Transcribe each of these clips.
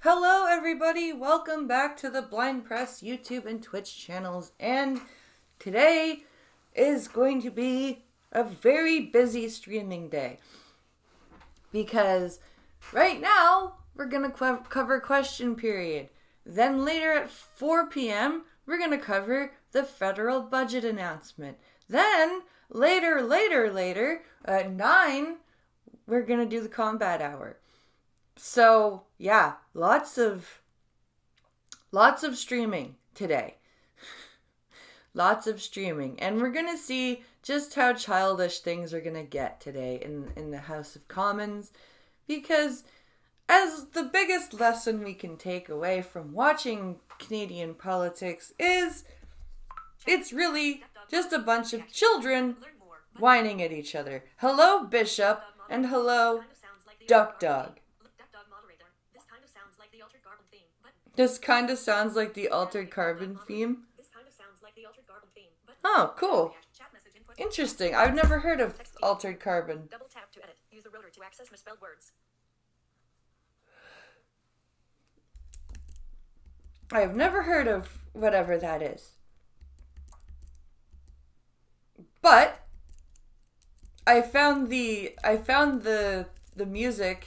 Hello, everybody. Welcome back to the Blind Press YouTube and Twitch channels. And today is going to be a very busy streaming day because right now we're going to cover question period. Then later at 4 p.m., we're going to cover the federal budget announcement. Then later at 9, we're going to do the combat hour. So, yeah, lots of streaming today. Lots of streaming. And we're going to see just how childish things are going to get today in the House of Commons. Because as the biggest lesson we can take away from watching Canadian politics is it's really just a bunch of children whining at each other. Hello, Bishop, and hello, Duck Dog. This kind of sounds like the Altered Carbon theme. Oh, cool. Interesting. I've never heard of Altered Carbon. Double tap to edit. Use the rotor to access misspelled words. I've never heard of whatever that is. But I found the music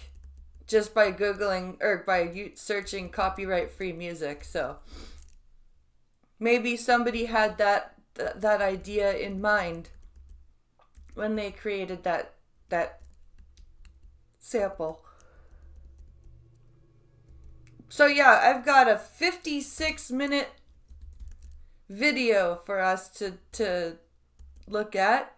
just by Googling or by searching copyright-free music. So maybe somebody had that idea in mind when they created that sample. So yeah, I've got a 56-minute video for us to look at.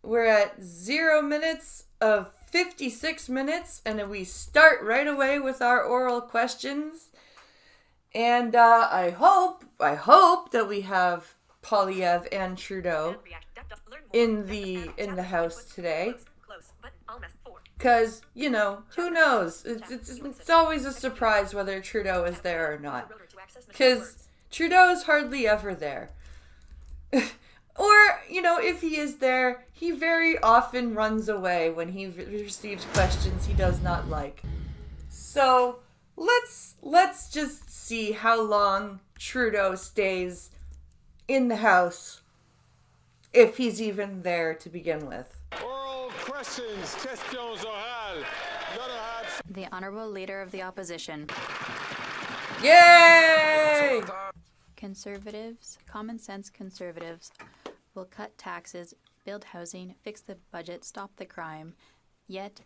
We're at 0 minutes of 56 minutes, and we start right away with our oral questions. And I hope that we have Poilievre and Trudeau in the House today. Because, you know, who knows? It's always a surprise whether Trudeau is there or not. Because Trudeau is hardly ever there. Or, you know, if he is there, he very often runs away when he receives questions he does not like. So, let's just see how long Trudeau stays in the House, if he's even there to begin with. Oral questions, questions orales. The Honourable Leader of the Opposition. Yay! Conservatives, common sense conservatives, will cut taxes, build housing, fix the budget, stop the crime. Yet,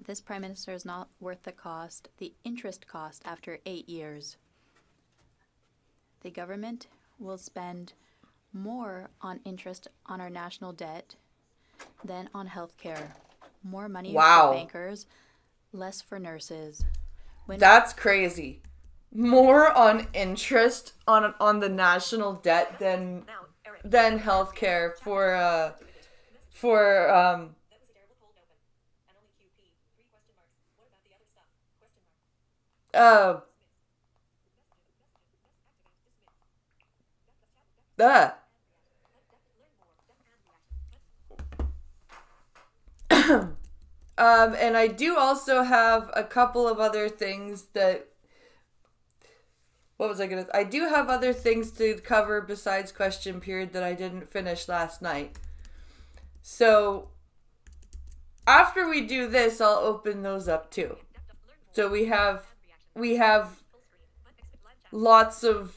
this Prime Minister is not worth the interest cost after 8 years. The government will spend more on interest on our national debt than on health care. More money for bankers, less for nurses. That's crazy. More on interest on the national debt than healthcare for and I do also have a couple of other things that I do have other things to cover besides question period that I didn't finish last night. So after we do this, I'll open those up too. So we have lots of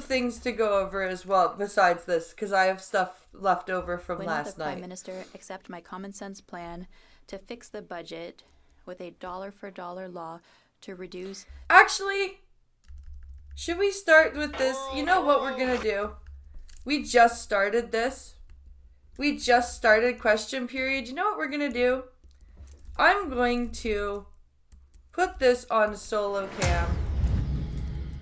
things to go over as well besides this, because I have stuff left over from last night. Will the Prime Minister accept my common sense plan to fix the budget with a dollar-for-dollar law to reduce... Actually, should we start with this? You know what we're going to do? We just started this. We just started question period. You know what we're going to do? I'm going to put this on solo cam.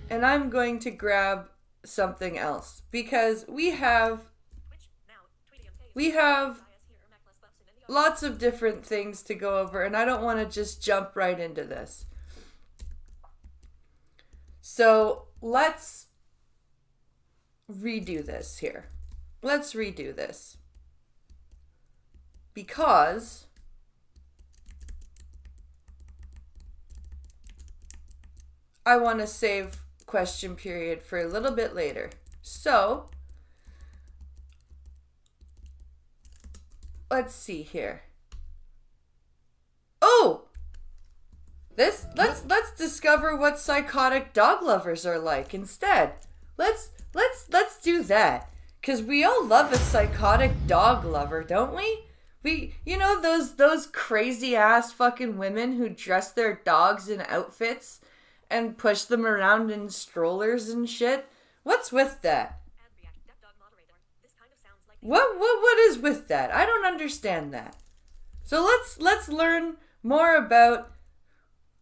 And I'm going to grab something else. Because we have lots of different things to go over, and I don't want to just jump right into this. So let's redo this here. Let's redo this. because I want to save question period for a little bit later. So, let's see here. Oh! Let's discover what psychotic dog lovers are like instead. Let's do that. 'Cause we all love a psychotic dog lover, don't we? You know those crazy ass fucking women who dress their dogs in outfits and push them around in strollers and shit? What's with that? What is with that? I don't understand that. So let's learn more about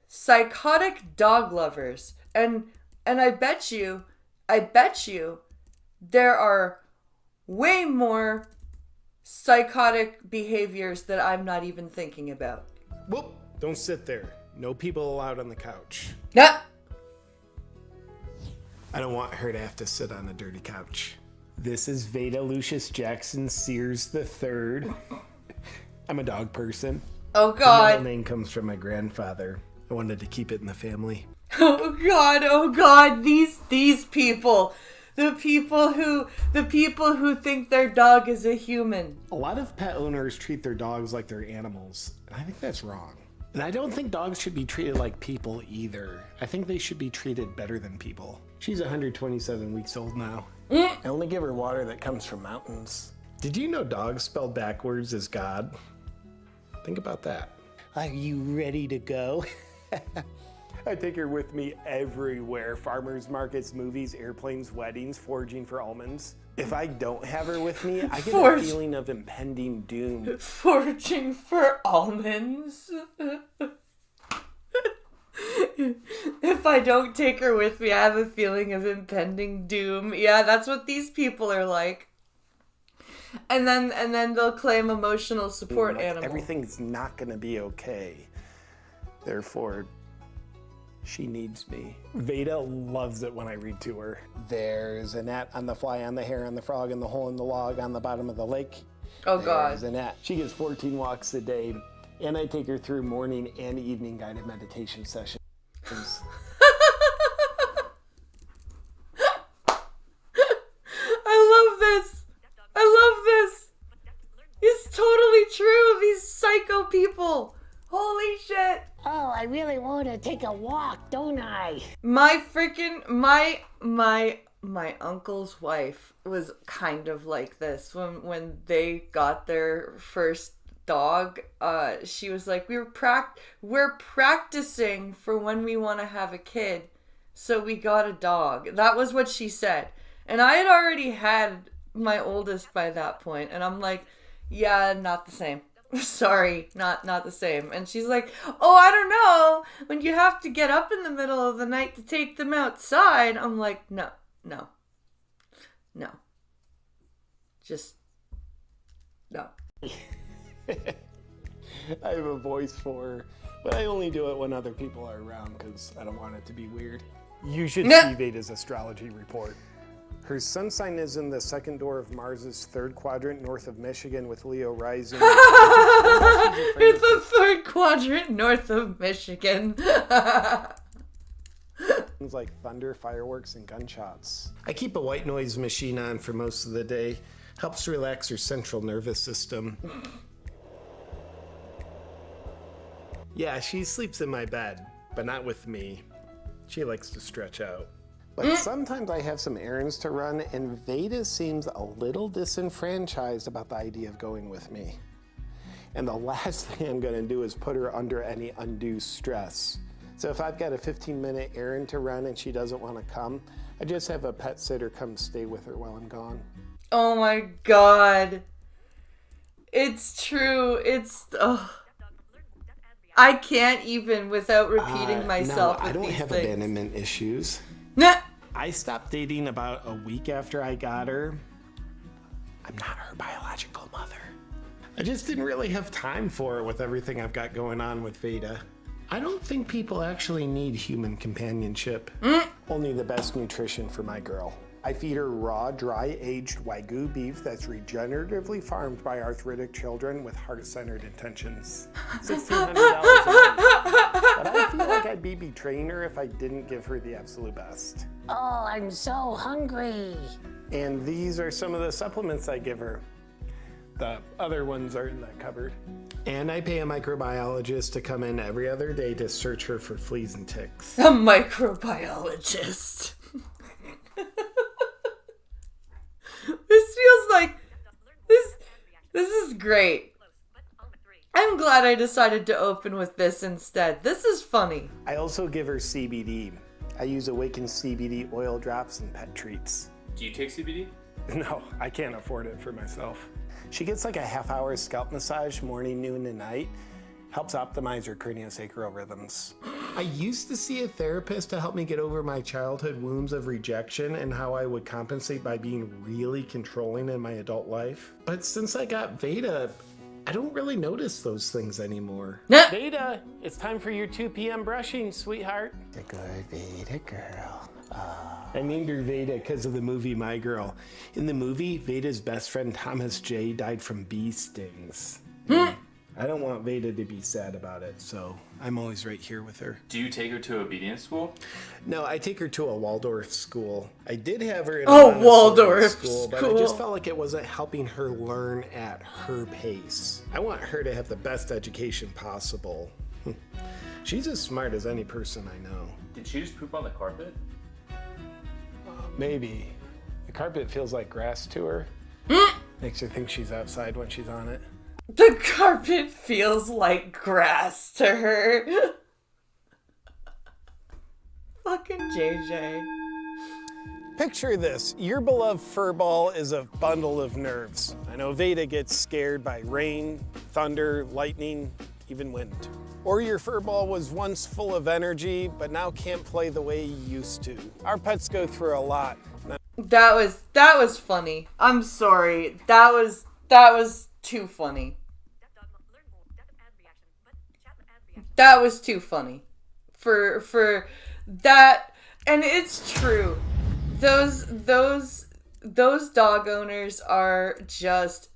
psychotic dog lovers. And I bet you there are way more psychotic behaviors that I'm not even thinking about. Whoop! Don't sit there. No people allowed on the couch. Nah. I don't want her to have to sit on a dirty couch. This is Veda Lucius Jackson Sears III. I'm a dog person. Oh My God. middle name comes from my grandfather. I wanted to keep it in the family. Oh God. These people. The people who think their dog is a human. A lot of pet owners treat their dogs like they're animals, and I think that's wrong. And I don't think dogs should be treated like people either. I think they should be treated better than people. She's 127 weeks old now. I only give her water that comes from mountains. Did you know dogs spelled backwards is God? Think about that. Are you ready to go? I take her with me everywhere. Farmers markets, movies, airplanes, weddings, foraging for almonds. If I don't have her with me, I get a feeling of impending doom. Foraging for almonds. If I don't take her with me, I have a feeling of impending doom. Yeah, that's what these people are like. And then they'll claim emotional support animal. Everything's not gonna be okay. Therefore, she needs me. Veda loves it when I read to her. There's a gnat on the fly, on the hare, on the frog, on the hole in the log, on the bottom of the lake. Oh God. There's a gnat. She gets 14 walks a day, and I take her through morning and evening guided meditation sessions. I love this. It's totally true. These psycho people. Holy shit. Oh, I really want to take a walk, don't I? My freaking my uncle's wife was kind of like this when they got their first dog. She was like, we're practicing for when we want to have a kid, so we got a dog. That was what she said. And I had already had my oldest by that point, and I'm like, yeah, not the same. Sorry, not the same. And she's like, oh, I don't know, when you have to get up in the middle of the night to take them outside. I'm like, no. Just no. I have a voice for her, but I only do it when other people are around because I don't want it to be weird. You should see Veda's astrology report. Her sun sign is in the second door of Mars's third quadrant north of Michigan with Leo rising. It's the third quadrant north of Michigan. Things like thunder, fireworks, and gunshots. I keep a white noise machine on for most of the day. Helps relax her central nervous system. Yeah, she sleeps in my bed, but not with me. She likes to stretch out. But sometimes I have some errands to run, and Veda seems a little disenfranchised about the idea of going with me. And the last thing I'm gonna do is put her under any undue stress. So if I've got a 15-minute errand to run and she doesn't wanna come, I just have a pet sitter come stay with her while I'm gone. Oh my God. It's true. I can't even without repeating myself with I don't these have things. abandonment issues. Nah. I stopped dating about a week after I got her. I'm not her biological mother. I just didn't really have time for it with everything I've got going on with Veda. I don't think people actually need human companionship. Only the best nutrition for my girl. I feed her raw, dry, aged Wagyu beef that's regeneratively farmed by arthritic children with heart-centered intentions. $1,600 a month. But I feel like I'd be betraying her if I didn't give her the absolute best. Oh, I'm so hungry. And these are some of the supplements I give her. The other ones are in the cupboard. And I pay a microbiologist to come in every other day to search her for fleas and ticks. A microbiologist. This feels like this is great. I'm glad I decided to open with this instead. This is funny. I also give her CBD. I use Awaken CBD oil drops and pet treats. Do you take CBD? No, I can't afford it for myself. She gets like a half-hour scalp massage morning, noon, and night. Helps optimize her craniosacral rhythms. I used to see a therapist to help me get over my childhood wounds of rejection and how I would compensate by being really controlling in my adult life. But since I got Veda, I don't really notice those things anymore. Veda, it's time for your 2 p.m. brushing, sweetheart. The good Veda girl. I named her Veda because of the movie My Girl. In the movie, Veda's best friend Thomas J died from bee stings. I don't want Veda to be sad about it, so I'm always right here with her. Do you take her to obedience school? No, I take her to a Waldorf school. I did have her in a Oh, Montessori Waldorf school, but I just felt like it wasn't helping her learn at her pace. I want her to have the best education possible. She's as smart as any person I know. Did she just poop on the carpet? Maybe. The carpet feels like grass to her. Makes her think she's outside when she's on it. The carpet feels like grass to her. Fucking JJ. Picture this. Your beloved furball is a bundle of nerves. I know Veda gets scared by rain, thunder, lightning, even wind. Or your furball was once full of energy, but now can't play the way you used to. Our pets go through a lot. That was funny. I'm sorry. That was too funny. That was too funny. For that, and it's true. Those dog owners are just,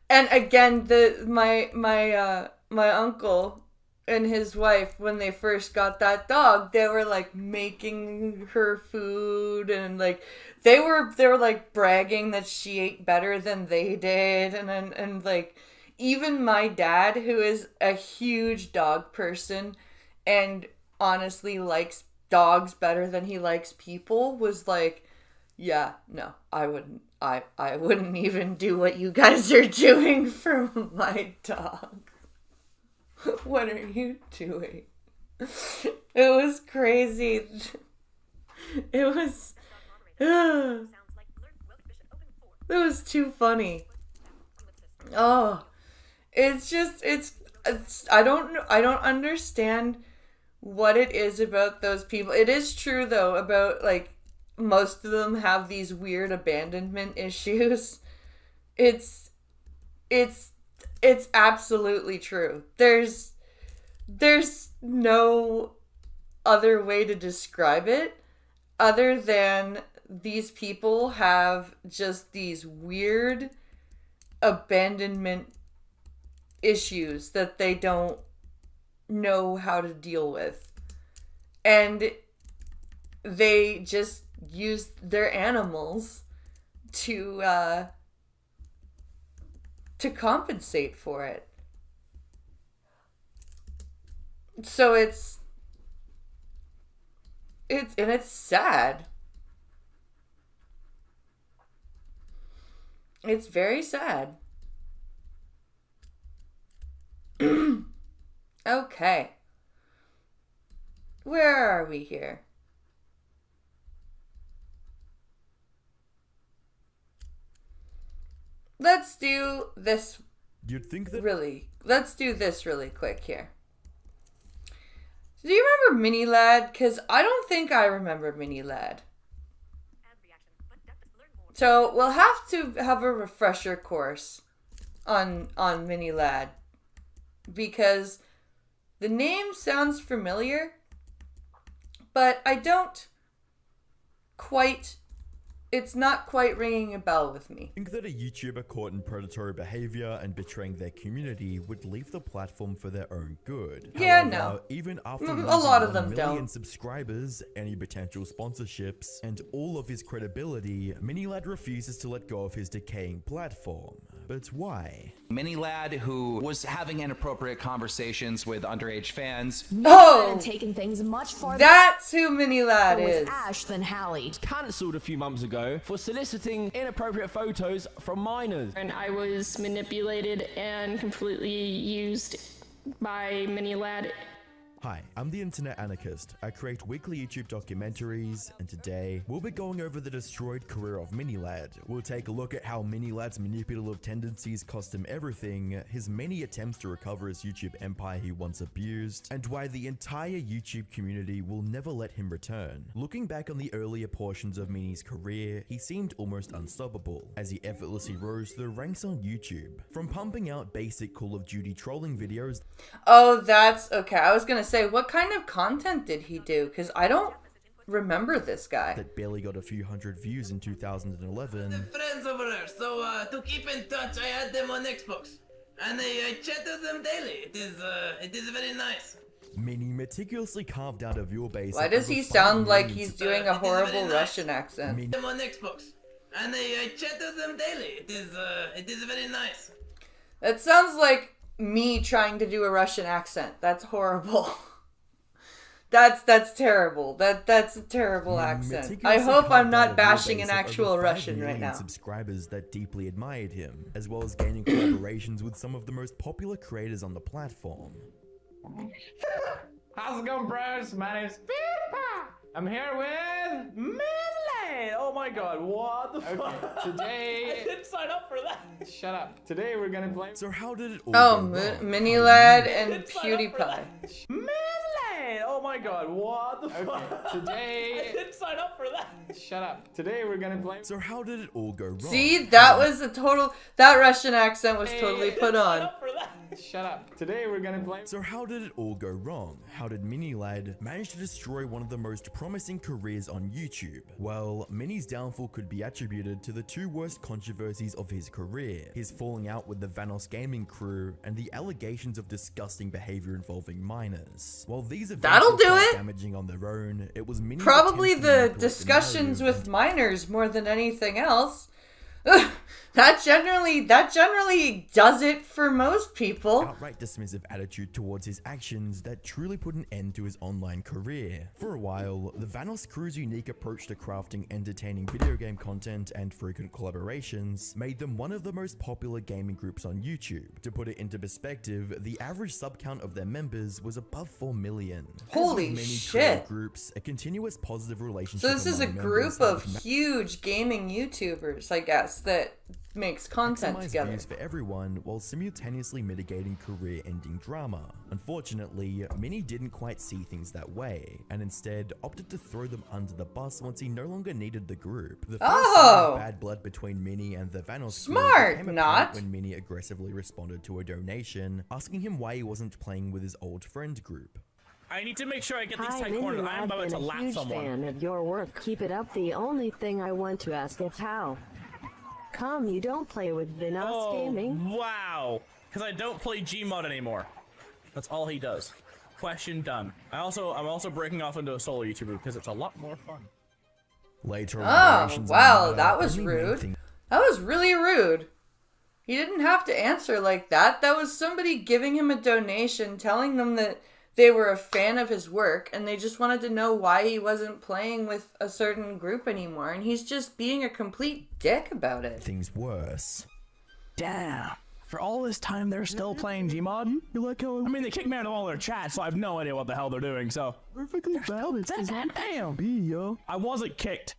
and again, my uncle and his wife, when they first got that dog, they were like making her food, and like they were like bragging that she ate better than they did, and like even my dad, who is a huge dog person and honestly likes dogs better than he likes people, was like, yeah, no, I wouldn't even do what you guys are doing for my dog. What are you doing? It was crazy. It was too funny. Oh, it's I don't understand what it is about those people. It is true though about like most of them have these weird abandonment issues. It's absolutely true. There's no other way to describe it other than these people have just these weird abandonment issues that they don't know how to deal with. And they just use their animals to compensate for it. So it's sad. It's very sad. Okay. Where are we here? Let's do this let's do this really quick here. Do you remember Mini Lad? Because I don't think I remember Mini Lad. So we'll have to have a refresher course on Mini Lad, because the name sounds familiar, but I don't quite it's not quite ringing a bell with me. Think that a YouTuber caught in predatory behavior and betraying their community would leave the platform for their own good. Yeah, However, no. Even after A losing lot of 1 them million don't. subscribers, any potential sponsorships, and all of his credibility, Minilad refuses to let go of his decaying platform. But why? Minilad, who was having inappropriate conversations with underage fans. Oh! And taken things much farther That's who Minilad with is. Ash than Hallie. Cancelled a few months ago for soliciting inappropriate photos from minors. And I was manipulated and completely used by Minilad. Hi, I'm the Internet Anarchist. I create weekly YouTube documentaries, and today we'll be going over the destroyed career of Minilad. We'll take a look at how Minilad's manipulative tendencies cost him everything, his many attempts to recover his YouTube empire he once abused, and why the entire YouTube community will never let him return. Looking back on the earlier portions of Mini's career, he seemed almost unstoppable, as he effortlessly rose to the ranks on YouTube. From pumping out basic Call of Duty trolling videos. Oh, that's okay. I was gonna say, what kind of content did he do? Because I don't remember this guy. That barely got a few hundred views in 2011. Friends over there, so to keep in touch, I had them on Xbox, and I chat with them daily. It is very nice. Mini meticulously carved out a viewer base. Why does he sound like he's doing a horrible Russian accent? Them on Xbox, and I chat with them daily. It is very nice. That sounds like me trying to do a Russian accent. That's horrible. That's terrible. That's a terrible accent. I hope I'm not bashing an actual Russian right now. Subscribers that deeply admired him, as well as gaining collaborations with some of the most popular creators on the platform. How's it going, bros? My name's Pippa. I'm here with Minilad. Oh my god, what the fuck? Today... I didn't sign up for that. Shut up. Today we're gonna play... So how did it all Oh, go wrong? Minilad and PewDiePie. Minilad. Oh my god, what the fuck? Today... I didn't sign up for that. Shut up. Today we're gonna play... So how did it all go wrong? See, that was a total... That Russian accent was totally put on. Shut up. Today we're gonna play... So how did it all go wrong? How did Minilad manage to destroy one of the most promising careers on YouTube? Well, Mini's downfall could be attributed to the two worst controversies of his career: his falling out with the Vanos gaming crew and the allegations of disgusting behavior involving minors. While these events That'll were do quite it. damaging on their own, it was Mini's Probably attempts to the manipulate discussions narrative with minors more than anything else. That generally does it for most people. Outright dismissive attitude towards his actions that truly put an end to his online career. For a while, the Vanos crew's unique approach to crafting entertaining video game content and frequent collaborations made them one of the most popular gaming groups on YouTube. To put it into perspective, the average sub count of their members was above 4 million. Holy shit. Groups, a continuous positive relationship. So this is a among group members of huge gaming YouTubers, I guess, that makes content maximize together. views for everyone while simultaneously mitigating career-ending drama. Unfortunately, Mini didn't quite see things that way, and instead opted to throw them under the bus once he no longer needed the group. The first sign of bad blood between Mini and the Vanos Smart, became not. apparent when Mini aggressively responded to a donation, asking him why he wasn't playing with his old friend group. I need to make sure I get these Hi, tight corners. I am Minnie, about I've to been a lap huge someone. fan of your work. Keep it up. The only thing I want to ask is how come you don't play with Vanos Gaming? Wow. Because I don't play Gmod anymore. That's all he does. Question done. I'm also breaking off into a solo YouTuber because it's a lot more fun. Later Oh, wow, that was rude. That was really rude. He didn't have to answer like that. That was somebody giving him a donation, telling them that they were a fan of his work, and they just wanted to know why he wasn't playing with a certain group anymore, and he's just being a complete dick about it. Things worse. Damn. For all this time, they're still playing Gmod? You like how... I mean, they kicked me out of all their chats, so I have no idea what the hell they're doing, so... Perfectly valid. Damn. Yo. I wasn't kicked.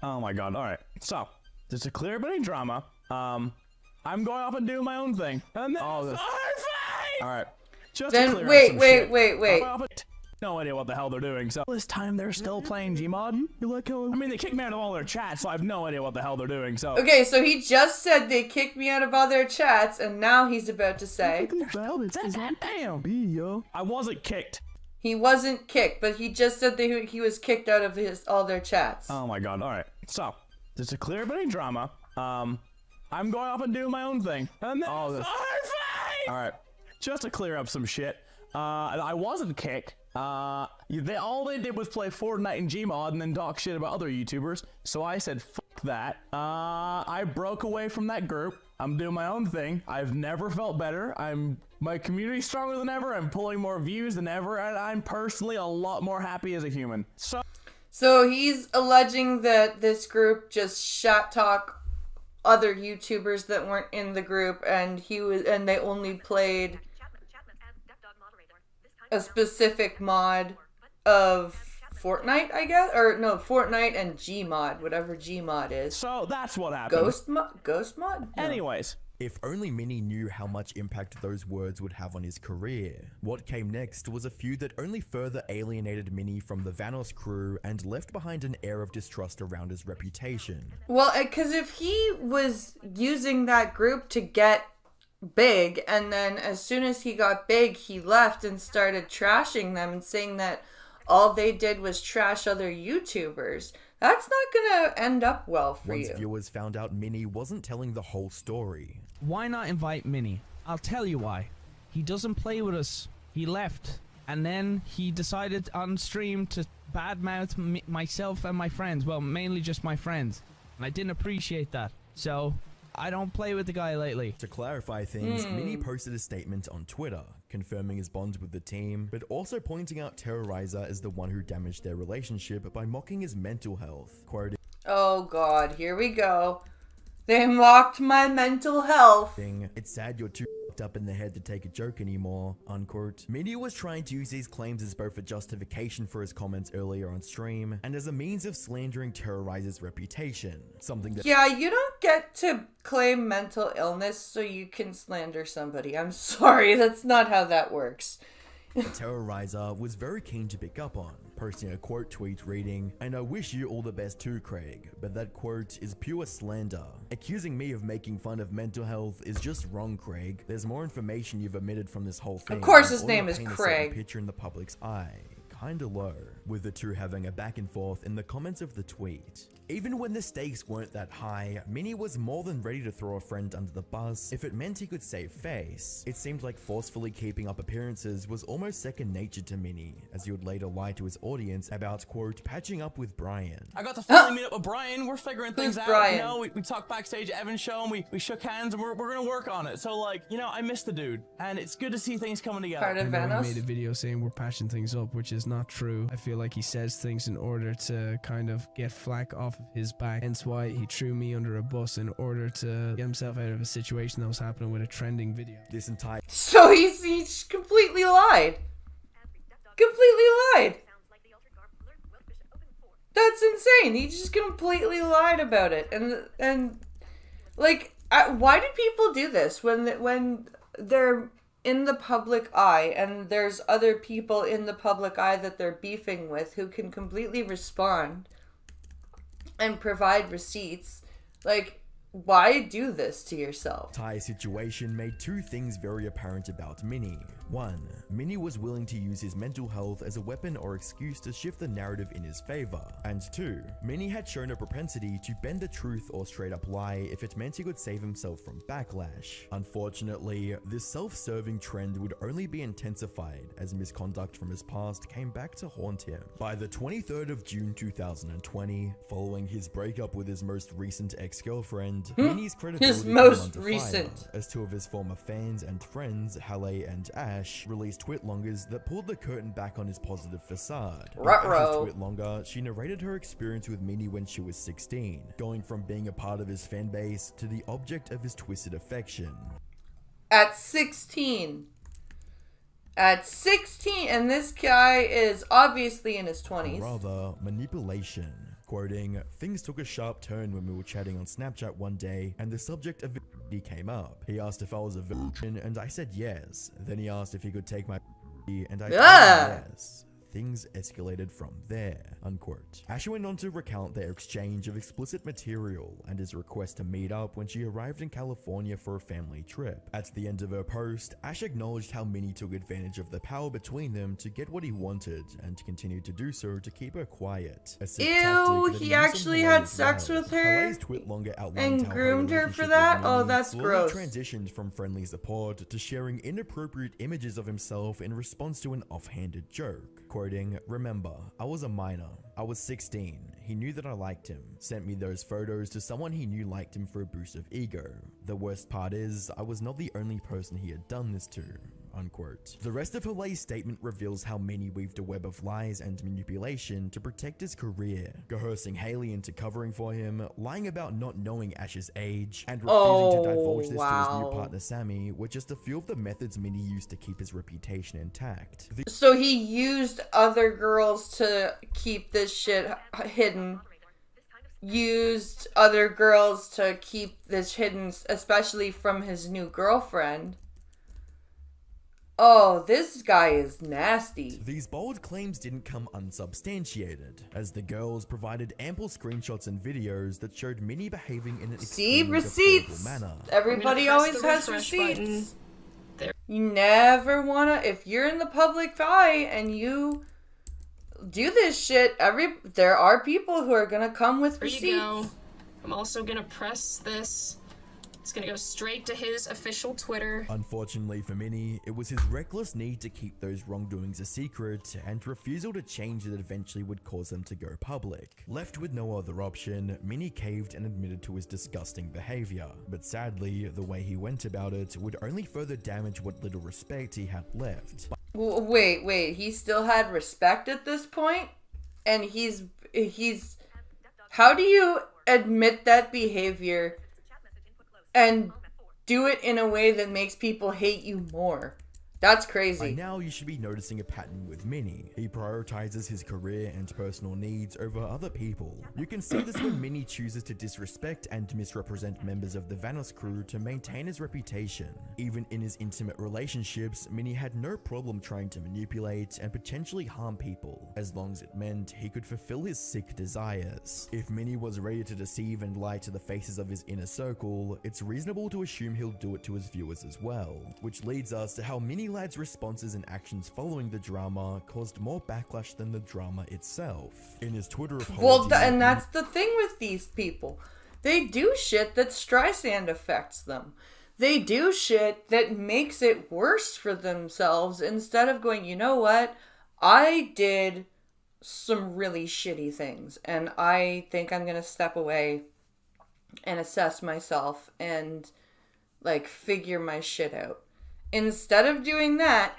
Oh my god, alright. So, just to clear up any drama, I'm going off and doing my own thing. And then... Alright. Just then, wait. No idea what the hell they're doing, so... This time, they're still playing Gmod? You like how... I mean, they kicked me out of all their chats, so I have no idea what the hell they're doing, so... Okay, so he just said they kicked me out of all their chats, and now he's about to say... Damn. Yo. I wasn't kicked. He wasn't kicked, but he just said that he was kicked out of all their chats. Oh my god, alright. So, Just to clear up any drama, I'm going off and doing my own thing. And then, all right, just to clear up some shit, I wasn't kicked. All they did was play Fortnite and Gmod and then talk shit about other YouTubers. So I said, fuck that. I broke away from that group. I'm doing my own thing. I've never felt better. My community's stronger than ever. I'm pulling more views than ever, and I'm personally a lot more happy as a human. So he's alleging that this group just shit talk other YouTubers that weren't in the group, and they only played a specific mod of Fortnite, I guess, or no, Fortnite and Gmod, whatever Gmod is. So that's what happened. Ghost mod. No. Anyways. If only Mini knew how much impact those words would have on his career. What came next was a feud that only further alienated Mini from the Vanos crew and left behind an air of distrust around his reputation. Well, because if he was using that group to get big, and then as soon as he got big, he left and started trashing them and saying that all they did was trash other YouTubers, that's not gonna end up well for you. Once viewers found out Mini wasn't telling the whole story. Why not invite Mini? I'll tell you why. He doesn't play with us. He left. And then he decided on stream to badmouth myself and my friends. Well, mainly just my friends. And I didn't appreciate that. So, I don't play with the guy lately. To clarify things, Mini posted a statement on Twitter, confirming his bond with the team, but also pointing out Terrorizer as the one who damaged their relationship by mocking his mental health. Quoting, "Oh god, here we go. They mocked my mental health. It's sad you're too up in the head to take a joke anymore," unquote. Mini was trying to use these claims as both a justification for his comments earlier on stream and as a means of slandering Terrorizer's reputation. Something that— Yeah, you don't get to claim mental illness so you can slander somebody. I'm sorry, that's not how that works. Terrorizer was very keen to pick up on, posting a quote tweet reading, "And I wish you all the best too, Craig, but that quote is pure slander. Accusing me of making fun of mental health is just wrong, Craig. There's more information you've omitted from this whole thing. Of course his All name to is paint a Craig. certain picture in the public's eye. Kinda low," with the two having a back and forth in the comments of the tweet. Even when the stakes weren't that high, Mini was more than ready to throw a friend under the bus if it meant he could save face. It seemed like forcefully keeping up appearances was almost second nature to Mini, as he would later lie to his audience about, quote, patching up with Brian. I got to finally meet up with Brian. We're figuring things out. Brian? You know, we talked backstage at Evan's show and we shook hands and we're gonna work on it. So like, you know, I miss the dude and it's good to see things coming together. Part of I know Vanos? he made a video saying we're patching things up, which is not true. I feel like he says things in order to kind of get flack off of his back. Hence why he threw me under a bus in order to get himself out of a situation that was happening with a trending video. This entire— So he's completely lied. Completely lied. That's insane. He just completely lied about it. And like, why do people do this when they're in the public eye and there's other people in the public eye that they're beefing with who can completely respond and provide receipts? Like, why do this to yourself? Entire situation made two things very apparent about Mini. One, Mini was willing to use his mental health as a weapon or excuse to shift the narrative in his favor. And two, Mini had shown a propensity to bend the truth or straight up lie if it meant he could save himself from backlash. Unfortunately, this self-serving trend would only be intensified as misconduct from his past came back to haunt him. By the 23rd of June 2020, following his breakup with his most recent ex-girlfriend, Mini's credibility His came most under recent. fire, as two of his former fans and friends, Halle and Ash, released twit-longers that pulled the curtain back on his positive facade. In Ruh-roh. Ash's twit-longer, she narrated her experience with Mini when she was 16, going from being a part of his fan base to the object of his twisted affection. At 16. At 16, and this guy is obviously in his 20s. Rather, manipulation. Quoting, "Things took a sharp turn when we were chatting on Snapchat one day, and the subject of virginity came up. He asked if I was a virgin, and I said yes. Then he asked if he could take my virginity, and I told him yes. things escalated from there, unquote. Asher went on to recount their exchange of explicit material and his request to meet up when she arrived in California for a family trip. At the end of her post, Ash acknowledged how Minnie took advantage of the power between them to get what he wanted and continued to do so to keep her quiet. Ew, he actually had sex with her and groomed her for that? Oh, that's gross. Transitioned from friendly support to sharing inappropriate images of himself in response to an offhanded joke. Quoting, "Remember, I was a minor. I was 16. He knew that I liked him. Sent me those photos to someone he knew liked him for a boost of ego. The worst part is, I was not the only person he had done this to." Unquote. The rest of Halay's statement reveals how Minnie weaved a web of lies and manipulation to protect his career, coercing Haley into covering for him, lying about not knowing Ash's age, and refusing to divulge this to his new partner Sammy were just a few of the methods Minnie used to keep his reputation intact. So he used other girls to keep this shit hidden. Used other girls to keep this hidden, especially from his new girlfriend. Oh, this guy is nasty. These bold claims didn't come unsubstantiated, as the girls provided ample screenshots and videos that showed Minnie behaving in an extremely deplorable manner. Everybody always has receipts. You never wanna, if you're in the public eye and you do this shit, there are people who are gonna come with receipts. There you go. I'm also gonna press this. It's gonna go straight to his official Twitter. Unfortunately for Minnie, it was his reckless need to keep those wrongdoings a secret and refusal to change that eventually would cause them to go public. Left with no other option, Minnie caved and admitted to his disgusting behavior. But sadly, the way he went about it would only further damage what little respect he had left. Wait, he still had respect at this point? And he's how do you admit that behavior and do it in a way that makes people hate you more? That's crazy. By now, you should be noticing a pattern with Minnie. He prioritizes his career and personal needs over other people. You can see this when Minnie chooses to disrespect and misrepresent members of the Vanos crew to maintain his reputation. Even in his intimate relationships, Minnie had no problem trying to manipulate and potentially harm people, as long as it meant he could fulfill his sick desires. If Minnie was ready to deceive and lie to the faces of his inner circle, it's reasonable to assume he'll do it to his viewers as well. Which leads us to how Minnie Lad's responses and actions following the drama caused more backlash than the drama itself. In his Twitter apology... and that's the thing with these people. They do shit that Streisand affects them. They do shit that makes it worse for themselves instead of going, you know what? I did some really shitty things and I think I'm gonna step away and assess myself and like figure my shit out. Instead of doing that,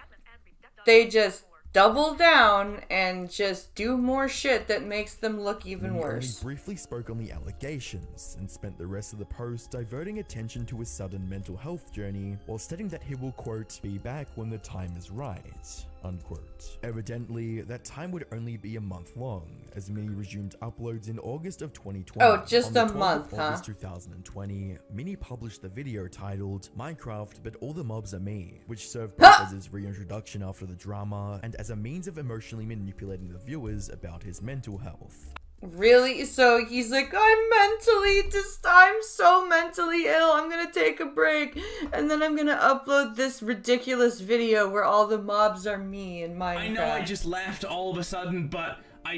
they just double down and just do more shit that makes them look even worse. He briefly spoke on the allegations and spent the rest of the post diverting attention to his sudden mental health journey while stating that he will, quote, be back when the time is right, unquote. Evidently, that time would only be a month long, as Minnie resumed uploads in August of 2020. Oh, just a month, huh? August 2020, Minnie published the video titled Minecraft But All the Mobs Are Me, which served both as his reintroduction after the drama and as a means of emotionally manipulating the viewers about his mental health. Really? So he's like, I'm so mentally ill, I'm gonna take a break, and then I'm gonna upload this ridiculous video where all the mobs are me in Minecraft. I know I just left all of a sudden, but I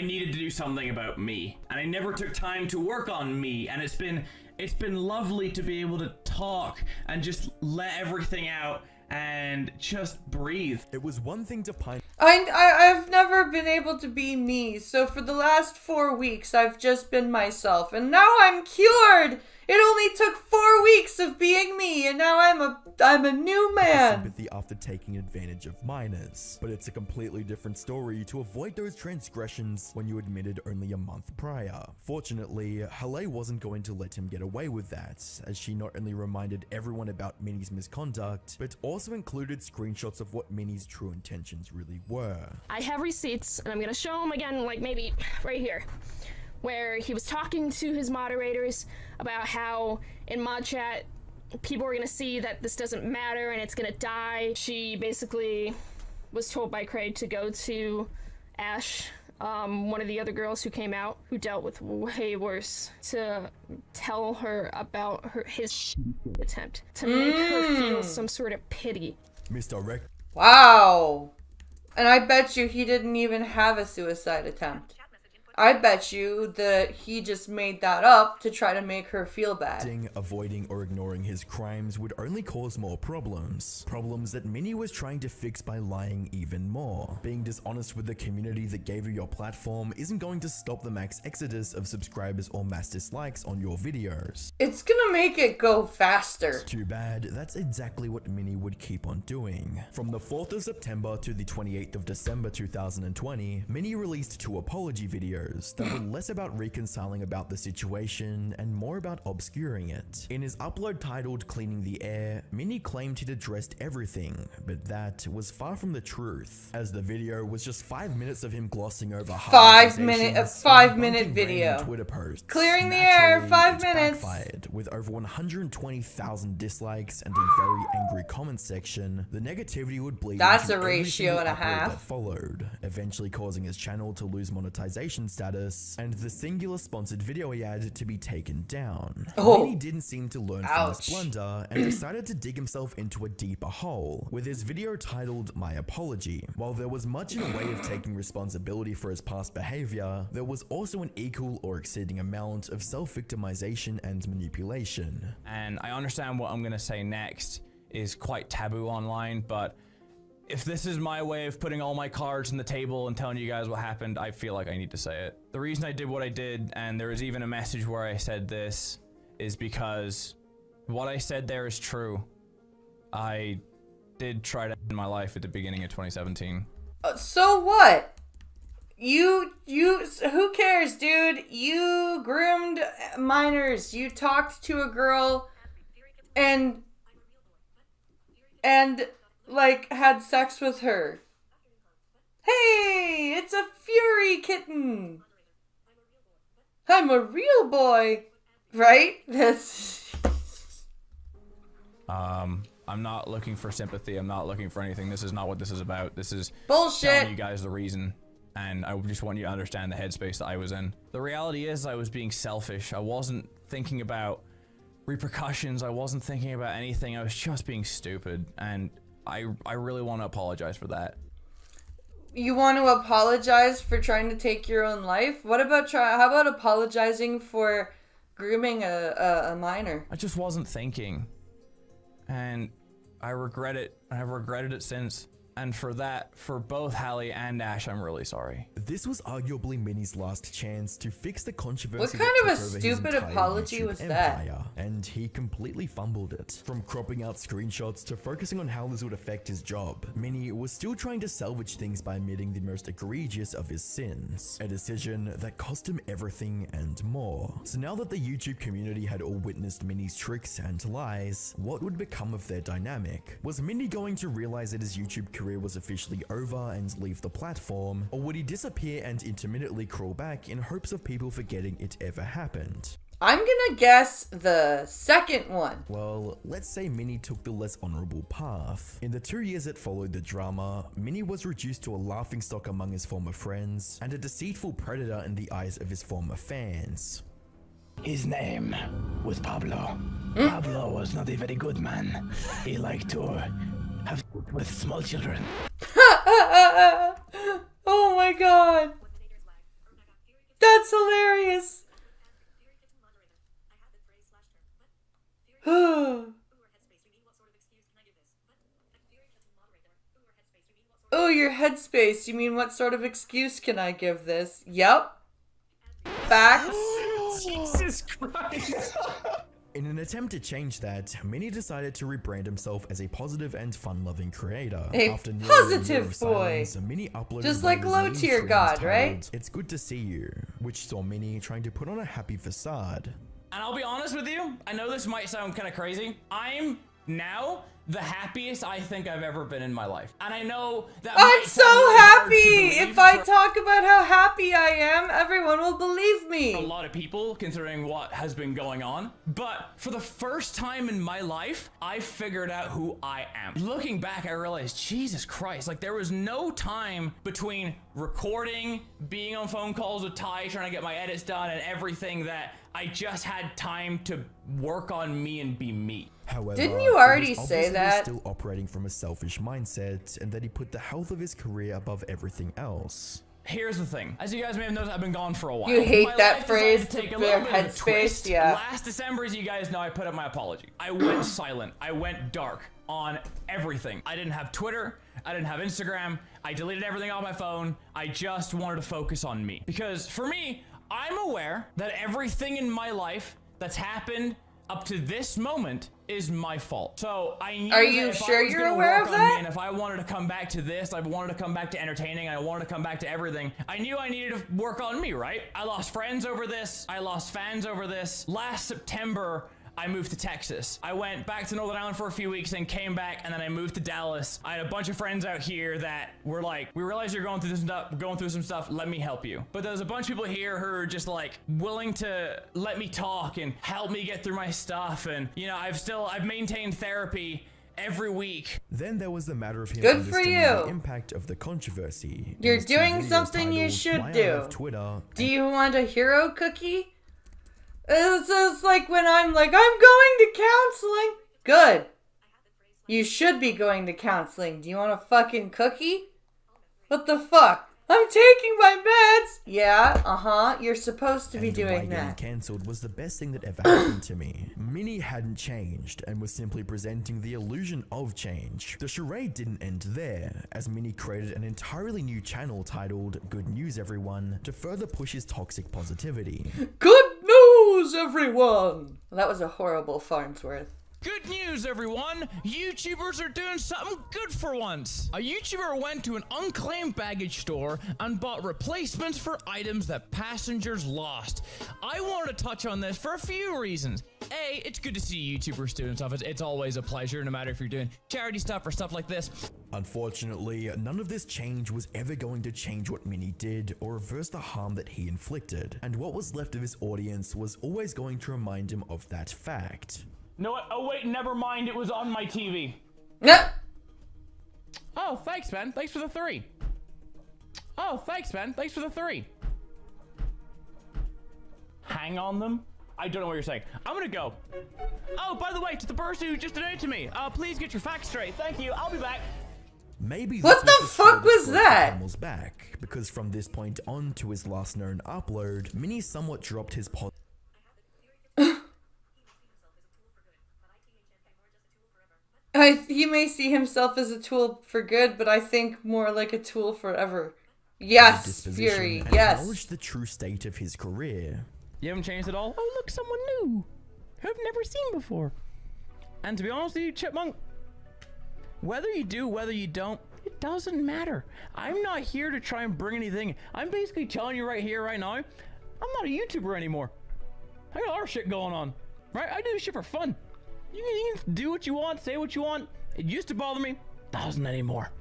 needed to do something about me. And I never took time to work on me, and it's been lovely to be able to talk and just let everything out and just breathe. It was one thing to pine. I've never been able to be me, so for the last 4 weeks I've just been myself, and now I'm cured! It only took 4 weeks of being me, and now I'm a new man. Sympathy after taking advantage of minors, but it's a completely different story to avoid those transgressions when you admitted only a month prior. Fortunately, Haley wasn't going to let him get away with that, as she not only reminded everyone about Minnie's misconduct, but also included screenshots of what Minnie's true intentions really were. I have receipts, and I'm gonna show them again, like maybe right here, where he was talking to his moderators about how in mod chat people are gonna see that this doesn't matter and it's gonna die. She basically was told by Craig to go to Ash, one of the other girls who came out, who dealt with way worse, to tell her about his attempt, to make her feel some sort of pity. Misdirect. Wow. And I bet you he didn't even have a suicide attempt. I bet you that he just made that up to try to make her feel bad. Avoiding or ignoring his crimes would only cause more problems. Problems that Minnie was trying to fix by lying even more. Being dishonest with the community that gave you your platform isn't going to stop the max exodus of subscribers or mass dislikes on your videos. It's gonna make it go faster. Too bad, that's exactly what Minnie would keep on doing. From the 4th of September to the 28th of December 2020, Minnie released 2 apology videos that were less about reconciling about the situation and more about obscuring it. In his upload titled Cleaning the Air, Minnie claimed he'd addressed everything, but that was far from the truth, as the video was just 5 minutes of him glossing over 5 minute video. Twitter posts. Clearing the air, 5 minutes. Backfired. With over 120,000 dislikes and a very angry comment section, the negativity would bleed. That's into a every ratio single and a upload half. that followed, eventually causing his channel to lose monetization status and the singular sponsored video he had to be taken down. Minnie didn't seem to learn from this blunder and decided to dig himself into a deeper hole with his video titled My Apology. While there was much in the way of taking responsibility for his past behavior, there was also an equal or exceeding amount of self-victimization and manipulation. And I understand what I'm gonna say next is quite taboo online, but if this is my way of putting all my cards on the table and telling you guys what happened, I feel like I need to say it. The reason I did what I did, and there was even a message where I said this, is because what I said there is true. I did try to end my life at the beginning of 2017. So what? You, who cares, dude? You groomed minors. You talked to a girl and like had sex with her. Hey, it's a Fury kitten. I'm a real boy, right? That's. I'm not looking for sympathy. I'm not looking for anything. This is not what this is about. This is bullshit. Telling you guys the reason, and I just want you to understand the headspace that I was in. The reality is, I was being selfish. I wasn't thinking about repercussions. I wasn't thinking about anything. I was just being stupid, and I really want to apologize for that. You want to apologize for trying to take your own life? What about how about apologizing for grooming a minor? I just wasn't thinking, and I regret it. I've regretted it since. And for that, for both Hallie and Ash, I'm really sorry. This was arguably Minnie's last chance to fix the controversy. What kind of a stupid apology was that? And he completely fumbled it. From cropping out screenshots to focusing on how this would affect his job, Minnie was still trying to salvage things by admitting the most egregious of his sins. A decision that cost him everything and more. So now that the YouTube community had all witnessed Minnie's tricks and lies, what would become of their dynamic? Was Minnie going to realize that his YouTube career was officially over and leave the platform, or would he disappear and intermittently crawl back in hopes of people forgetting it ever happened? I'm gonna guess the second one. Well, let's say Minnie took the less honorable path. In the 2 years that followed the drama, Minnie was reduced to a laughingstock among his former friends and a deceitful predator in the eyes of his former fans. His name was Pablo. Pablo was not a very good man. He liked to have with small children. Oh my god. That's hilarious. Oh, your headspace. You mean what sort of excuse can I give this? Yep. Facts. Jesus Christ. In an attempt to change that, Minnie decided to rebrand himself as a positive and fun-loving creator. A After nearly positive a year of boy. silence, Minnie uploaded Just like one of his low tier main god, streams right? titled, "It's Good to See You," which saw Minnie trying to put on a happy facade. And I'll be honest with you, I know this might sound kind of crazy. I'm now the happiest I think I've ever been in my life. And I know that I'm so happy! If I talk about how happy I am, everyone will believe me. A lot of people, considering what has been going on. But for the first time in my life, I figured out who I am. Looking back, I realized, Jesus Christ, like there was no time between recording, being on phone calls with Ty, trying to get my edits done and everything, that I just had time to work on me and be me. However, didn't you already he was say obviously that? Still operating from a selfish mindset, and that he put the health of his career above everything else. Here's the thing. As you guys may have noticed, I've been gone for a while. You hate My that life phrase, decided to take a the little bit of a headspace, twist. yeah. Last December, as you guys know, I put up my apology. I went silent. I went dark on everything. I didn't have Twitter. I didn't have Instagram. I deleted everything off my phone. I just wanted to focus on me. Because for me, I'm aware that everything in my life that's happened up to this moment is my fault. So I knew Are that you if sure I was you're gonna aware work of on me, that? and if I wanted to come back to this, I wanted to come back to entertaining, and I wanted to come back to everything, I knew I needed to work on me, right? I lost friends over this. I lost fans over this. Last September, I moved to Texas. I went back to Northern Ireland for a few weeks and came back, and then I moved to Dallas. I had a bunch of friends out here that were like, we realize you're going through this stuff, let me help you. But there's a bunch of people here who are just like willing to let me talk and help me get through my stuff. And you know, I've maintained therapy every week. Then there was the matter of him Good for understanding you. the impact of the controversy. You're In his two doing videos something you titled, should "Why I do. Love Twitter." Do you want a hero cookie? It's just like when I'm like, I'm going to counseling. Good. You should be going to counseling. Do you want a fucking cookie? What the fuck? I'm taking my meds. Yeah, you're supposed to be And why doing getting that. cancelled was the best thing that ever happened to me. Minnie hadn't changed and was simply presenting the illusion of change. The charade didn't end there, as Minnie created an entirely new channel titled Good News Everyone to further push his toxic positivity. Good news, everyone. Well, that was a horrible Farnsworth. Good news, everyone! YouTubers are doing something good for once! A YouTuber went to an unclaimed baggage store and bought replacements for items that passengers lost. I wanted to touch on this for a few reasons. A, it's good to see YouTubers doing stuff. It's always a pleasure, no matter if you're doing charity stuff or stuff like this. Unfortunately, none of this change was ever going to change what Minnie did or reverse the harm that he inflicted, and what was left of his audience was always going to remind him of that fact. No, oh wait, never mind. It was on my TV. Yep. Oh, thanks, man. Thanks for the 3. Oh, thanks, man. Thanks for the 3. Hang on them? I don't know what you're saying. I'm gonna go. Oh, by the way, to the person who just donated to me, please get your facts straight. Thank you. I'll be back. Maybe What this the was fuck straw was broke the that? camel's back, because from this point on to his last known upload, Minnie somewhat dropped his He may see himself as a tool for good, but I think more like a tool forever. Yes, disposition Fury, and yes. acknowledged the true state of his career. You haven't changed at all? Oh, look, someone new. Who I've never seen before. And to be honest with you, Chipmunk, whether you do, whether you don't, it doesn't matter. I'm not here to try and bring anything. I'm basically telling you right here, right now, I'm not a YouTuber anymore. I got our shit going on, right? I do this shit for fun. You can do what you want, say what you want. It used to bother me, doesn't anymore.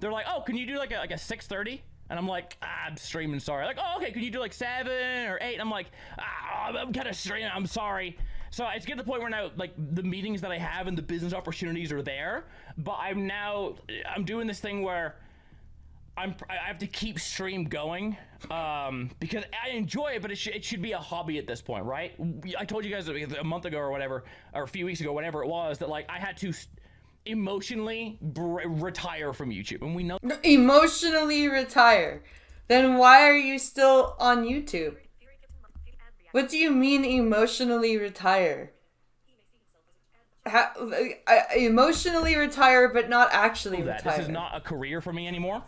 They're like, oh, can you do like a 6:30? And I'm like, I'm streaming, sorry. Like, oh, okay, can you do like 7 or 8? And I'm like, I'm kind of streaming, I'm sorry. So it's getting to the point where now, like, the meetings that I have and the business opportunities are there, but I'm doing this thing where I have to keep stream going because I enjoy it, but it should be a hobby at this point, right? I told you guys a month ago or whatever, or a few weeks ago, whatever it was, that like I had to emotionally retire from YouTube, and we know Emotionally retire. Then why are you still on YouTube? What do you mean emotionally retire? Emotionally retire, but not actually retire. This is not a career for me anymore.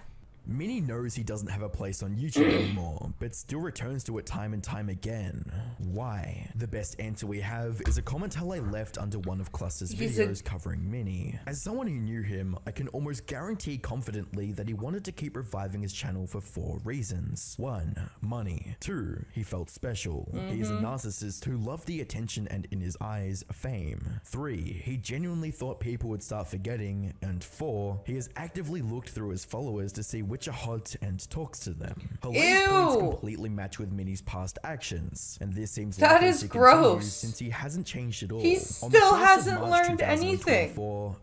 Minnie knows he doesn't have a place on YouTube anymore, but still returns to it time and time again. Why? The best answer we have is a comment I left under one of Cluster's videos covering Minnie. As someone who knew him, I can almost guarantee confidently that he wanted to keep reviving his channel for 4 reasons. 1. Money. 2. He felt special. He is a narcissist who loved the attention and, in his eyes, fame. 3. He genuinely thought people would start forgetting. And 4. He has actively looked through his followers to see which are hot and talks to them. Helene's points completely match with Minnie's past actions, and this seems likely to continue since he hasn't changed at all. He still hasn't learned anything.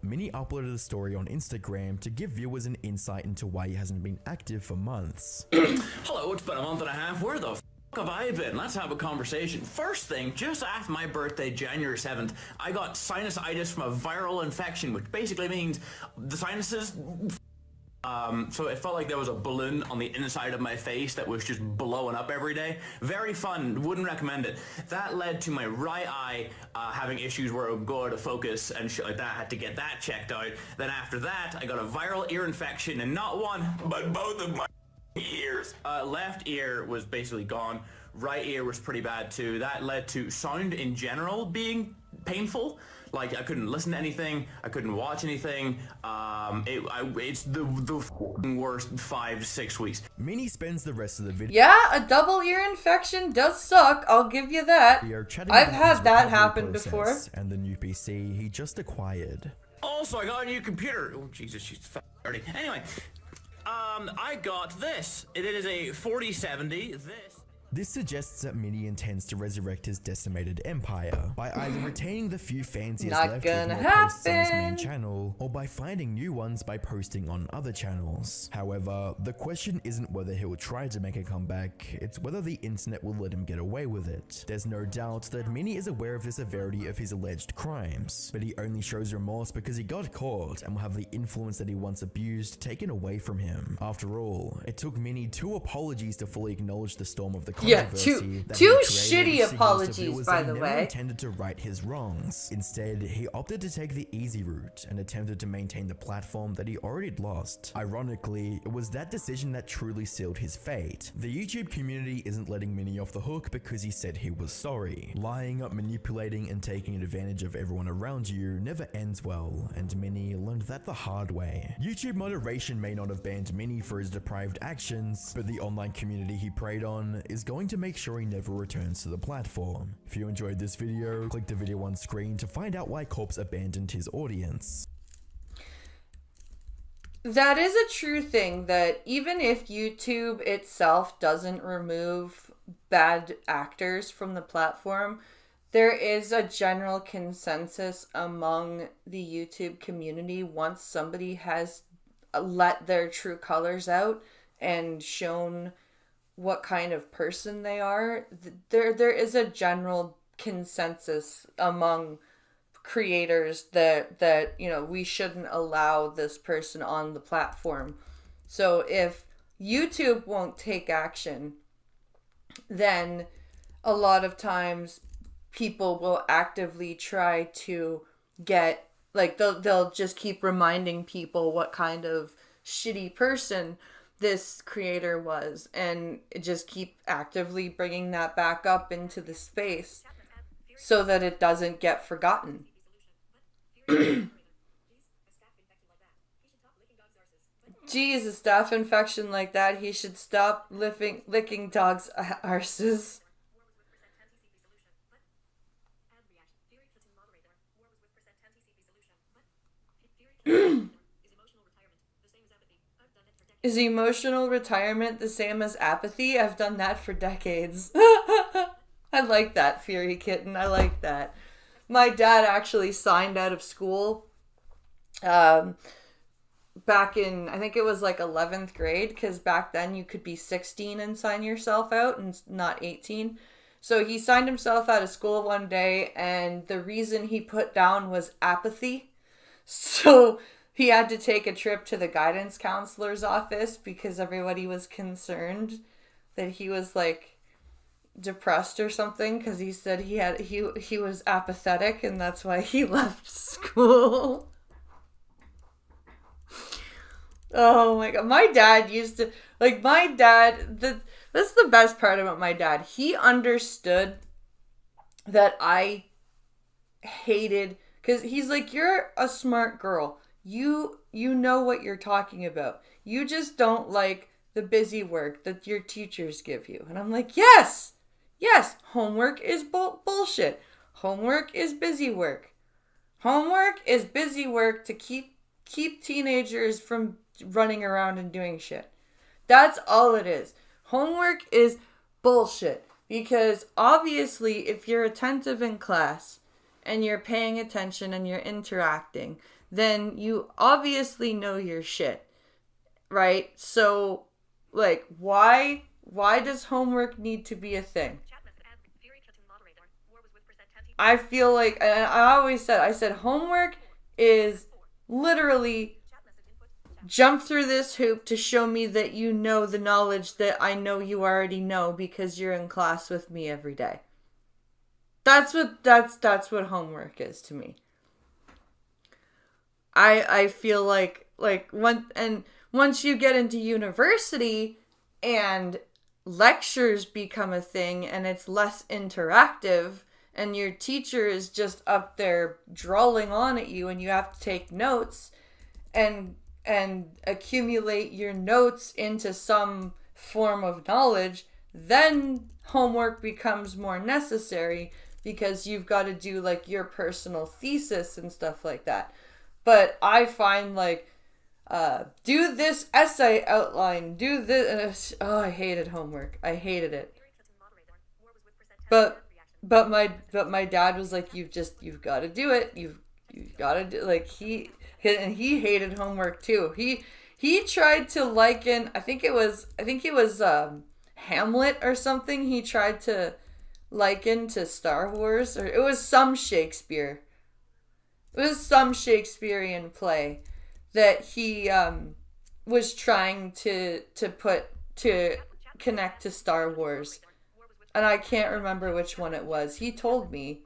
Minnie uploaded a story on Instagram to give viewers an insight into why he hasn't been active for months. Hello, it's been a month and a half. Where the f have I been? Let's have a conversation. First thing, just after my birthday, January 7th, I got sinusitis from a viral infection, which basically means the sinuses so it felt like there was a balloon on the inside of my face that was just blowing up every day. Very fun, wouldn't recommend it. That led to my right eye having issues where it would go out of focus and shit like that. I had to get that checked out. Then after that, I got a viral ear infection in not one, but both of my ears. Left ear was basically gone. Right ear was pretty bad too. That led to sound in general being painful. Like, I couldn't listen to anything, I couldn't watch anything. It's the worst 5 to 6 weeks. Minnie spends the rest of the video. Yeah, a double ear infection does suck. I'll give you that. I've had that happen before. And the new PC he just acquired. Also, I got a new computer. Oh, Jesus, she's dirty. Anyway, I got this. It is a 4070. This suggests that Minnie intends to resurrect his decimated empire by either retaining the few fans he has left with more posts on his main channel, or by finding new ones by posting on other channels. However, the question isn't whether he'll try to make a comeback, it's whether the internet will let him get away with it. There's no doubt that Minnie is aware of the severity of his alleged crimes, but he only shows remorse because he got caught and will have the influence that he once abused taken away from him. After all, it took Minnie 2 apologies to fully acknowledge the storm of the two shitty apologies, by the way. Intended to right his wrongs. Instead, he opted to take the easy route and attempted to maintain the platform that he already lost. Ironically, it was that decision that truly sealed his fate. The YouTube community isn't letting Minnie off the hook because he said he was sorry. Lying, manipulating, and taking advantage of everyone around you never ends well, and Minnie learned that the hard way. YouTube moderation may not have banned Minnie for his deprived actions, but the online community he preyed on is going to make sure he never returns to the platform. If you enjoyed this video, click the video on screen to find out why Corpse abandoned his audience. That is a true thing, that even if YouTube itself doesn't remove bad actors from the platform, there is a general consensus among the YouTube community once somebody has let their true colors out and shown what kind of person they are. There is a general consensus among creators that you know, we shouldn't allow this person on the platform. So if YouTube won't take action, then a lot of times people will actively try to get, like, they'll just keep reminding people what kind of shitty person this creator was, and just keep actively bringing that back up into the space so that it doesn't get forgotten. Geez, a staph infection like that, he should stop licking dogs' arses. Is emotional retirement the same as apathy? I've done that for decades. I like that, Fury Kitten. I like that. My dad actually signed out of school back in, I think it was like 11th grade, because back then you could be 16 and sign yourself out and not 18. So he signed himself out of school one day, and the reason he put down was apathy. So he had to take a trip to the guidance counselor's office because everybody was concerned that he was like depressed or something, because he said he was apathetic and that's why he left school. Oh my god. My dad used to, like, that's the best part about my dad. He understood that I hated, because he's like, you're a smart girl. You know what you're talking about. You just don't like the busy work that your teachers give you. And I'm like, yes, homework is bullshit. Homework is busy work. Homework is busy work to keep teenagers from running around and doing shit. That's all it is. Homework is bullshit. Because obviously, if you're attentive in class and you're paying attention and you're interacting, then you obviously know your shit. Right? So, like, why does homework need to be a thing? I feel like, and I said homework is literally jump through this hoop to show me that you know the knowledge that I know you already know because you're in class with me every day. That's what homework is to me. I feel like once you get into university and lectures become a thing and it's less interactive and your teacher is just up there drawling on at you and you have to take notes and accumulate your notes into some form of knowledge, then homework becomes more necessary because you've got to do like your personal thesis and stuff like that. But I find like, do this essay outline, do this. Oh, I hated homework. I hated it. But my dad was like, you've got to do it. You've got to do, like, he hated homework too. He tried to liken, I think it was Hamlet or something. He tried to liken to Star Wars, or it was some Shakespeare. It was some Shakespearean play that he was trying to connect to Star Wars. And I can't remember which one it was. He told me.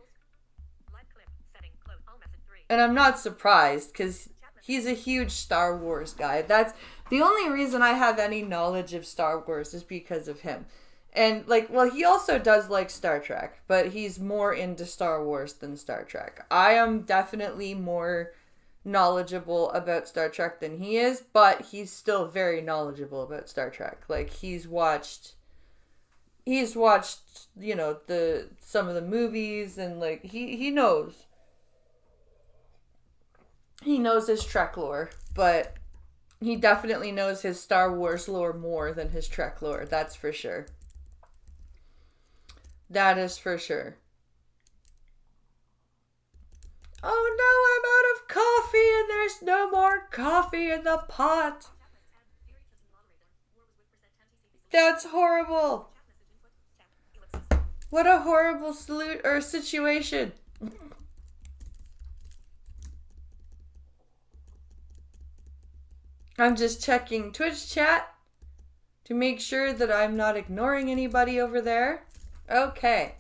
And I'm not surprised because he's a huge Star Wars guy. That's the only reason I have any knowledge of Star Wars is because of him. And like, well, he also does like Star Trek, but he's more into Star Wars than Star Trek. I am definitely more knowledgeable about Star Trek than he is, but he's still very knowledgeable about Star Trek. Like he's watched, you know, some of the movies and like he knows his Trek lore, but he definitely knows his Star Wars lore more than his Trek lore. That's for sure. That is for sure. Oh no, I'm out of coffee and there's no more coffee in the pot. That's horrible. What a horrible situation. I'm just checking Twitch chat to make sure that I'm not ignoring anybody over there. Okay.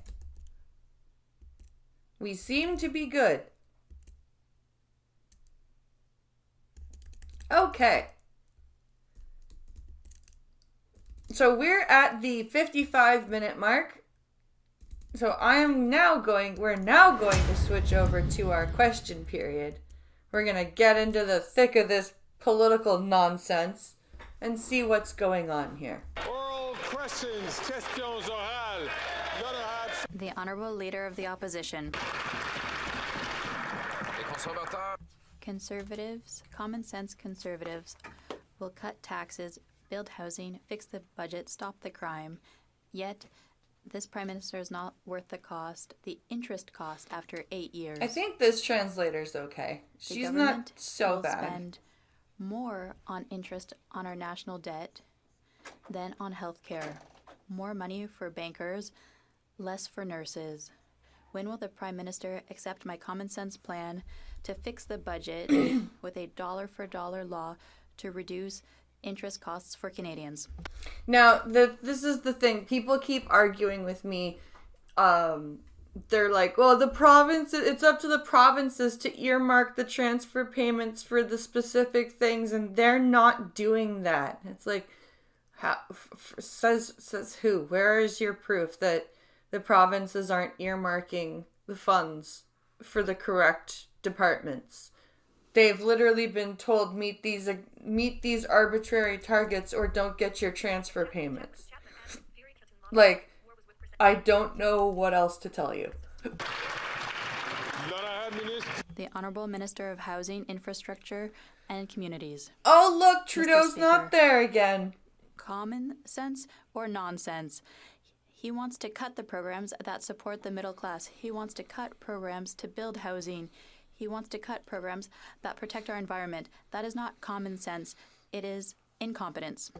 We seem to be good. Okay. So we're at the 55-minute mark. So we're now going to switch over to our question period. We're going to get into the thick of this political nonsense and see what's going on here. Oral questions, questions orales. The Honorable Leader of the Opposition. Conservatives, common sense conservatives, will cut taxes, build housing, fix the budget, stop the crime. Yet, this Prime Minister is not worth the interest cost after 8 years. I think this translator's okay. She's not so bad. Spend more on interest on our national debt than on health care. More money for bankers, less for nurses. When will the Prime Minister accept my common sense plan to fix the budget with a dollar-for-dollar law to reduce interest costs for Canadians? Now, this is the thing. People keep arguing with me they're like, well, the province, it's up to the provinces to earmark the transfer payments for the specific things, and they're not doing that. It's like, how, says who? Where is your proof that the provinces aren't earmarking the funds for the correct departments? They've literally been told meet these arbitrary targets or don't get your transfer payments. Like, I don't know what else to tell you. The Honorable Minister of Housing, Infrastructure, and Communities. Oh, look, Trudeau's not there again. Common sense or nonsense? He wants to cut the programs that support the middle class. He wants to cut programs to build housing. He wants to cut programs that protect our environment. That is not common sense. It is incompetence.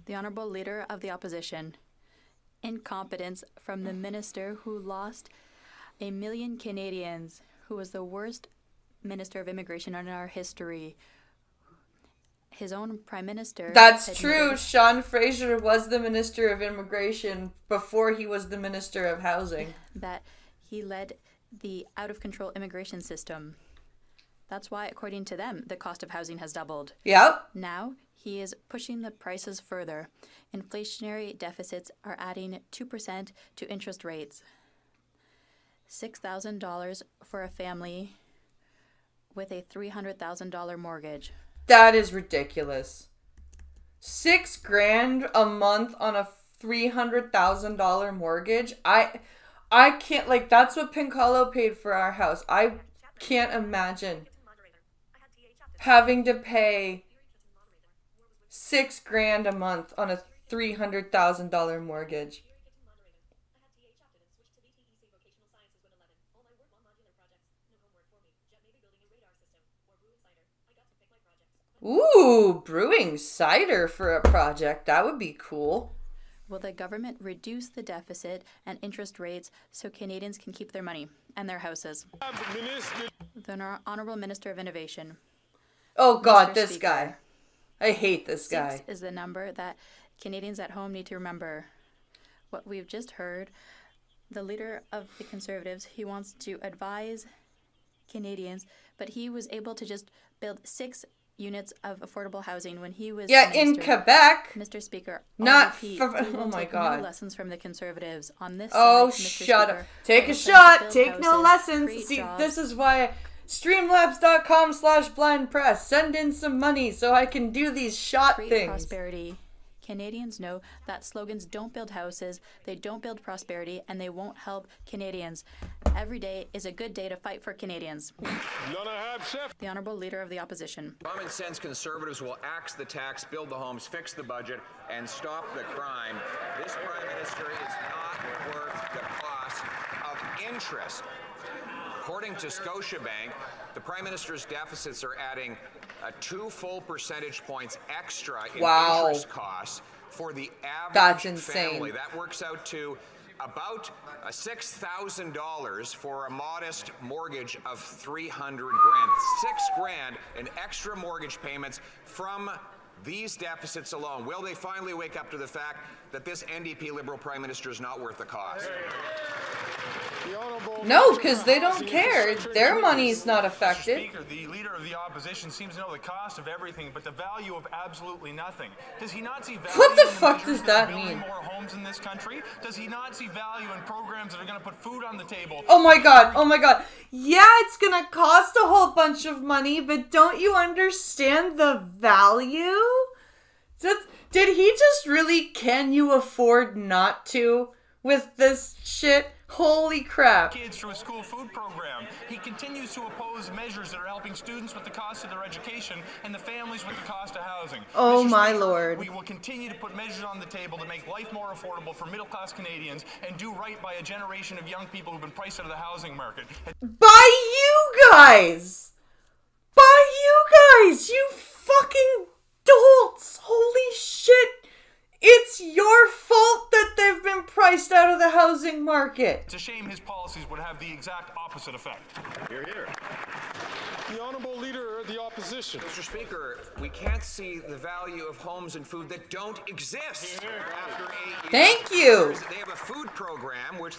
The Honourable Leader of the Opposition. Incompetence from the Minister who lost 1 million Canadians, who was the worst Minister of Immigration in our history. His own Prime Minister... That's true. Sean Fraser was the Minister of Immigration before he was the Minister of Housing. That he led the out-of-control immigration system. That's why, according to them, the cost of housing has doubled. Yep. Now, he is pushing the prices further. Inflationary deficits are adding 2% to interest rates. $6,000 for a family with a $300,000 mortgage. That is ridiculous. $6,000 a month on a $300,000 mortgage. I can't, like, that's what Pincalo paid for our house. I can't imagine having to pay $6,000 a month on a $300,000 mortgage. Ooh, brewing cider for a project. That would be cool. Will the government reduce the deficit and interest rates so Canadians can keep their money and their houses? The Honourable Minister of Innovation. Oh God, Mr. this Speaker. guy. I hate this 6 guy. is the number that Canadians at home need to remember. What we've just heard, the leader of the Conservatives, he wants to advise Canadians, but he was able to just build 6 units of affordable housing when he was in Quebec. Mr. Speaker, Not we oh will my take God. no lessons from the Conservatives on this Oh, side, Mr. shut up. Speaker. Take We a will plan to shot. build Take no houses, lessons. create See, jobs. this is why streamlabs.com/blindpress. Send in some money so I can do these shot Create things. prosperity. Canadians know that slogans don't build houses, they don't build prosperity, and they won't help Canadians. Every day is a good day to fight for Canadians. The Honourable Leader of the Opposition. Common sense Conservatives will axe the tax, build the homes, fix the budget, and stop the crime. This Prime Minister is not worth the cost of interest. According to Scotiabank, the Prime Minister's deficits are adding 2 full percentage points extra in interest costs for the average That's insane. family. That works out to about $6,000 for a modest mortgage of $300,000. $6,000 in extra mortgage payments from these deficits alone. Will they finally wake up to the fact that this NDP Liberal Prime Minister is not worth the cost? No, because they don't care. Their money's not affected. Speaker, the leader of the opposition seems to know the cost of everything, but the value of absolutely nothing. Does he not see value What the in fuck measures does that are that building mean? more homes in this country? Does he not see value in programs that are going to put food on the table? Oh my God. Oh my God. Yeah, it's gonna cost a whole bunch of money, but don't you understand the value? Did he just really, can you afford not to with this shit? Holy crap. Kids through a school food program. He continues to oppose measures that are helping students with the cost of their education and the families with the cost of housing. Oh Mr. my Speaker, Lord. We will continue to put measures on the table to make life more affordable for middle-class Canadians and do right by a generation of young people who've been priced out of the housing market. By you guys! By you guys! You fucking dolts! Holy shit! It's your fault that they've been priced out of the housing market. It's a shame his policies would have the exact opposite effect. Hear, hear. The Honourable Leader of the Opposition. Mr. Speaker, we can't see the value of homes and food that don't exist after 8 years. Thank you. They have a food program which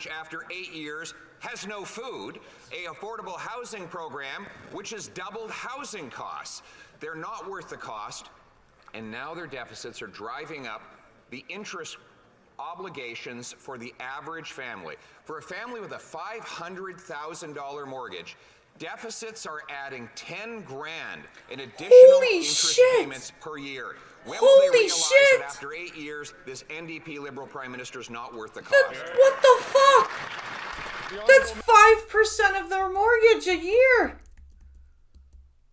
after 8 years has no food, a affordable housing program which has doubled housing costs. They're not worth the cost, and now their deficits are driving up the interest obligations for the average family. For a family with a $500,000 mortgage, deficits are adding 10 grand in additional interest payments per year. When will they realize that after 8 years, this NDP Liberal Prime Minister is not worth the cost? What the fuck? That's 5% of their mortgage a year.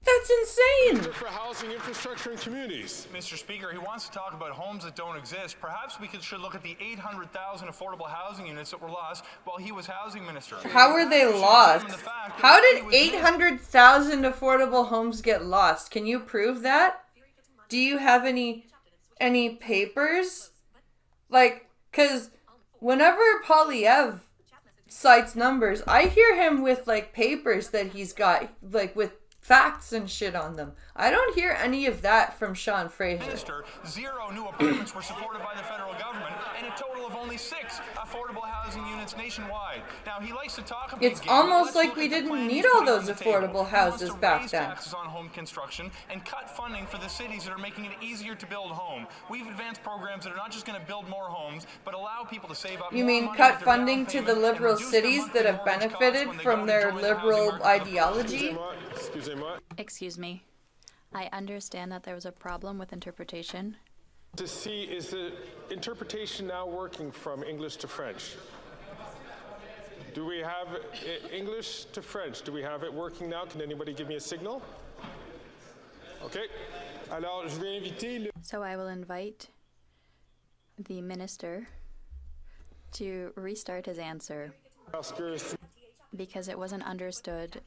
That's insane. For housing, infrastructure, and communities. Mr. Speaker, he wants to talk about homes that don't exist. Perhaps we should look at the 800,000 affordable housing units that were lost while he was housing minister. How were they lost? How did 800,000 affordable homes get lost? Can you prove that? Do you have any papers? Like, cause whenever Polyev cites numbers, I hear him with like papers that he's got, like with facts and shit on them. I don't hear any of that from Sean Fraser. Minister, 0 new apartments were supported by the federal government, and a total of only 6 affordable housing units nationwide. Now he likes to talk about. It's almost like we didn't need all those affordable houses back then. Taxes on home construction and cut funding for the cities that are making it easier to build home. We've advanced programs that are not just going to build more homes, but allow people to save up. You mean cut funding to the liberal cities that have benefited from their liberal ideology? Excuse me. I understand that there was a problem with interpretation. To see, is the interpretation now working from English to French? Do we have English to French? Do we have it working now? Can anybody give me a signal? Okay. Alors, je vais inviter le... So I will invite the minister to restart his answer because it wasn't understood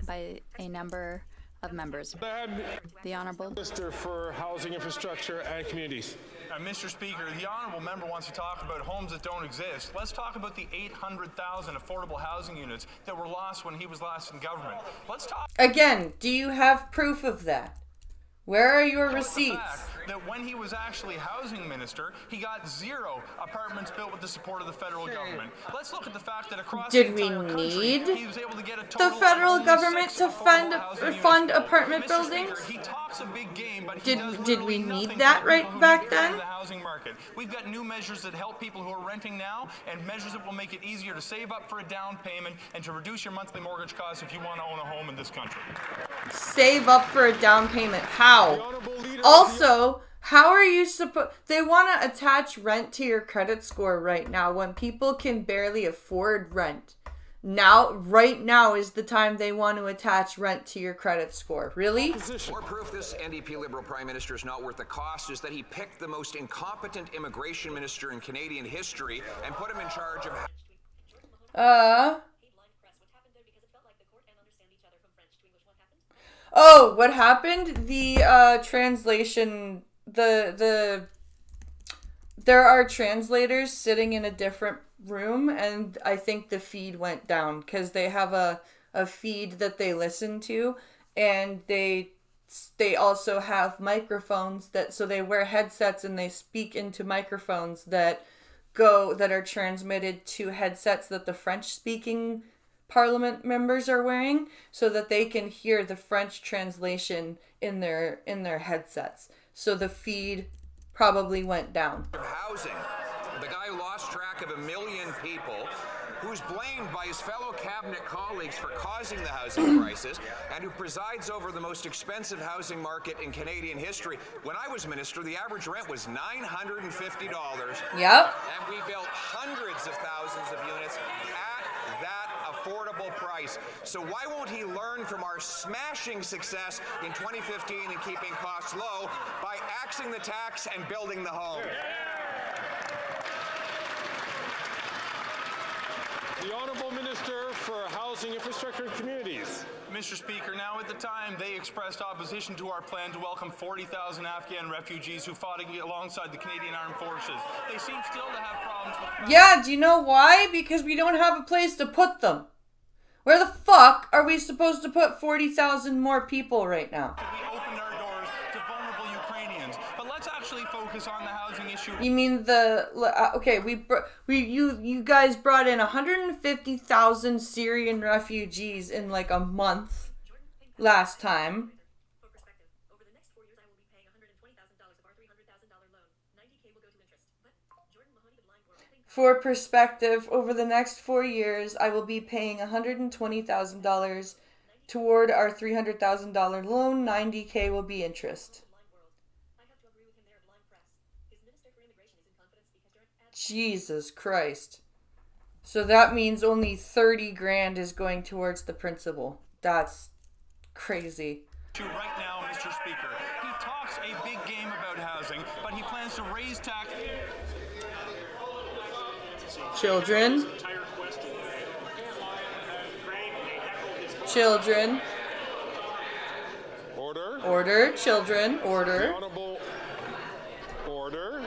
by a number of members. The Honourable Minister for Housing, Infrastructure and Communities. Mr. Speaker, the Honourable Member wants to talk about homes that don't exist. Let's talk about the 800,000 affordable housing units that were lost when he was last in government. Let's talk. Again, do you have proof of that? Where are your receipts? That when he was actually housing minister, he got 0 apartments built with the support of the federal government. Let's look at the fact that across Did the we entire country, need he was able to get a total the federal of only government 6 to fund apartment Mr. buildings? Speaker, he talks a big game, but Did we need that right back then? The housing market. We've got new measures that help people who are renting now, and measures that will make it easier to save up for a down payment and to reduce your monthly mortgage costs if you want to own a home in this country. Save up for a down payment. How? Also, how are you supposed... They want to attach rent to your credit score right now when people can barely afford rent. Right now is the time they want to attach rent to your credit score. Really? More proof this NDP Liberal Prime Minister is not worth the cost is that he picked the most incompetent immigration minister in Canadian history and put him in charge of... Oh, what happened? The translation, there are translators sitting in a different room, and I think the feed went down because they have a feed that they listen to, and they also have microphones so they wear headsets and they speak into microphones that are transmitted to headsets that the French speaking Parliament members are wearing so that they can hear the French translation in their headsets. So the feed probably went down. Housing. The guy who lost track of 1 million people, who's blamed by his fellow cabinet colleagues for causing the housing crisis, and who presides over the most expensive housing market in Canadian history. When I was minister, the average rent was $950. Yep. And we built hundreds of thousands of units at that affordable price. So why won't he learn from our smashing success in 2015 in keeping costs low by axing the tax and building the home? The Honourable Minister for Housing, Infrastructure and Communities. Mr. Speaker, now at the time they expressed opposition to our plan to welcome 40,000 Afghan refugees who fought alongside the Canadian Armed Forces. They seem still to have problems with... Yeah, do you know why? Because we don't have a place to put them. Where the fuck are we supposed to put 40,000 more people right now? We opened our doors to vulnerable Ukrainians. But let's actually focus on the housing issue. You mean okay, you guys brought in 150,000 Syrian refugees in like a month last time. For perspective, over the next 4 years, I will be paying $120,000 toward our $300,000 loan. 90K will be interest. Jesus Christ. So that means only 30 grand is going towards the principal. That's crazy. Right now, Mr. Speaker, he talks a big game about housing, but he plans to raise tax. Children. Children. Order. Order. Children. Order. The Honorable Order.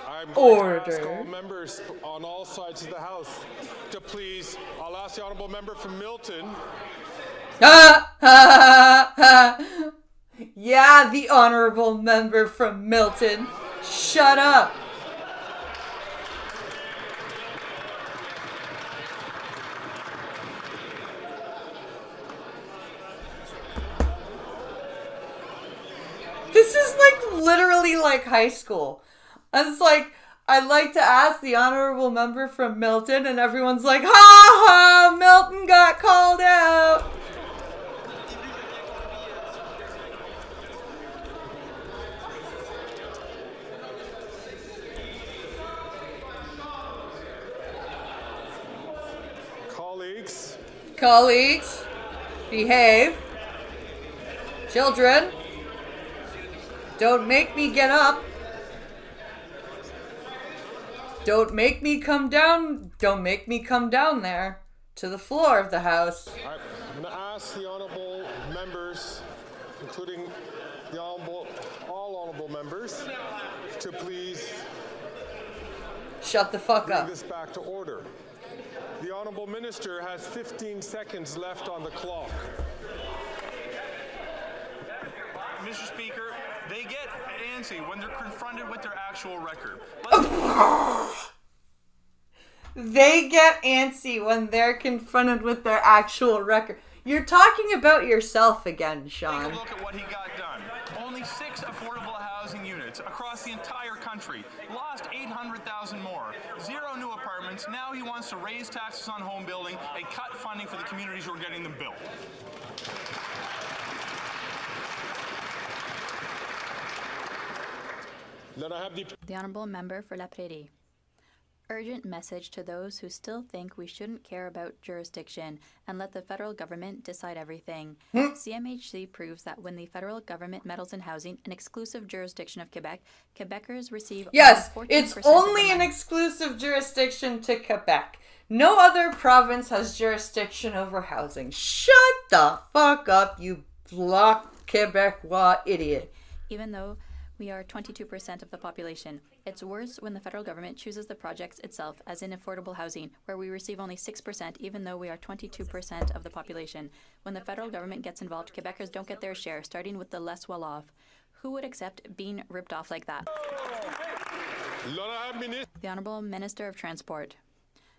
I'm going to ask all members on all sides of the House to please, I'll ask the Honorable Member from Milton. Yeah, the Honorable Member from Milton. Shut up. This is like literally like high school. It's like, I'd like to ask the Honorable Member from Milton, and everyone's like, ha ha, Milton got called out. Colleagues, behave. Children, don't make me get up. Don't make me come down. Don't make me come down there to the floor of the House. I'm going to ask the honorable members, including all honorable members, to please shut the fuck up. Bring this back to order. The honorable minister has 15 seconds left on the clock. Mr. Speaker, they get antsy when they're confronted with their actual record. They get antsy when they're confronted with their actual record. You're talking about yourself again, Sean. Take a look at what he got done. Only 6 affordable housing units across the entire country. Lost 800,000 more. 0 new apartments. Now he wants to raise taxes on home building and cut funding for the communities who are getting them built. Then I have the Honourable Member for La Prairie. Urgent message to those who still think we shouldn't care about jurisdiction and let the federal government decide everything. CMHC proves that when the federal government meddles in housing, an exclusive jurisdiction of Quebec, Quebecers receive yes, only 14% it's of only the an money. exclusive jurisdiction to Quebec. No other province has jurisdiction over housing. Shut the fuck up, you block Quebecois idiot. Even though we are 22% of the population. It's worse when the federal government chooses the projects itself, as in affordable housing, where we receive only 6%, even though we are 22% of the population. When the federal government gets involved, Quebecers don't get their share, starting with the less well-off. Who would accept being ripped off like that? The Honourable Minister of Transport.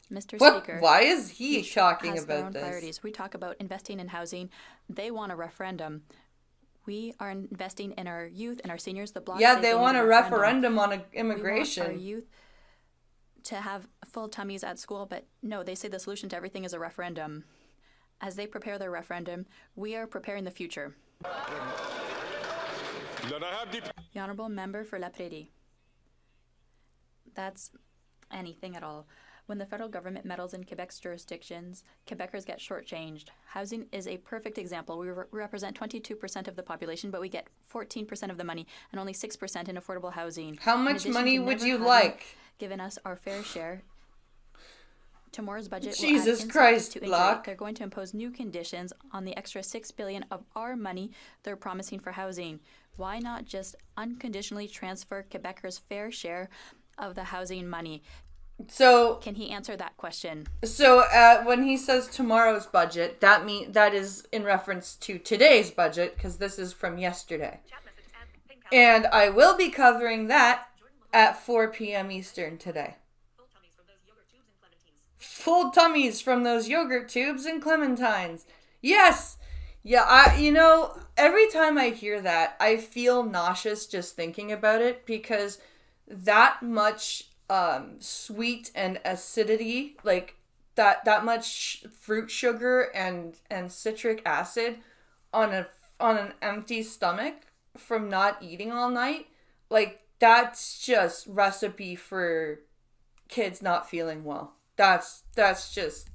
Mr. Speaker. Why is he each talking has their about own this? priorities. We talk about investing in housing. They want a referendum. We are investing in our youth and our seniors. The bloc Yeah, say they need want a referendum on immigration. We want our youth to have full tummies at school, but no, they say the solution to everything is a referendum. As they prepare their referendum, we are preparing the future. The Honourable Member for La Prairie. That's anything at all. When the federal government meddles in Quebec's jurisdictions, Quebecers get shortchanged. Housing is a perfect example. We represent 22% of the population, but we get 14% of the money and only 6% in affordable housing. How much In addition money to would never you having like? Given us our fair share. Tomorrow's budget will Jesus add insult Christ, to injury. Block. They're going to impose new conditions on the extra $6 billion of our money they're promising for housing. Why not just unconditionally transfer Quebecers' fair share of the housing money? So Can he answer that question? So when he says tomorrow's budget, that is in reference to today's budget, because this is from yesterday. And I will be covering that at 4 p.m. Eastern today. Full tummies from those yogurt tubes and clementines. Yes! Yeah, every time I hear that, I feel nauseous just thinking about it, because that much sweet and acidity, like that much fruit sugar and citric acid on an empty stomach from not eating all night, like that's just recipe for kids not feeling well. That's just,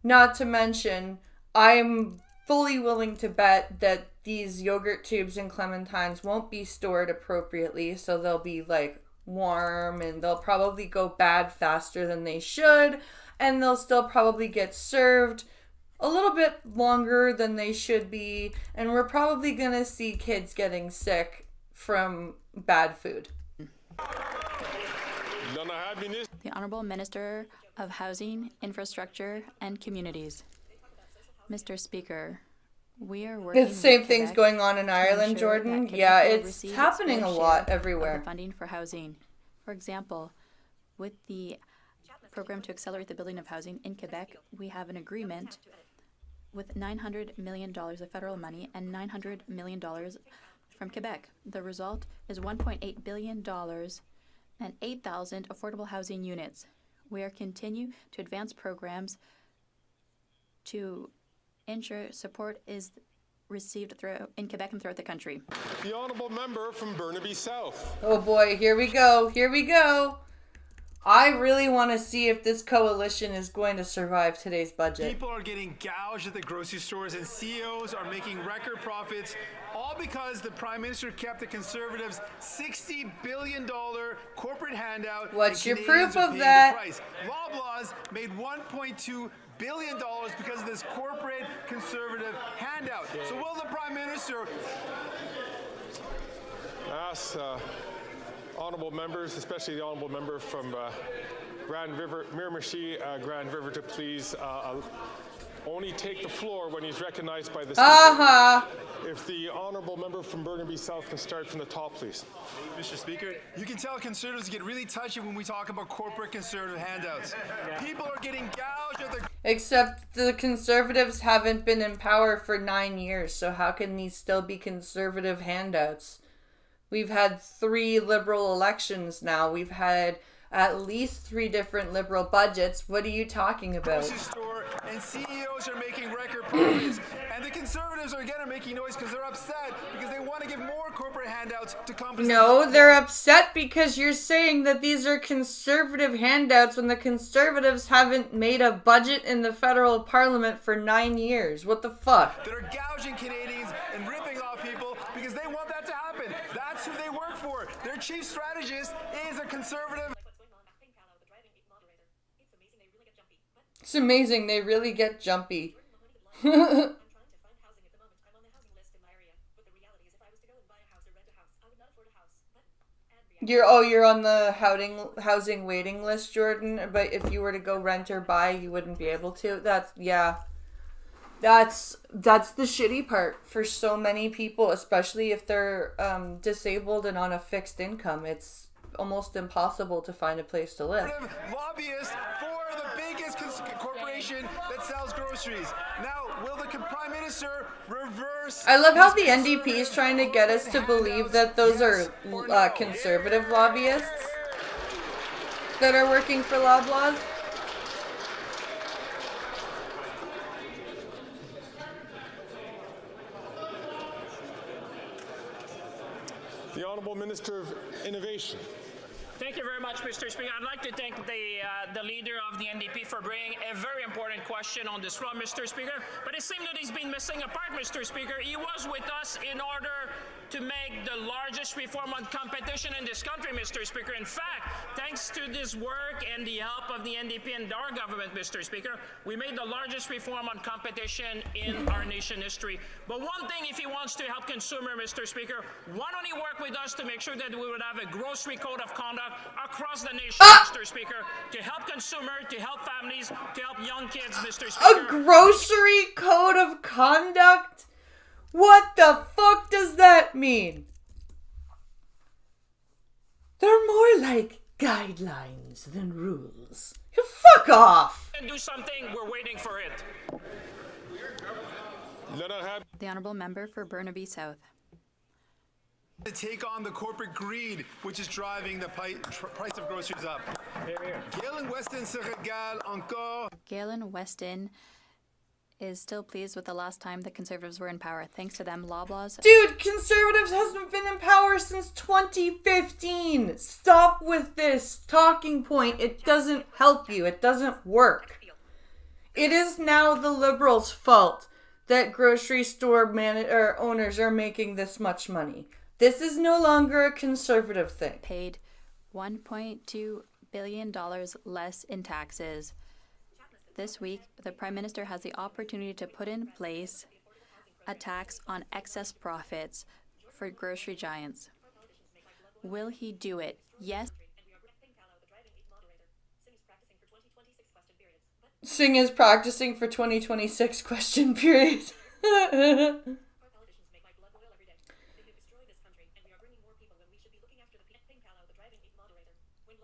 not to mention, I'm fully willing to bet that these yogurt tubes and clementines won't be stored appropriately, so they'll be like warm, and they'll probably go bad faster than they should, and they'll still probably get served a little bit longer than they should be, and we're probably gonna see kids getting sick from bad food. The Honorable Minister of Housing, Infrastructure, and Communities. Mr. Speaker, we are working The same with thing's Quebec going on in to Ireland, ensure that Jordan. Quebec Yeah, will it's receive happening fair a lot share everywhere. of the funding for housing. For example, with the program to accelerate the building of housing in Quebec, we have an agreement with $900 million of federal money and $900 million from Quebec. The result is $1.8 billion and 8,000 affordable housing units. We are continue to advance programs to ensure support is received in Quebec and throughout the country. The honourable member from Burnaby South. Oh boy, here we go. Here we go. I really want to see if this coalition is going to survive today's budget. People are getting gouged at the grocery stores, and CEOs are making record profits, all because the Prime Minister kept the Conservatives' $60 billion corporate handout. What's your Canadians proof are of paying that? the price. Loblaws made $1.2 billion because of this corporate conservative handout. So will the Prime Minister... Ask honourable members, especially the honourable member from Grand River, Miramichi, Grand River, to please only take the floor when he's recognized by the speaker. If the honourable member from Burnaby South can start from the top, please. Mr. Speaker, you can tell Conservatives get really touchy when we talk about corporate conservative handouts. People are getting gouged at the... Except the Conservatives haven't been in power for 9 years, so how can these still be conservative handouts? We've had 3 Liberal elections now. We've had at least 3 different Liberal budgets. What are you talking about? Grocery store, and CEOs are making record profits. And the Conservatives are again making noise because they're upset because they want to give more corporate handouts to compensate. No, they're upset because you're saying that these are conservative handouts when the Conservatives haven't made a budget in the federal parliament for 9 years. What the fuck? That are gouging Canadians and ripping off people because they want that to happen. That's who they work for. Their chief strategist is a Conservative. It's amazing they really get jumpy. You're on the housing waiting list, Jordan, but if you were to go rent or buy, you wouldn't be able to. That's the shitty part for so many people, especially if they're disabled and on a fixed income. It's almost impossible to find a place to live. Lobbyist for the biggest corporation that sells groceries. Now, will the Prime Minister reverse... I love how the NDP is trying to get us to believe that those are conservative lobbyists that are working for Loblaws. The Honourable Minister of Innovation. Thank you very much, Mr. Speaker. I'd like to thank the leader of the NDP for bringing a very important question on this floor, Mr. Speaker. But it seems that he's been missing a part, Mr. Speaker. He was with us in order to make the largest reform on competition in this country, Mr. Speaker. In fact, thanks to this work and the help of the NDP and our government, Mr. Speaker, we made the largest reform on competition in our nation history. But one thing, if he wants to help consumer, Mr. Speaker, why don't he work with us to make sure that we would have a grocery code of conduct across the nation, Mr. Speaker, to help consumer, to help families, to help young kids, Mr. Speaker. A grocery code of conduct? What the fuck does that mean? They're more like guidelines than rules. You fuck off! And do something, we're waiting for it. The Honourable Member for Burnaby South. To take on the corporate greed, which is driving the price of groceries up. Galen Weston se régale encore. Galen Weston is still pleased with the last time the Conservatives were in power. Thanks to them, Loblaws... Dude, Conservatives hasn't been in power since 2015. Stop with this talking point. It doesn't help you. It doesn't work. It is now the Liberals' fault that grocery store owners are making this much money. This is no longer a Conservative thing. Paid $1.2 billion less in taxes. This week, the Prime Minister has the opportunity to put in place a tax on excess profits for grocery giants. Will he do it? Yes. Singh is practicing for 2026 question period.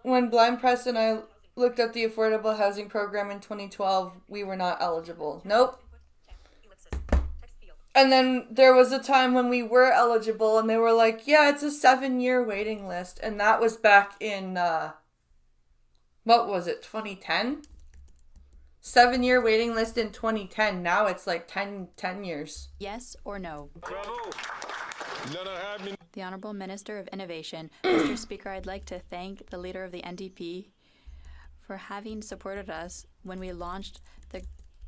When Blind Press and I looked up the affordable housing program in 2012, we were not eligible. Nope. And then there was a time when we were eligible and they were like, yeah, it's a 7-year waiting list. And that was back in, what was it, 2010? 7-year waiting list in 2010. Now it's like 10 years. Yes or no? Bravo. The Honourable Minister of Innovation. Mr. Speaker, I'd like to thank the leader of the NDP for having supported us when we launched the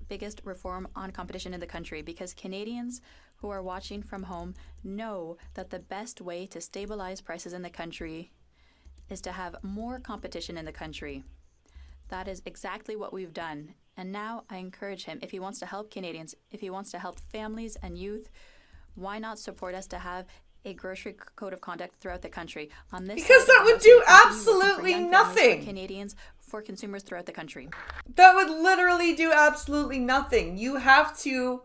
biggest reform on competition in the country, because Canadians who are watching from home know that the best way to stabilize prices in the country is to have more competition in the country. That is exactly what we've done. And now I encourage him, if he wants to help Canadians, if he wants to help families and youth, why not support us to have a grocery code of conduct throughout the country? On this because that would do absolutely nothing. For Canadians, for consumers throughout the country. That would literally do absolutely nothing. You have to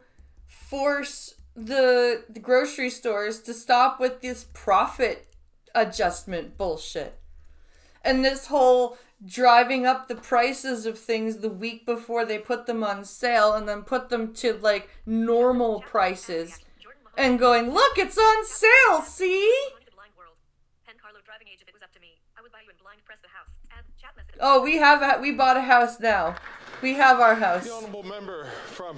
force the grocery stores to stop with this profit adjustment bullshit. And this whole driving up the prices of things the week before they put them on sale and then put them to like normal prices and going, look, it's on sale, see? Oh, we bought a house now. We have our house. The honourable member from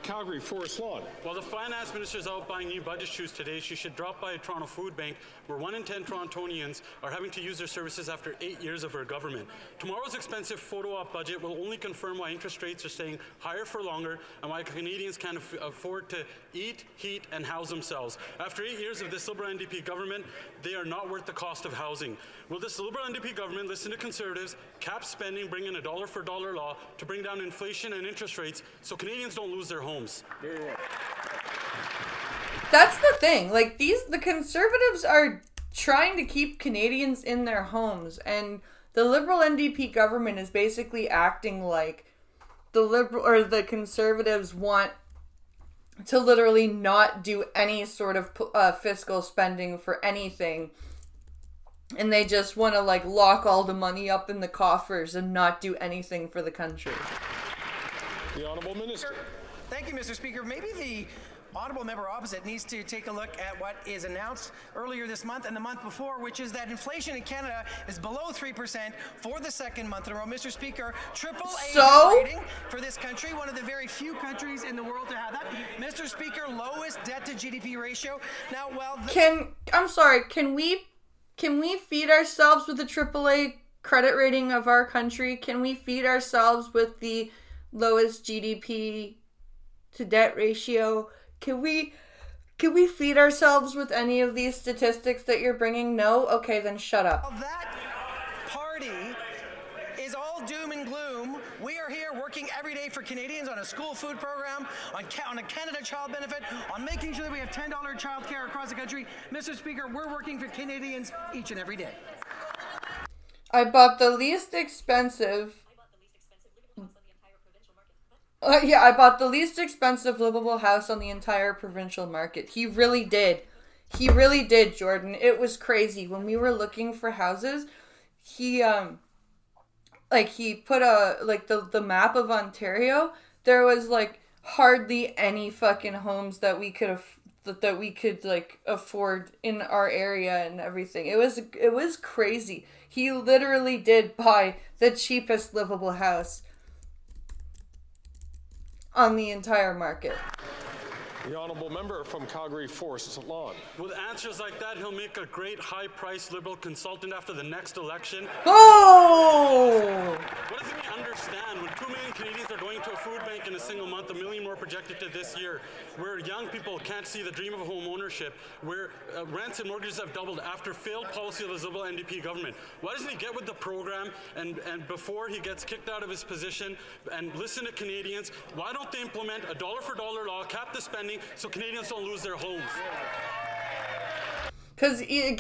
Calgary, Forest Lawn. While the finance minister is out buying new budget shoes today, she should drop by a Toronto food bank where 1 in 10 Torontonians are having to use their services after 8 years of her government. Tomorrow's expensive photo op budget will only confirm why interest rates are staying higher for longer and why Canadians can't afford to eat, heat, and house themselves. After 8 years of this Liberal NDP government, they are not worth the cost of housing. Will this Liberal NDP government listen to Conservatives, cap spending, bring in a dollar for dollar law to bring down inflation and interest rates so Canadians don't lose their homes? That's the thing. Like, the Conservatives are trying to keep Canadians in their homes, and the Liberal NDP government is basically acting like the Conservatives want to literally not do any sort of fiscal spending for anything. And they just want to like lock all the money up in the coffers and not do anything for the country. The Honourable Minister. Thank you, Mr. Speaker. Maybe the Honourable Member opposite needs to take a look at what is announced earlier this month and the month before, which is that inflation in Canada is below 3% for the second month in a row. Mr. Speaker, AAA rating for this country, one of the very few countries in the world to have that. Mr. Speaker, lowest debt to GDP ratio. Now, well... Can we feed ourselves with the AAA credit rating of our country? Can we feed ourselves with the lowest GDP to debt ratio? Can we Can we feed ourselves with any of these statistics that you're bringing? No? Okay, then shut up. That party is all doom and gloom. We are here working every day for Canadians on a school food program, on a Canada Child Benefit, on making sure that we have $10 childcare across the country. Mr. Speaker, we're working for Canadians each and every day. I bought the least expensive... I bought the least expensive livable house on the entire provincial market. He really did. He really did, Jordan. It was crazy. When we were looking for houses, he put the map of Ontario. There was like hardly any fucking homes that we could afford in our area and everything. It was crazy. He literally did buy the cheapest livable house on the entire market. The honourable member from Calgary Forest Lawn. With answers like that, he'll make a great high-priced Liberal consultant after the next election. Oh! What doesn't he understand? When 2 million Canadians are going to a food bank in a single month, 1 million more projected to this year, where young people can't see the dream of home ownership, where rents and mortgages have doubled after failed policy of the Liberal NDP government. Why doesn't he get with the program and before he gets kicked out of his position and listen to Canadians? Why don't they implement a dollar-for-dollar law, cap the spending, so Canadians don't lose their homes? Because he's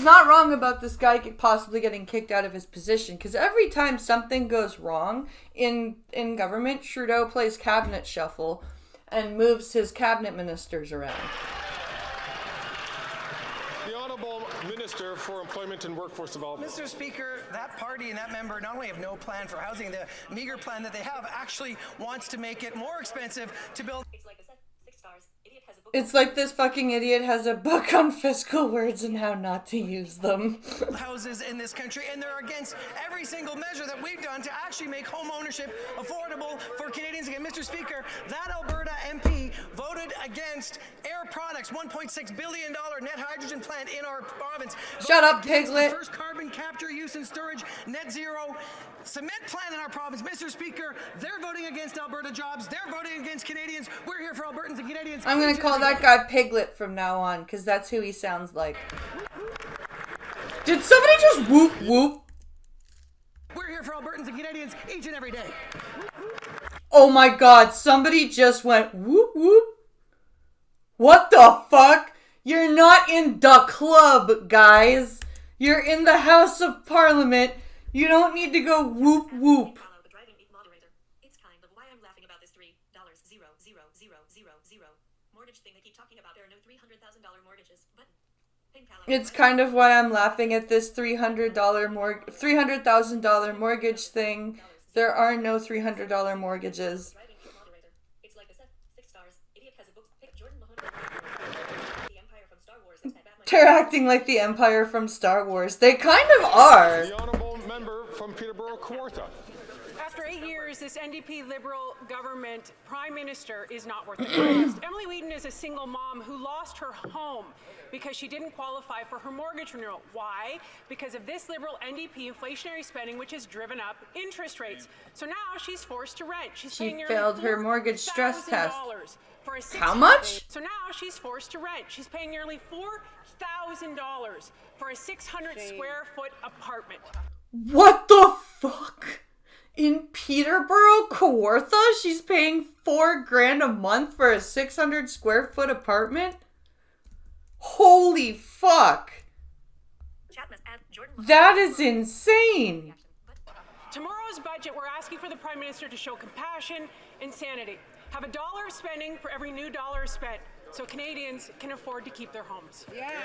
not wrong about this guy possibly getting kicked out of his position, because every time something goes wrong in government, Trudeau plays cabinet shuffle and moves his cabinet ministers around. The Honourable Minister for Employment and Workforce Development. Mr. Speaker, that party and that member not only have no plan for housing, the meager plan that they have actually wants to make it more expensive to build. It's like this fucking idiot has a book on fiscal words and how not to use them. Houses in this country, and they're against every single measure that we've done to actually make home ownership affordable for Canadians again. Mr. Speaker, that Alberta MP voted against Air Products' $1.6 billion net hydrogen plant in our province. Shut up, Piglet. Piglet. The first carbon capture, use and storage net zero cement plant in our province. Mr. Speaker, they're voting against Alberta jobs. They're voting against Canadians. We're here for Albertans and Canadians. I'm going to call that guy Piglet from now on, because that's who he sounds like. Did somebody just whoop whoop? We're here for Albertans and Canadians each and every day. Oh my god, somebody just went whoop whoop. What the fuck? You're not in the club, guys. You're in the House of Parliament. You don't need to go whoop whoop. It's kind of why I'm laughing at this $300,000 mortgage thing. There are no $300 mortgages. They're acting like the Empire from Star Wars. They kind of are. The Honourable Member from Peterborough Kawartha. After 8 years, this NDP Liberal government Prime Minister is not worth the cost. Emily Wheaton is a single mom who lost her home because she didn't qualify for her mortgage renewal. Why? Because of this Liberal NDP inflationary spending, which has driven up interest rates. So now she's forced to rent. She failed her mortgage stress test. For a How much? So now she's forced to rent. She's paying nearly $4,000 for a 600 square foot apartment. What the fuck? In Peterborough, Kawartha, she's paying $4,000 a month for a 600 square foot apartment? Holy fuck. That is insane. Tomorrow's budget, we're asking for the Prime Minister to show compassion and sanity. Have $1 of spending for every new dollar spent, so Canadians can afford to keep their homes. Yeah.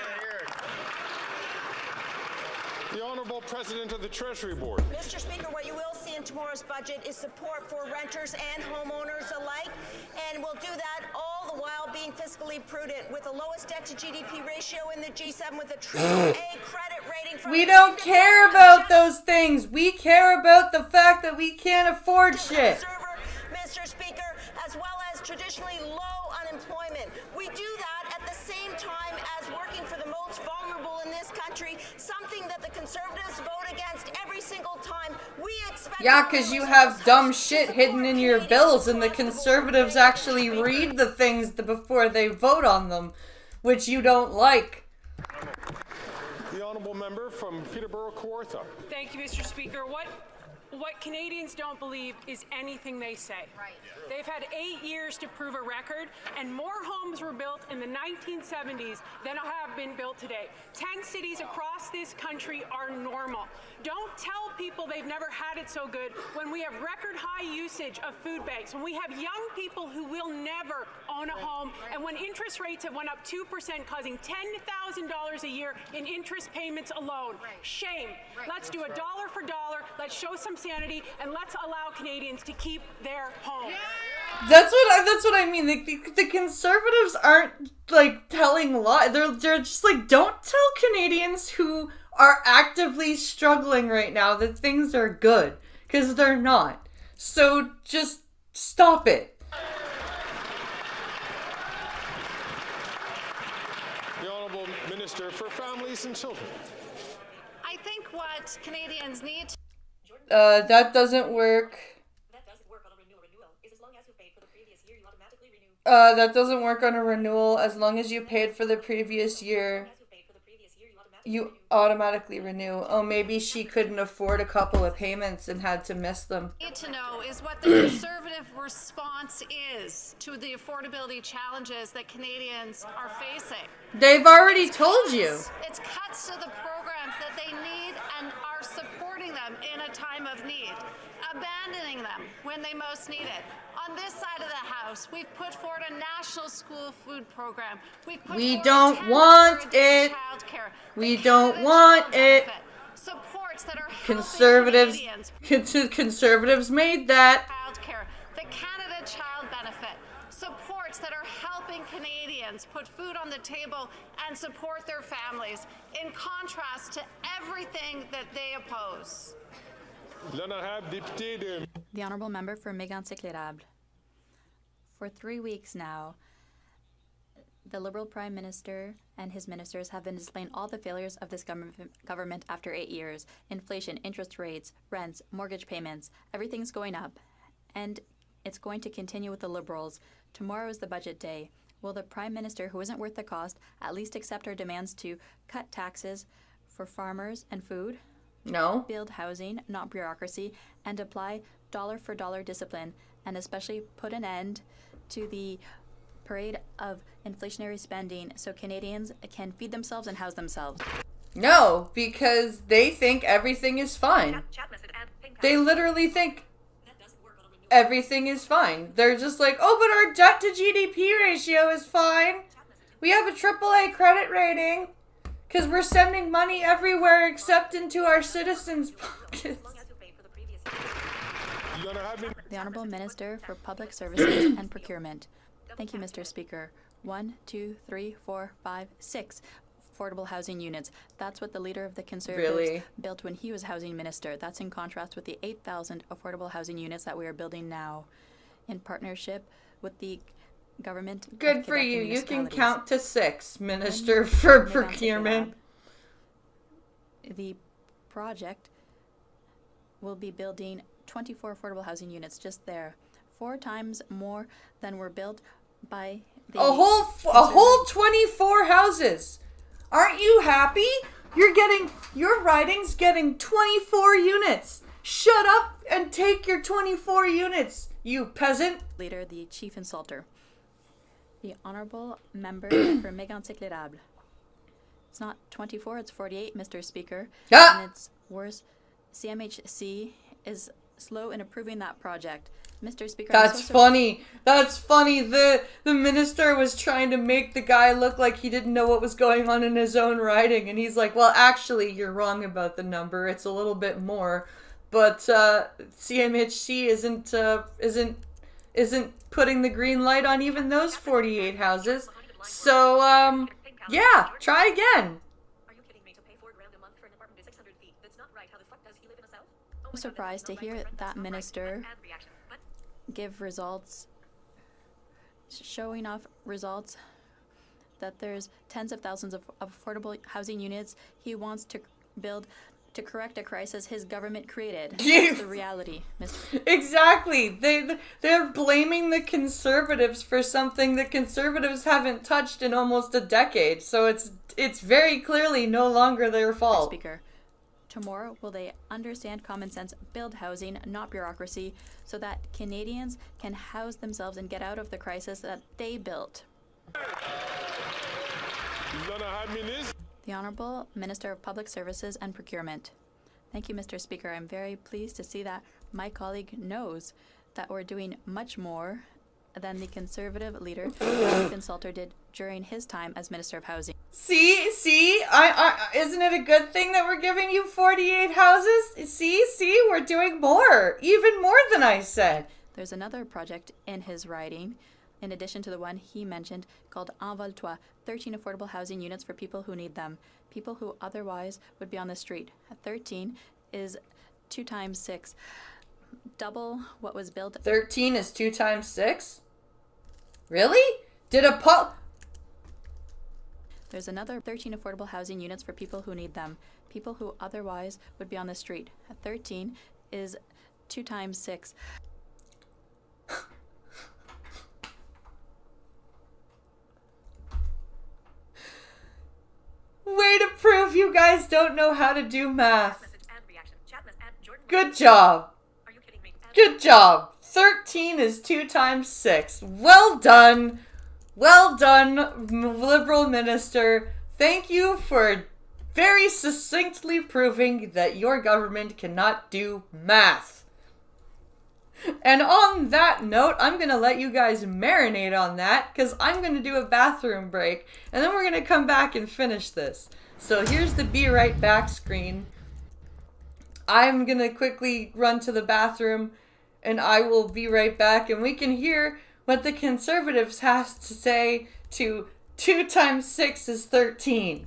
The Honourable President of the Treasury Board. Mr. Speaker, what you will see in tomorrow's budget is support for renters and homeowners alike, and we'll do that all the while being fiscally prudent with the lowest debt to GDP ratio in the G7 with a AAA credit rating. We don't care about those things. We care about the fact that we can't afford shit. Mr. Speaker, as well as traditionally low unemployment. We do that at the same time time as working for the most vulnerable in this country, something that the Conservatives vote against every single time. We expect... Yeah, because you have dumb shit hidden in your bills, and the Conservatives actually read the things before they vote on them, which you don't like. The honourable member from Peterborough Kawartha. Thank you, Mr. Speaker. What Canadians don't believe is anything they say. Right. They've had 8 years to prove a record, and more homes were built in the 1970s than have been built today. 10 cities across this country are normal. Don't tell people they've never had it so good when we have record high usage of food banks, when we have young people who will never own a home, and when interest rates have went up 2%, causing $10,000 a year in interest payments alone. Shame. Let's do a dollar for dollar. Let's show some sanity, and let's allow Canadians to keep their homes. That's what I mean. The Conservatives aren't like telling lies. They're just like, don't tell Canadians who are actively struggling right now that things are good, because they're not. So just stop it. The Honourable Minister for Families and Children. I think what Canadians need... That doesn't work. That doesn't work on a renewal. As long as you paid for the previous year, you automatically renew. Oh, maybe she couldn't afford a couple of payments and had to miss them. Need to know is what the Conservative response is to the affordability challenges that Canadians are facing. They've already told you. It's cuts to the programs that they need and are supporting them in a time of need, abandoning them when they most need it. On this side of the House, we've put forward a national school food program. We don't want it. We don't want it. Supports that are Conservatives made that. Childcare, the Canada Child Benefit, supports that are helping Canadians put food on the table and support their families, in contrast to everything that they oppose. The Honourable Member for Mégantic-L'Érable. For 3 weeks now, the Liberal Prime Minister and his ministers have been displaying all the failures of this government after 8 years. Inflation, interest rates, rents, mortgage payments, everything's going up. And it's going to continue with the Liberals. Tomorrow is the budget day. Will the Prime Minister, who isn't worth the cost, at least accept our demands to cut taxes for farmers and food? No. Build housing, not bureaucracy, and apply dollar-for-dollar discipline, and especially put an end to the parade of inflationary spending so Canadians can feed themselves and house themselves. No, because they think everything is fine. They literally think everything is fine. They're just like, oh, but our debt to GDP ratio is fine. We have a AAA credit rating because we're sending money everywhere except into our citizens' pockets. The Honourable Minister for Public Services and Procurement. Thank you, Mr. Speaker. 1, 2, 3, 4, 5, 6 affordable housing units. That's what the leader of the Conservatives built when he was housing minister. That's in contrast with the 8,000 affordable housing units that we are building now in partnership with the government. Good for you. You can count to 6, Minister for Procurement. The project will be building 24 affordable housing units just there. 4 times more than were built by the a whole 24 houses. Aren't you happy? Your riding's getting 24 units. Shut up and take your 24 units, you peasant. Leader, the chief insulter. The Honourable Member for Mégantic-L'Érable. It's not 24, it's 48, Mr. Speaker. Ah! And it's worse. CMHC is slow in approving that project. Mr. Speaker, That's funny. That's funny. The minister was trying to make the guy look like he didn't know what was going on in his own riding, and he's like, well, actually, you're wrong about the number. It's a little bit more. But CMHC isn't putting the green light on even those 48 houses. So, yeah, try again. I'm surprised to hear that minister give results, showing off results that there's tens of thousands of affordable housing units he wants to build to correct a crisis his government created. That's the reality, Mr. Exactly. They're blaming the conservatives for something the conservatives haven't touched in almost a decade. So it's very clearly no longer their fault. Speaker, tomorrow will they understand common sense, build housing, not bureaucracy, so that Canadians can house themselves and get out of the crisis that they built. The Honourable Minister of Public Services and Procurement. Thank you, Mr. Speaker. I'm very pleased to see that my colleague knows that we're doing much more than the Conservative leader, Jonathan Salter, did during his time as Minister of Housing. See, isn't it a good thing that we're giving you 48 houses? See, we're doing more, even more than I said. There's another project in his riding, in addition to the one he mentioned, called Envole-toi, 13 affordable housing units for people who need them, people who otherwise would be on the street. 13 is 2 times 6, double what was built. 13 is 2 times 6? Really? There's another 13 affordable housing units for people who need them, people who otherwise would be on the street. 13 is 2 times 6. Way to prove you guys don't know how to do math. Good job. Good job. 13 is 2 times 6. Well done. Well done, Liberal Minister. Thank you for very succinctly proving that your government cannot do math. And on that note, I'm going to let you guys marinate on that because I'm going to do a bathroom break and then we're going to come back and finish this. So here's the be right back screen. I'm going to quickly run to the bathroom and I will be right back and we can hear what the Conservatives has to say to 2 times 6 is 13.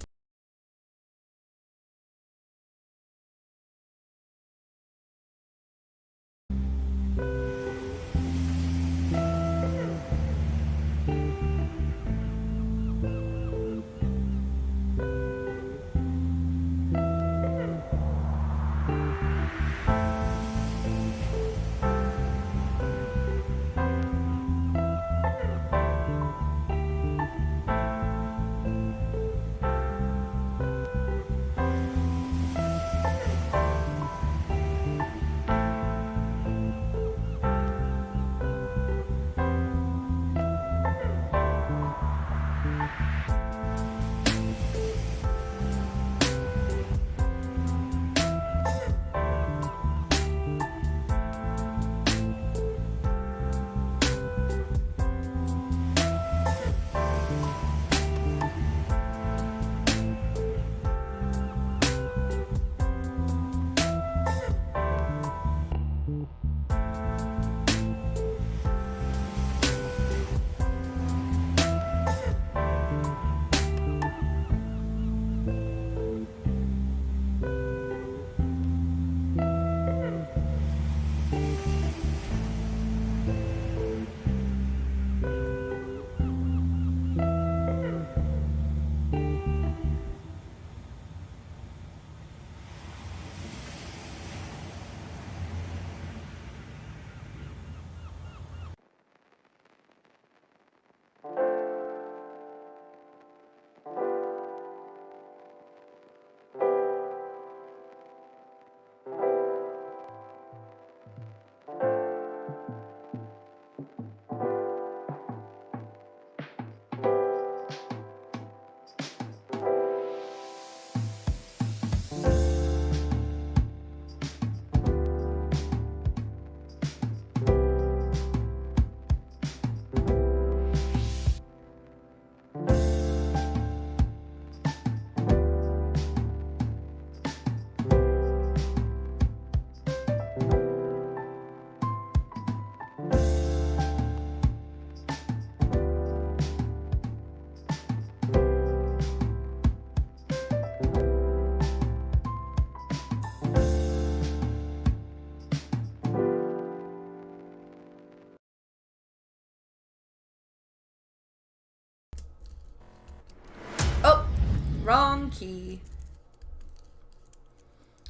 key.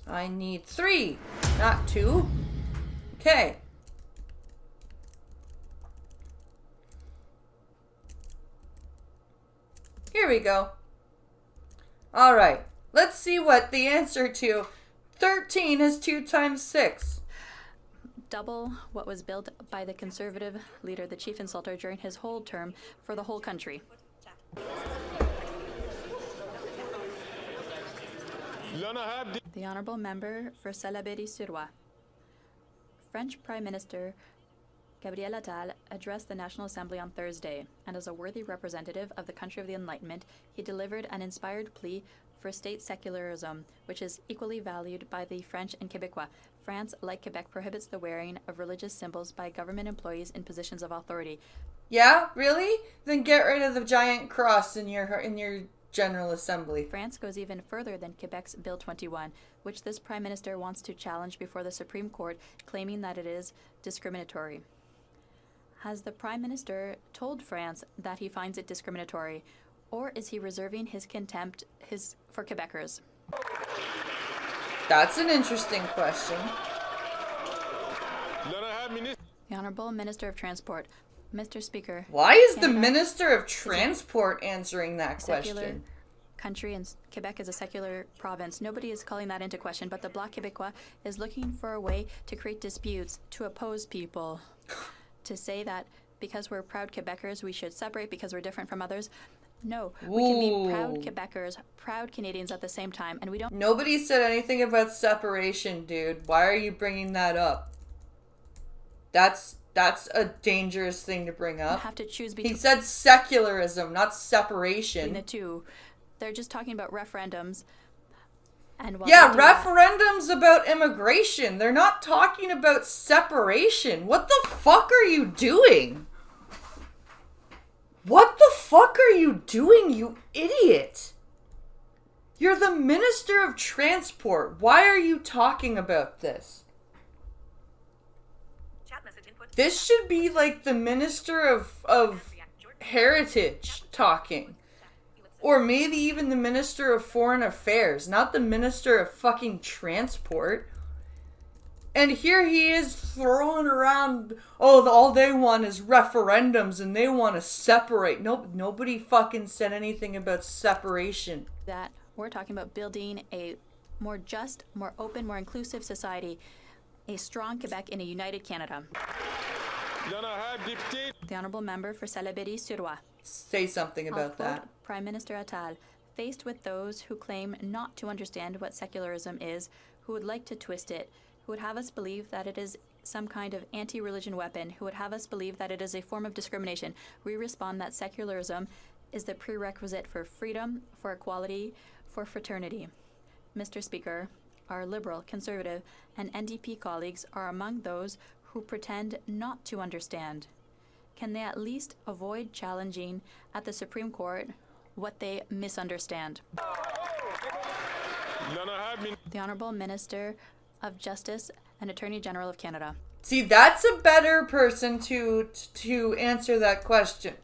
I need 3, not 2. Okay. Here we go. All right. Let's see what the answer to 13 is 2 times 6. Double what was built by the Conservative leader, the chief insulter, during his whole term for the whole country. The Honourable Member for Salaberry-sur-Roi. French Prime Minister Gabriel Attal addressed the National Assembly on Thursday, and as a worthy representative of the country of the Enlightenment, he delivered an inspired plea for state secularism, which is equally valued by the French and Quebecois. France, like Quebec, prohibits the wearing of religious symbols by government employees in positions of authority. Yeah, really? Then get rid of the giant cross in your General Assembly. France goes even further than Quebec's Bill 21, which this Prime Minister wants to challenge before the Supreme Court, claiming that it is discriminatory. Has the Prime Minister told France that he finds it discriminatory, or is he reserving his contempt for Quebecers? That's an interesting question. The Honourable Minister of Transport. Mr. Speaker. Why is the Minister of Transport answering that question? Country, and Quebec is a secular province. Nobody is calling that into question, but the Bloc Québécois is looking for a way to create disputes, to oppose people, to say that because we're proud Quebecers, we should separate because we're different from others. No, we can be proud Quebecers, proud Canadians at the same time, and we don't... Nobody said anything about separation, dude. Why are you bringing that up? That's a dangerous thing to bring up. Have to choose between... He said secularism, not separation. The two. They're just talking about referendums. And yeah, referendums about immigration. They're not talking about separation. What the fuck are you doing? What the fuck are you doing, you idiot? You're the Minister of Transport. Why are you talking about this? This should be like the Minister of Heritage talking. Or maybe even the Minister of Foreign Affairs, not the Minister of fucking Transport. And here he is throwing around, all they want is referendums and they want to separate. Nope, nobody fucking said anything about separation. That we're talking about building a more just, more open, more inclusive society. A strong Quebec in a united Canada. The Honourable Member for Salaberry-sur-Roi. Say something about that. Prime Minister Attal, faced with those who claim not to understand what secularism is, who would like to twist it, who would have us believe that it is some kind of anti-religion weapon, who would have us believe that it is a form of discrimination, we respond that secularism is the prerequisite for freedom, for equality, for fraternity. Mr. Speaker, our Liberal, Conservative, and NDP colleagues are among those who pretend not to understand. Can they at least avoid challenging at the Supreme Court what they misunderstand? The Honourable Minister of Justice and Attorney General of Canada. See, that's a better person to answer that question.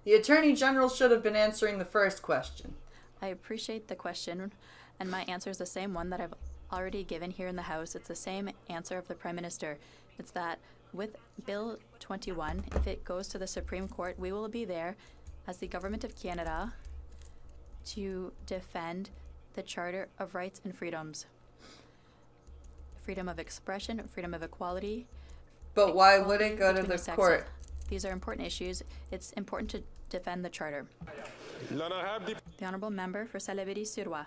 The Attorney General should have been answering the first question. I appreciate the question, and my answer is the same one that I've already given here in the House. It's the same answer of the Prime Minister. It's that with Bill 21, if it goes to the Supreme Court, we will be there as the Government of Canada to defend the Charter of Rights and Freedoms. Freedom of expression, freedom of equality. But why would it go to the court? These are important issues. It's important to defend the Charter. The Honourable Member for Salaberry-sur-Roi.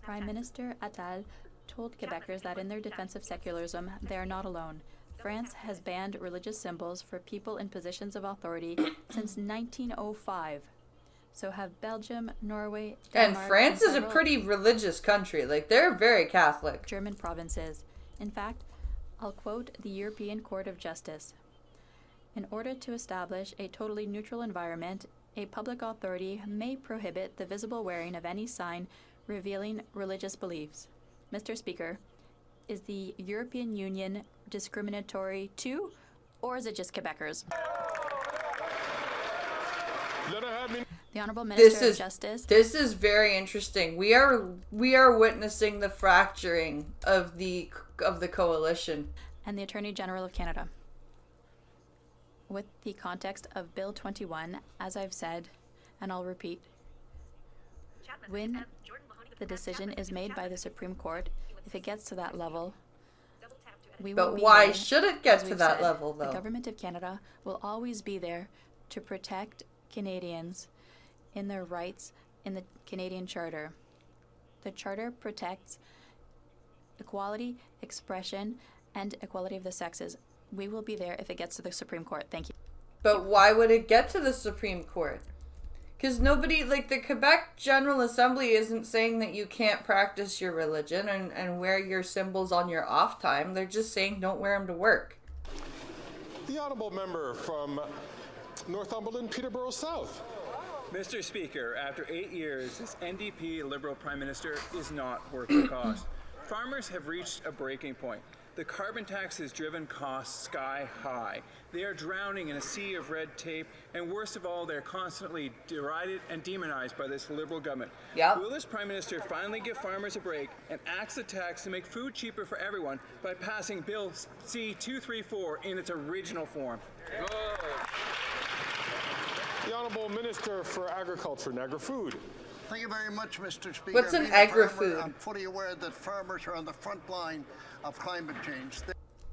Prime Minister Attal told Quebecers that in their defense of secularism, they are not alone. France has banned religious symbols for people in positions of authority since 1905. So have Belgium, Norway, Denmark, and France is a pretty religious country. Like, they're very Catholic. German provinces. In fact, I'll quote the European Court of Justice. In order to establish a totally neutral environment, a public authority may prohibit the visible wearing of any sign revealing religious beliefs. Mr. Speaker, is the European Union discriminatory too, or is it just Quebecers? The Honorable Minister of Justice. This is very interesting. We are witnessing the fracturing of the coalition. And the Attorney General of Canada. With the context of Bill 21, as I've said, and I'll repeat, when the decision is made by the Supreme Court, if it gets to that level, we will be But why there, should it get as to we've that said. level, though? The Government of Canada will always be there to protect Canadians in their rights in the Canadian Charter. The Charter protects equality, expression, and equality of the sexes. We will be there if it gets to the Supreme Court. Thank you. But why would it get to the Supreme Court? Because nobody, like the Quebec General Assembly isn't saying that you can't practice your religion and wear your symbols on your off time. They're just saying don't wear them to work. The honourable member from Northumberland, Peterborough South. Mr. Speaker, after 8 years, this NDP Liberal Prime Minister is not worth the cost. Farmers have reached a breaking point. The carbon tax has driven costs sky high. They are drowning in a sea of red tape, and worst of all, they're constantly derided and demonized by this Liberal government. Yep. Will this Prime Minister finally give farmers a break and axe the tax to make food cheaper for everyone by passing Bill C-234 in its original form? The Honourable Minister for Agriculture and Agri-Food. Thank you very much, Mr. Speaker. What's an Being a farmer, agri-food? I'm fully aware that farmers are on the front line of climate change.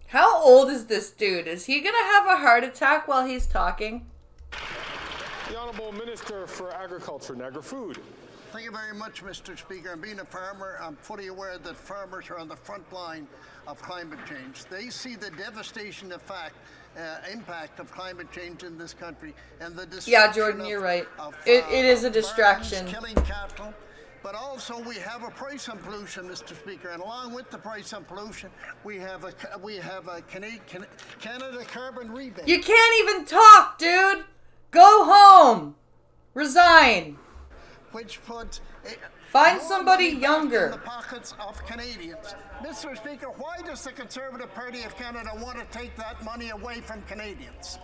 How old is this dude? Is he gonna have a heart attack while he's talking? The Honourable Minister for Agriculture and Agri-Food. Thank you very much, Mr. Speaker. And being a farmer, I'm fully aware that farmers are on the front line of climate change. They see the devastation impact of climate change in this country and the destruction Yeah, Jordan, you're right. It is a distraction. Killing cattle. But also we have a price on pollution, Mr. Speaker, and along with the price on pollution, we have a Canada carbon rebate. You can't even talk, dude. Go home. Resign. Which puts Find more somebody money back younger. in the pockets of Canadians. Mr. Speaker, why does the Conservative Party of Canada want to take that money away from Canadians?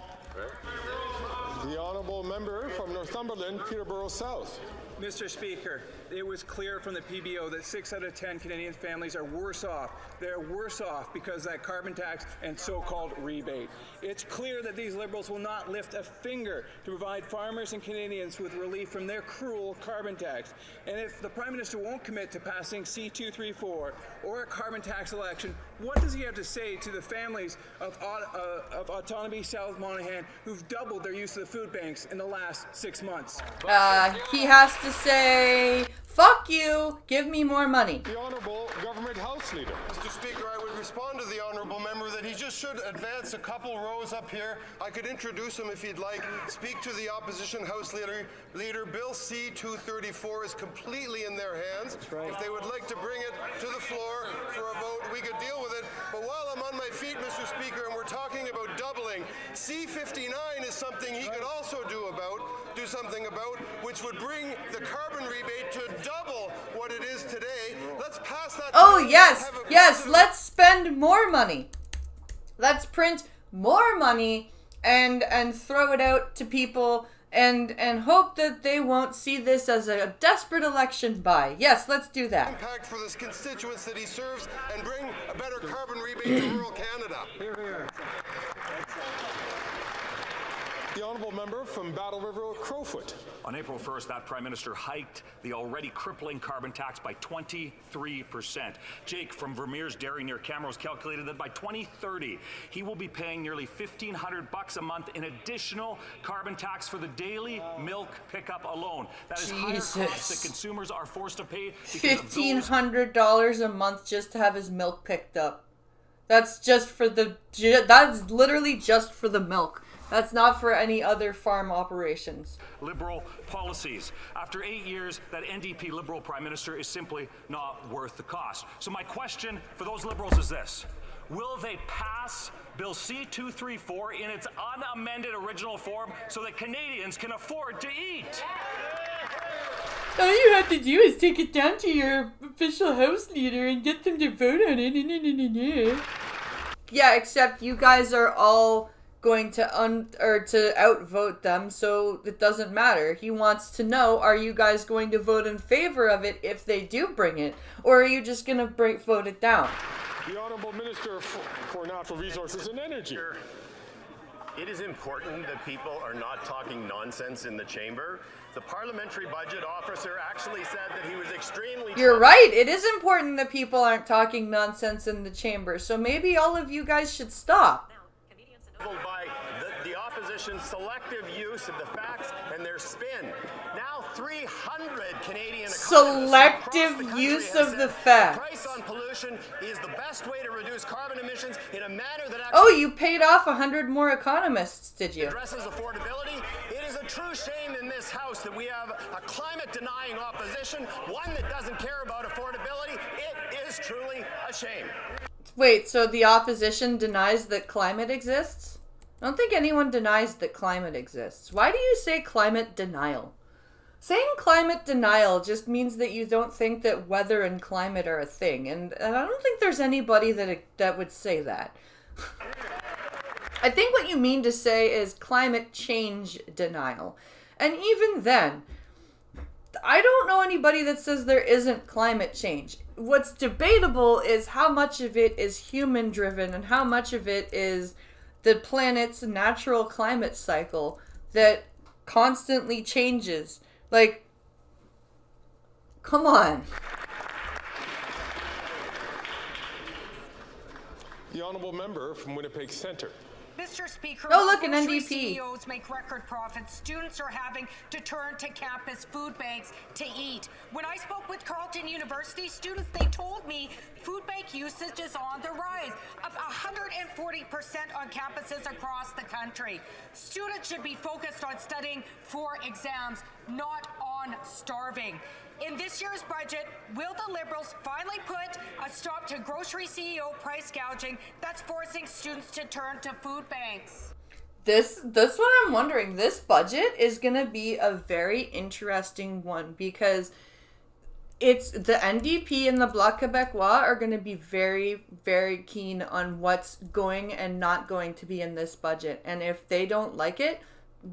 The Honourable Member from Northumberland, Peterborough South. Mr. Speaker, it was clear from the PBO that 6 out of 10 Canadian families are worse off. They're worse off because of that carbon tax and so-called rebate. It's clear that these Liberals will not lift a finger to provide farmers and Canadians with relief from their cruel carbon tax. And if the Prime Minister won't commit to passing C-234 or a carbon tax election, what does he have to say to the families of Autonomy South Monaghan who've doubled their use of the food banks in the last 6 months? He has to say, fuck you, give me more money. The Honourable Government House Leader. Mr. Speaker, I would respond to the Honourable Member that he just should advance a couple rows up here. I could introduce him if he'd like. Speak to the Opposition House Leader. Bill C-234 is completely in their hands. If they would like to bring it to the floor for a vote, we could deal with it. But while I'm on my feet, Mr. Speaker, and we're talking about doubling, C-59 is something he could also do something about, which would bring the carbon rebate to double what it is today. Let's pass that. Oh, yes, let's spend more money. Let's print more money and throw it out to people and hope that they won't see this as a desperate election buy. Yes, let's do that. Impact for the constituents that he serves and bring a better carbon rebate to rural Canada. Here, here. The Honourable Member from Battle River, Crowfoot. On April 1st, that Prime Minister hiked the already crippling carbon tax by 23%. Jake from Vermeer's Dairy near Camrose calculated that by 2030, he will be paying nearly $1,500 a month in additional carbon tax for the daily milk pickup alone. That is higher costs that consumers are forced to pay. $1,500 a month just to have his milk picked up. That's literally just for the milk. That's not for any other farm operations. Liberal policies. After 8 years, that NDP Liberal Prime Minister is simply not worth the cost. So my question for those Liberals is this. Will they pass Bill C-234 in its unamended original form so that Canadians can afford to eat? All you have to do is take it down to your official House Leader and get them to vote on it. Yeah, except you guys are all going to outvote them, so it doesn't matter. He wants to know, are you guys going to vote in favor of it if they do bring it, or are you just going to vote it down? The Honourable Minister for Natural Resources and Energy. It is important that people are not talking nonsense in the chamber. The parliamentary budget officer actually said that he was extremely... You're right. It is important that people aren't talking nonsense in the chamber, so maybe all of you guys should stop. ...by the opposition's selective use of the facts and their spin. Now 300 Canadian selective use of the facts. The price on pollution is the best way to reduce carbon emissions in a manner that actually... Oh, you paid off 100 more economists, did you? ...addresses affordability. It is a true shame in this House that we have a climate-denying opposition, one that doesn't care about affordability. It is truly a shame. Wait, so the opposition denies that climate exists? I don't think anyone denies that climate exists. Why do you say climate denial? Saying climate denial just means that you don't think that weather and climate are a thing, and I don't think there's anybody that would say that. I think what you mean to say is climate change denial. And even then, I don't know anybody that says there isn't climate change. What's debatable is how much of it is human driven and how much of it is the planet's natural climate cycle that constantly changes. Like, come on. The Honourable Member from Winnipeg Centre. Mr. Speaker, oh, look, an grocery NDP. CEOs make record profits. Students are having to turn to campus food banks to eat. When I spoke with Carleton University students, they told me food bank usage is on the rise, up 140% on campuses across the country. Students should be focused on studying for exams, not on starving. In this year's budget, will the Liberals finally put a stop to grocery CEO price gouging that's forcing students to turn to food banks? That's what I'm wondering. This budget is going to be a very interesting one because it's the NDP and the Bloc Québécois are going to be very, very keen on what's going and not going to be in this budget. And if they don't like it,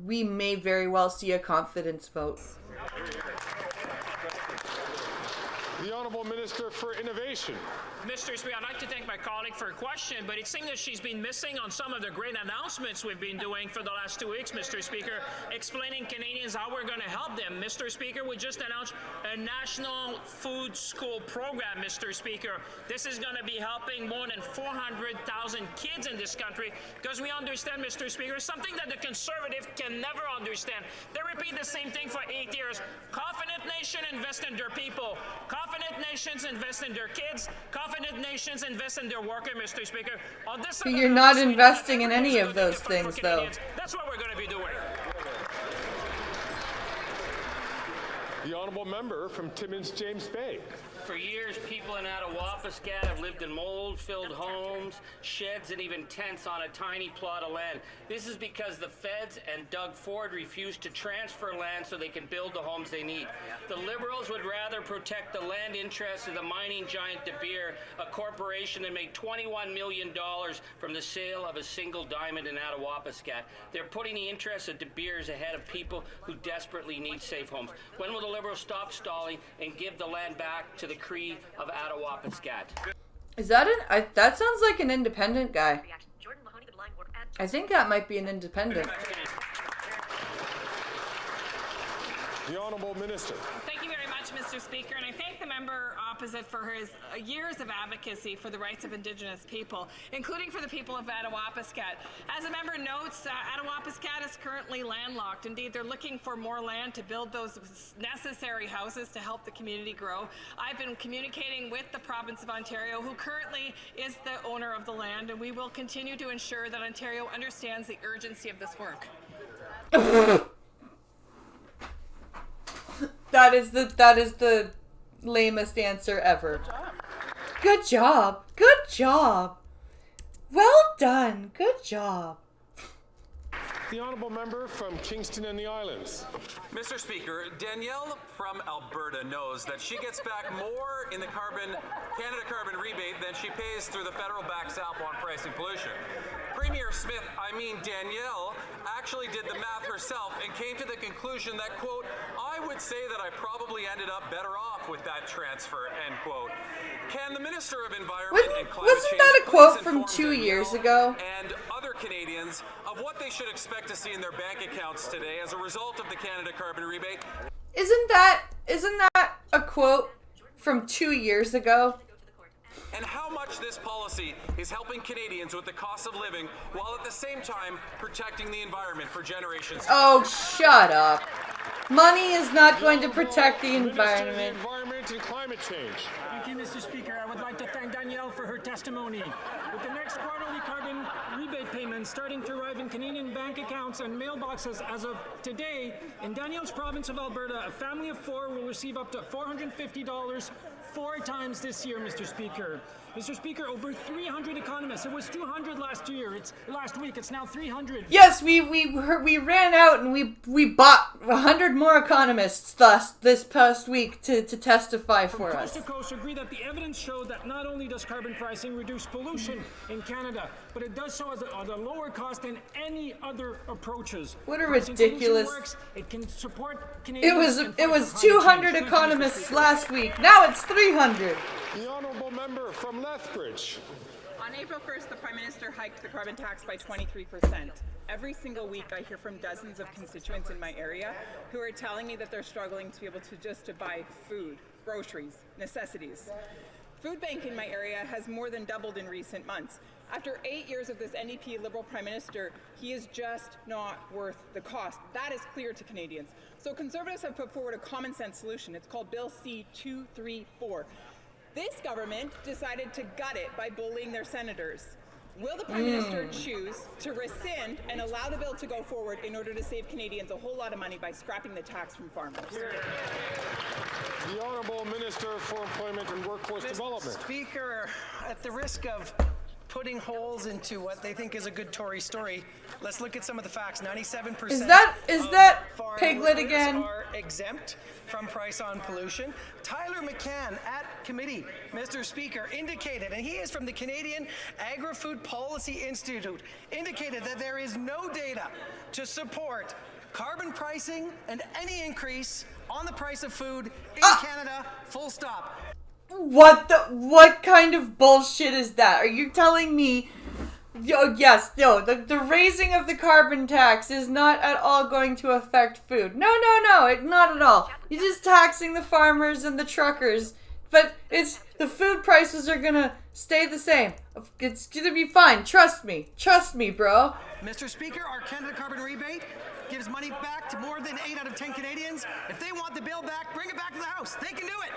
we may very well see a confidence vote. The Honourable Minister for Innovation. Mr. Speaker, I'd like to thank my colleague for her question, but it seems that she's been missing on some of the great announcements we've been doing for the last 2 weeks, Mr. Speaker, explaining Canadians how we're going to help them. Mr. Speaker, we just announced a national food school program, Mr. Speaker. This is going to be helping more than 400,000 kids in this country because we understand, Mr. Speaker, something that the Conservative can never understand. They repeat the same thing for 8 years. Confident nation invest in their people. Confident nations invest in their kids. Confident nations invest in their worker, Mr. Speaker. On this But you're not investing in any of those things, though. That's what we're going to be doing. The Honourable Member from Timmins James Bay. For years, people in Attawapiskat have lived in mold-filled homes, sheds, and even tents on a tiny plot of land. This is because the feds and Doug Ford refused to transfer land so they can build the homes they need. The Liberals would rather protect the land interests of the mining giant De Beers, a corporation that made $21 million from the sale of a single diamond in Attawapiskat. They're putting the interests of De Beers ahead of people who desperately need safe homes. When will the Liberals stop stalling and give the land back to the Cree of Attawapiskat? Is that that sounds like an independent guy. I think that might be an independent. The Honourable Minister. Thank you very much, Mr. Speaker, and I thank the member opposite for his years of advocacy for the rights of Indigenous people, including for the people of Attawapiskat. As the member notes, Attawapiskat is currently landlocked. Indeed, they're looking for more land to build those necessary houses to help the community grow. I've been communicating with the province of Ontario, who currently is the owner of the land, and we will continue to ensure that Ontario understands the urgency of this work. That is the lamest answer ever. Good job. Good job. Well done. Good job. The Honourable Member from Kingston and the Islands. Mr. Speaker, Danielle from Alberta knows that she gets back more in the Canada carbon rebate than she pays through the federal backstop on pricing pollution. Premier Smith, Danielle, actually did the math herself and came to the conclusion that, quote, I would say that I probably ended up better off with that transfer, end quote. Can the Minister of Environment and Climate Wasn't Change that a please quote from inform 2 years Danielle ago? and other Canadians of what they should expect to see in their bank accounts today as a result of the Canada carbon rebate? Isn't that a quote from 2 years ago? And how much this policy is helping Canadians with the cost of living while at the same time protecting the environment for generations. Oh, shut up. Money is not going to protect the environment. Environment and climate change. Thank you, Mr. Speaker. I would like to thank Danielle for her testimony. With the next quarterly carbon rebate payments starting to arrive in Canadian bank accounts and mailboxes as of today, in Danielle's province of Alberta, a family of 4 will receive up to $450 4 times this year, Mr. Speaker. Mr. Speaker, over 300 economists. It was 200 last week. It's now 300. Yes, we ran out and we bought 100 more economists this past week to testify for us. Coast to coast agree that the evidence showed that not only does carbon pricing reduce pollution in Canada, but it does so at a lower cost than any other approaches. What a Pricing ridiculous. works. It can support Canadians. It was 200 economists last week. Now it's 300. The honourable member from Lethbridge. On April 1st, the Prime Minister hiked the carbon tax by 23%. Every single week, I hear from dozens of constituents in my area who are telling me that they're struggling to be able to buy food, groceries, necessities. Food bank in my area has more than doubled in recent months. After 8 years of this NDP Liberal Prime Minister, he is just not worth the cost. That is clear to Canadians. So Conservatives have put forward a common sense solution. It's called Bill C-234. This government decided to gut it by bullying their senators. Will the Prime Minister choose to rescind and allow the bill to go forward in order to save Canadians a whole lot of money by scrapping the tax from farmers? The Honourable Minister for Employment and Workforce Development. Speaker, at the risk of putting holes into what they think is a good Tory story, let's look at some of the facts. 97% Is that farm Piglet workers again? are exempt from price on pollution. Tyler McCann at committee, Mr. Speaker, indicated, and he is from the Canadian Agri-Food Policy Institute, indicated that there is no data to support carbon pricing and any increase on the price of food in Canada, full stop. What kind of bullshit is that? Are you telling me the raising of the carbon tax is not at all going to affect food? No, not at all. You're just taxing the farmers and the truckers, but the food prices are gonna stay the same. It's gonna be fine. Trust me, bro. Mr. Speaker, our Canada carbon rebate gives money back to more than 8 out of 10 Canadians. If they want the bill back, bring it back to the House. They can do it.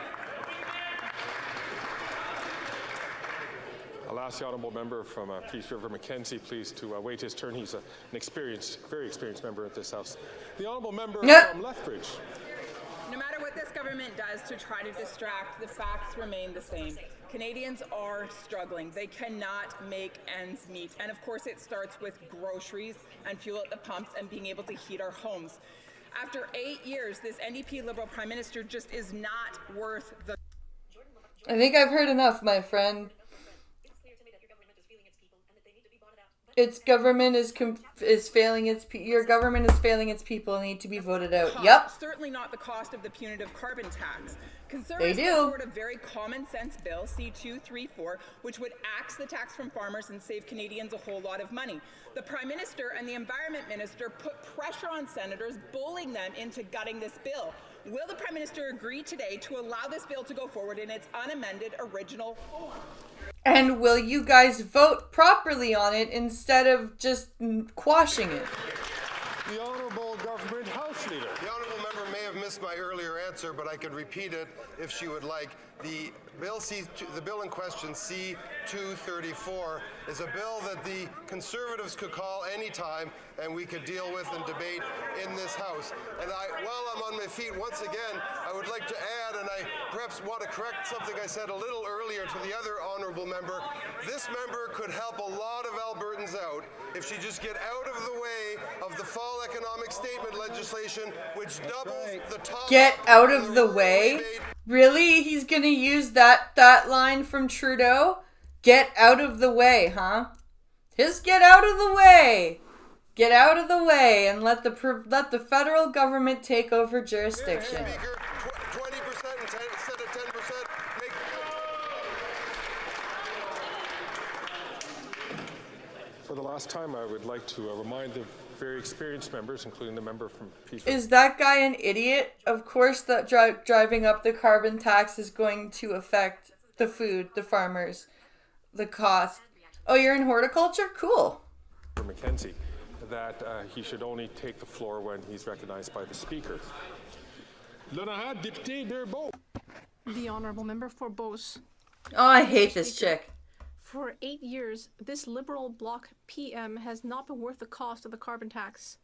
I'll ask the honourable member from Peace River Mackenzie, please, to wait his turn. He's an very experienced member of this House. The honourable member from Lethbridge. No matter what this government does to try to distract, the facts remain the same. Canadians are struggling. They cannot make ends meet. And of course, it starts with groceries and fuel at the pumps and being able to heat our homes. After 8 years, this NDP Liberal Prime Minister just is not worth the... I think I've heard enough, my friend. Its government is failing your government is failing its people and need to be voted out. Yep. Certainly not the cost of the punitive carbon tax. They Conservatives do. put forward a very common sense bill, C-234, which would axe the tax from farmers and save Canadians a whole lot of money. The Prime Minister and the Environment Minister put pressure on senators, bullying them into gutting this bill. Will the Prime Minister agree today to allow this bill to go forward in its unamended original form? And will you guys vote properly on it instead of just quashing it? The Honourable Government House Leader. The honourable member may have missed my earlier answer, but I could repeat it if she would like. The bill in question, C-234, is a bill that the Conservatives could call anytime and we could deal with and debate in this House. And while I'm on my feet, once again, I would like to add, and I perhaps want to correct something I said a little earlier to the other honourable member. This member could help a lot of Albertans out if she just get out of the way of the fall economic statement legislation, which doubles the top... Get out of the way? Really? He's gonna use that line from Trudeau? Get out of the way, huh? Just get out of the way. Get out of the way and let the federal government take over jurisdiction. Speaker, 20% instead of 10%. For the last time, I would like to remind the very experienced members, including the member from P5. Is that guy an idiot? Of course that driving up the carbon tax is going to affect the food, the farmers, the cost. Oh, you're in horticulture? Cool. For Mackenzie, that he should only take the floor when he's recognized by the Speaker. L'honorable député de Beauce. The Honourable Member for Beauce. Oh, I hate this chick. For 8 years, this Liberal bloc PM has not been worth the cost of the carbon tax.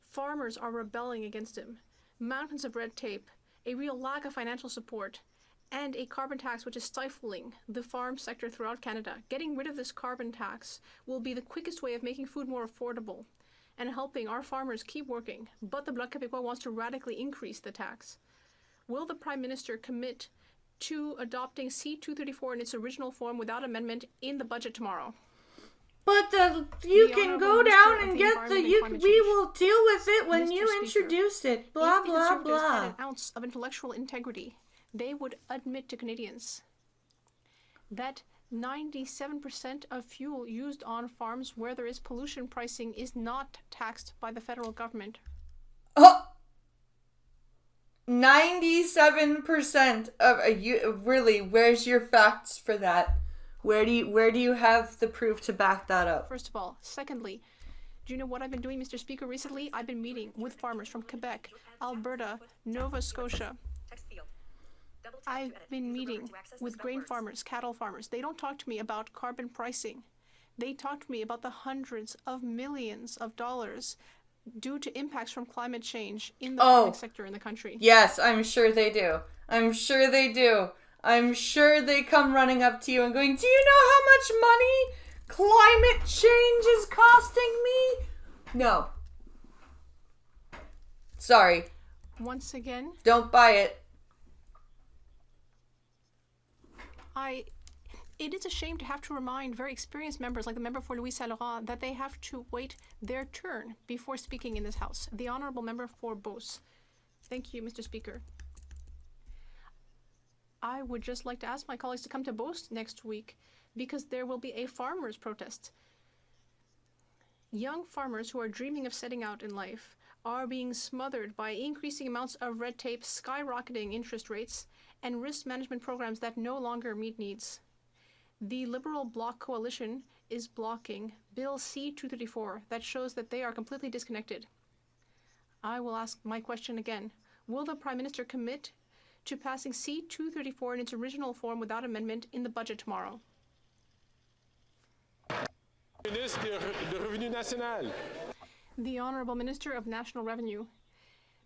Farmers are rebelling against him. Mountains of red tape, a real lack of financial support, and a carbon tax which is stifling the farm sector throughout Canada. Getting rid of this carbon tax will be the quickest way of making food more affordable and helping our farmers keep working. But the Bloc Québécois wants to radically increase the tax. Will the Prime Minister commit to adopting C-234 in its original form without amendment in the budget tomorrow? But you can go down and get we will deal with it when you introduce it. Blah, blah, If the Conservatives blah. had an ounce of intellectual integrity, they would admit to Canadians that 97% of fuel used on farms where there is pollution pricing is not taxed by the federal government. Oh! 97% of really, where's your facts for that? Where do you have the proof to back that up? First of all. Secondly, do you know what I've been doing, Mr. Speaker, recently? I've been meeting with farmers from Quebec, Alberta, Nova Scotia. I've been meeting with grain farmers, cattle farmers. They don't talk to me about carbon pricing. They talk to me about the hundreds of millions of dollars due to impacts from climate change in the farming sector in the country. Yes, I'm sure they do. I'm sure they do. I'm sure they come running up to you and going, do you know how much money climate change is costing me? No. Sorry. Once again, don't buy it. It is a shame to have to remind very experienced members like the member for Louis Saint-Laurent that they have to wait their turn before speaking in this House. The Honourable Member for Beauce. Thank you, Mr. Speaker. I would just like to ask my colleagues to come to Beauce next week because there will be a farmers' protest. Young farmers who are dreaming of setting out in life are being smothered by increasing amounts of red tape, skyrocketing interest rates, and risk management programs that no longer meet needs. The Liberal Bloc Coalition is blocking Bill C-234 that shows that they are completely disconnected. I will ask my question again. Will the Prime Minister commit to passing C-234 in its original form without amendment in the budget tomorrow? Ministre de Revenu National. The Honourable Minister of National Revenue.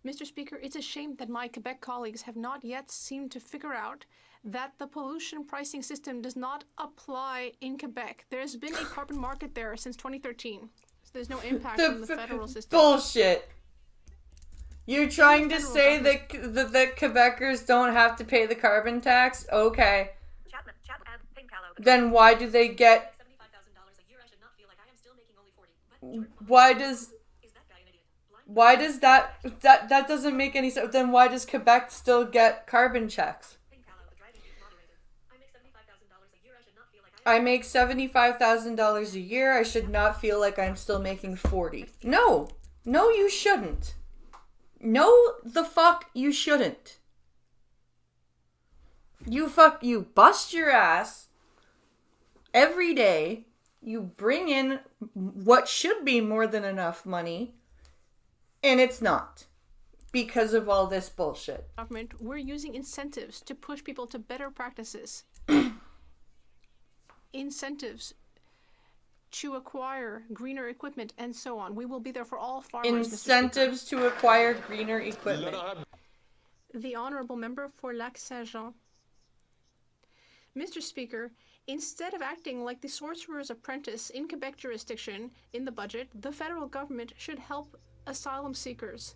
Mr. Speaker, it's a shame that my Quebec colleagues have not yet seemed to figure out that the pollution pricing system does not apply in Quebec. There's been a carbon market there since 2013. So there's no impact on the federal system. Bullshit. You're trying to say that the Quebecers don't have to pay the carbon tax? Okay. Then why do they get... Why does that doesn't make any sense? Then why does Quebec still get carbon checks? I make $75,000 a year. I should not feel like I'm still making 40. No, you shouldn't. No, the fuck you shouldn't. You bust your ass every day. You bring in what should be more than enough money, and it's not because of all this bullshit. Government, we're using incentives to push people to better practices. Incentives to acquire greener equipment and so on. We will be there for all farmers. Incentives to acquire greener equipment. The Honourable Member for Lac Saint-Jean. Mr. Speaker, instead of acting like the sorcerer's apprentice in Quebec jurisdiction in the budget, the federal government should help asylum seekers.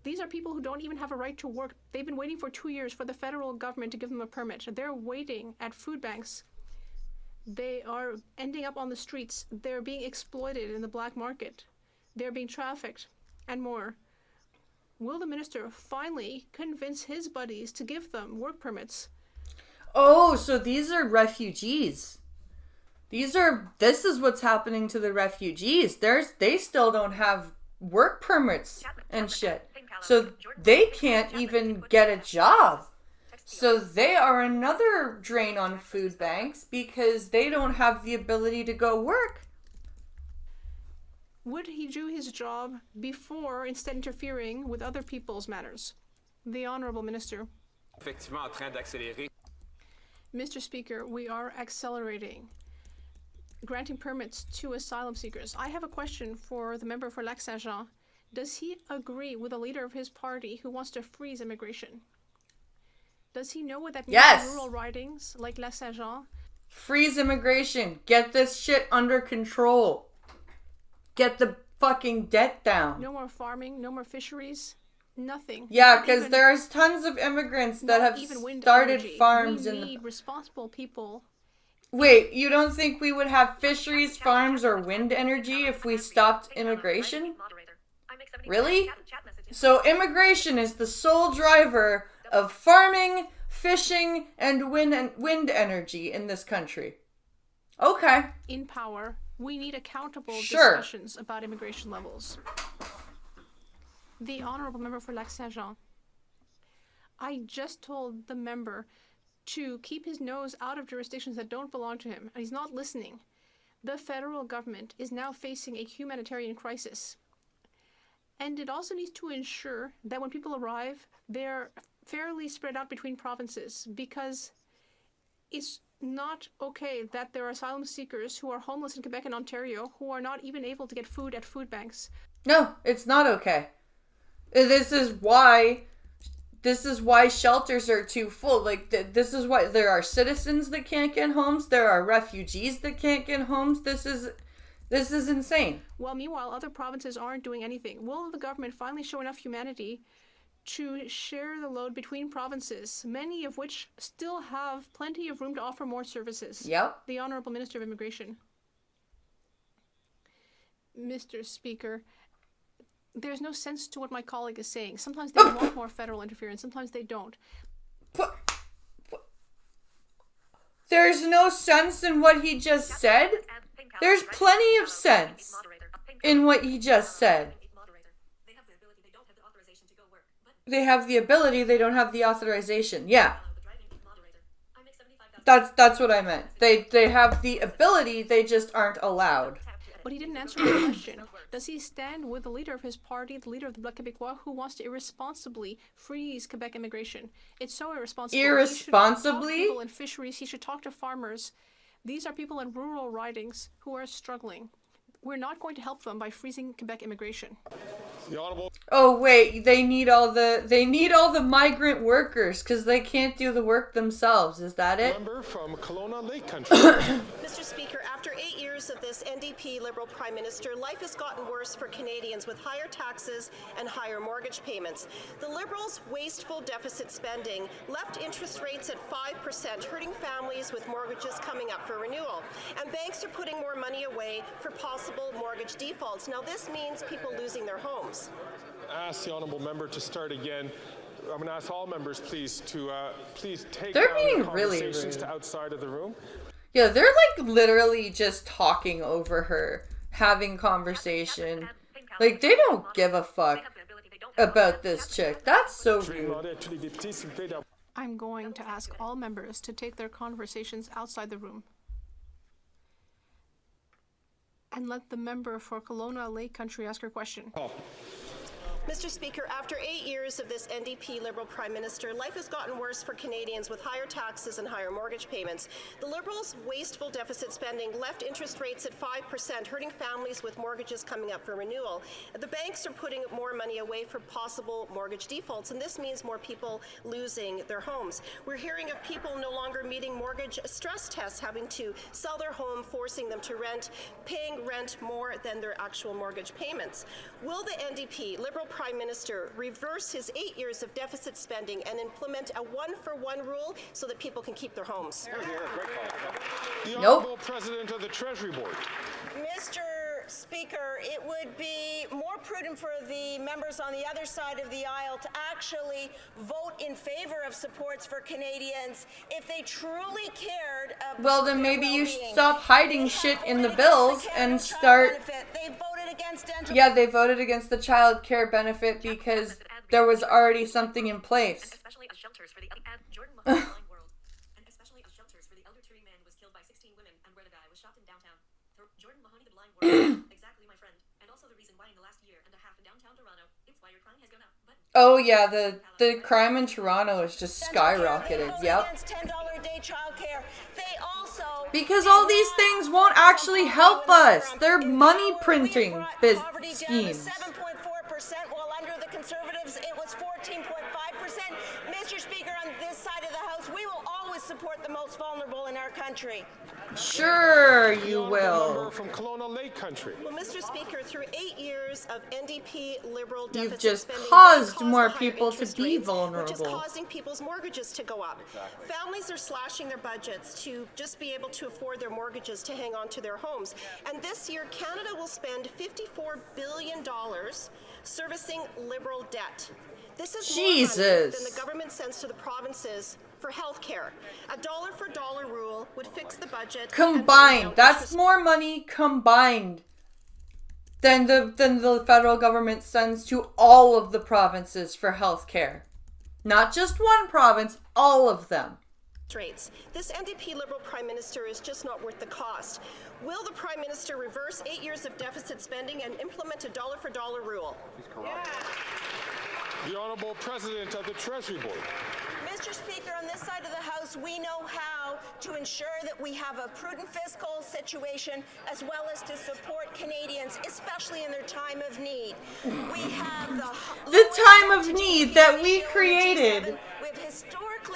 These are people who don't even have a right to work. They've been waiting for 2 years for the federal government to give them a permit. They're waiting at food banks They are ending up on the streets. They're being exploited in the black market. They're being trafficked and more. Will the minister finally convince his buddies to give them work permits? Oh, so these are refugees. This is what's happening to the refugees. They still don't have work permits and shit. So they can't even get a job. So they are another drain on food banks because they don't have the ability to go work. Would he do his job before instead interfering with other people's matters? The Honourable Minister. Effectivement en train d'accélérer. Mr. Speaker, we are accelerating, granting permits to asylum seekers. I have a question for the member for Lac-Saint-Jean. Does he agree with the leader of his party who wants to freeze immigration? Does he know what that means in rural ridings like Lac-Saint-Jean? Freeze immigration. Get this shit under control. Get the fucking debt down. No more farming, no more fisheries, nothing. Yeah, because there's tons of immigrants that have started farms we need responsible people. Wait, you don't think we would have fisheries, farms, or wind energy if we stopped immigration? Really? So immigration is the sole driver of farming, fishing, and wind energy in this country. Okay. In power, we need accountable discussions about immigration levels. The Honourable Member for Lac-Saint-Jean. I just told the member to keep his nose out of jurisdictions that don't belong to him, and he's not listening. The federal government is now facing a humanitarian crisis. And it also needs to ensure that when people arrive, they're fairly spread out between provinces, because it's not okay that there are asylum seekers who are homeless in Quebec and Ontario who are not even able to get food at food banks. No, it's not okay. This is why shelters are too full. Like, this is why there are citizens that can't get homes. There are refugees that can't get homes. This is insane. Well, meanwhile, other provinces aren't doing anything. Will the government finally show enough humanity to share the load between provinces, many of which still have plenty of room to offer more services? Yep. The Honourable Minister of Immigration. Mr. Speaker, there's no sense to what my colleague is saying. Sometimes they want more federal interference, sometimes they don't. There's no sense in what he just said? There's plenty of sense in what he just said. They have the ability, they don't have the authorization. Yeah. That's what I meant. They have the ability, they just aren't allowed. But he didn't answer my question. Does he stand with the leader of his party, the leader of the Bloc Québécois, who wants to irresponsibly freeze Quebec immigration? It's so irresponsible. Irresponsibly? He should talk to people in fisheries. He should talk to farmers. These are people in rural ridings who are struggling. We're not going to help them by freezing Quebec immigration. Oh wait, they need all the migrant workers because they can't do the work themselves. Is that it? Member from Kelowna Lake Country. Mr. Speaker, after 8 years of this NDP Liberal Prime Minister, life has gotten worse for Canadians with higher taxes and higher mortgage payments. The Liberals' wasteful deficit spending left interest rates at 5%, hurting families with mortgages coming up for renewal. And banks are putting more money away for possible mortgage defaults. Now, this means people losing their homes. Ask the honourable member to start again. I'm going to ask all members, please, to please take They're down being the really conversations rude. to outside of the room. Yeah, they're like literally just talking over her, having conversation. Like, they don't give a fuck about this chick. That's so rude. I'm going to ask all members to take their conversations outside the room. And let the member for Kelowna Lake Country ask her question. Mr. Speaker, after 8 years of this NDP Liberal Prime Minister, life has gotten worse for Canadians with higher taxes and higher mortgage payments. The Liberals' wasteful deficit spending left interest rates at 5%, hurting families with mortgages coming up for renewal. The banks are putting more money away for possible mortgage defaults, and this means more people losing their homes. We're hearing of people no longer meeting mortgage stress tests, having to sell their home, forcing them to rent, paying rent more than their actual mortgage payments. Will the NDP Liberal Prime Minister reverse his 8 years of deficit spending and implement a one-for-one rule so that people can keep their homes? The Honourable President of the Treasury Board. Mr. Speaker, it would be more prudent for the members on the other side of the aisle to actually vote in favor of supports for Canadians if they truly cared about Well, then maybe you should stop hiding shit in the bills and start... They voted against dental... Yeah, they voted against the child care benefit because there was already something in place. Especially as shelters for the Jordan Mahoney blind world. And especially as shelters for the elder-touring man was killed by 16 women and where the guy was shot in downtown. Jordan Mahoney the blind world. Exactly, my friend. And also the reason why in the last year and a half in downtown Toronto, it's why your crime has gone up. But Oh yeah, the crime in Toronto is just skyrocketed. Yep. $10 a day childcare. They also Because all these things won't actually help us. They're money printing schemes. 7.4%, while under the Conservatives it was 14.5%. Mr. Speaker, on this side of the House, we will always support the most vulnerable in our country. Sure, you Member will. from Kelowna Lake Country. Well, Mr. Speaker, through 8 years of NDP Liberal You've deficit just spending, caused they more higher people to interest be rates, which is vulnerable. causing people's mortgages to go up. Families are slashing their budgets to just be able to afford their mortgages to hang on to their homes. And this year, Canada will spend $54 billion servicing Liberal debt. This is more money Jesus. than the government sends to the provinces for health care. A dollar-for-dollar rule would fix the budget. Combined. That's more money combined than the federal government sends to all of the provinces for health care. Not just one province, all of them. Rates. This NDP Liberal Prime Minister is just not worth the cost. Will the Prime Minister reverse 8 years of deficit spending and implement a dollar-for-dollar rule? He's corrupt. The Honourable President of the Treasury Board. Mr. Speaker, on this side of the House, we know how to ensure that we have a prudent fiscal situation as well as to support Canadians, especially in their time of need. We have the time of need that we created.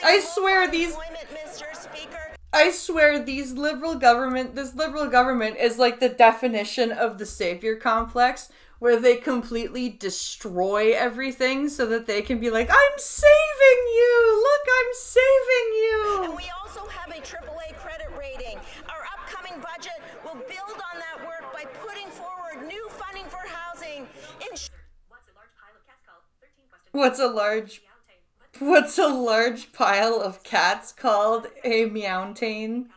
I swear these... Mr. Speaker. I swear this liberal government is like the definition of the savior complex, where they completely destroy everything so that they can be like, I'm saving you! Look, I'm saving you! And we also have a AAA credit rating. Our upcoming budget will build on that work by putting forward new funding for housing. What's a large pile of cats called a meowtain?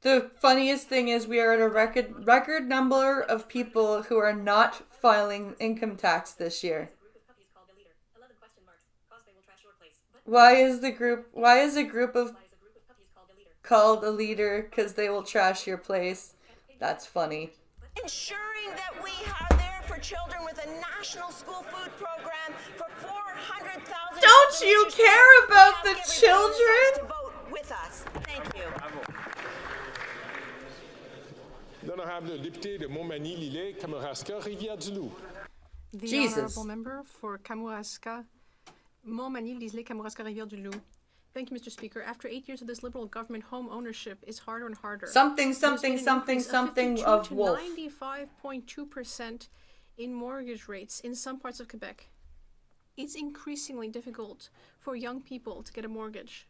The funniest thing is we are at a record number of people who are not filing income tax this year. Why is a group of called a leader? Because they will trash your place. That's funny. Ensuring that we are there for children with a national school food program for 400,000. Don't you care about the children? To vote with us. Thank you. L'honorable député de Montmagny-Lillet, Kamouraska, Rivière-du-Loup. The honourable member for Kamouraska, Montmagny-Lillet, Kamouraska, Rivière-du-Loup. Thank you, Mr. Speaker. After 8 years of this Liberal government, home ownership is harder and harder. Something of wolf. 95.2% in mortgage rates in some parts of Quebec. It's increasingly difficult for young people to get a mortgage.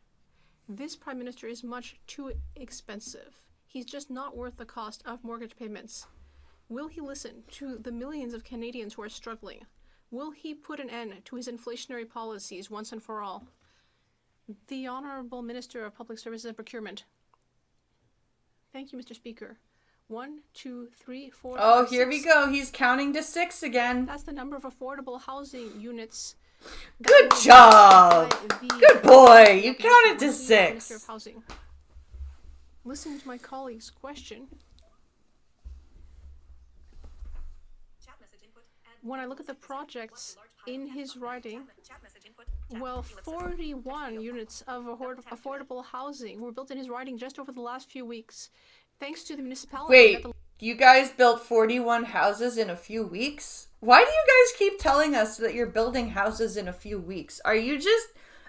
This Prime Minister is much too expensive. He's just not worth the cost of mortgage payments. Will he listen to the millions of Canadians who are struggling? Will he put an end to his inflationary policies once and for all? The Honourable Minister of Public Services and Procurement. Thank you, Mr. Speaker. 1, 2, 3, 4. Oh, 5, here 6. we go. He's counting to 6 again. That's the number of affordable housing units. Good job. Good boy. You counted to 6. Of Housing. Listen to my colleague's question. When I look at the projects in his writing, well, 41 units of affordable housing were built in his writing just over the last few weeks, thanks to the municipality. Wait, you guys built 41 houses in a few weeks? Why do you guys keep telling us that you're building houses in a few weeks? Are you just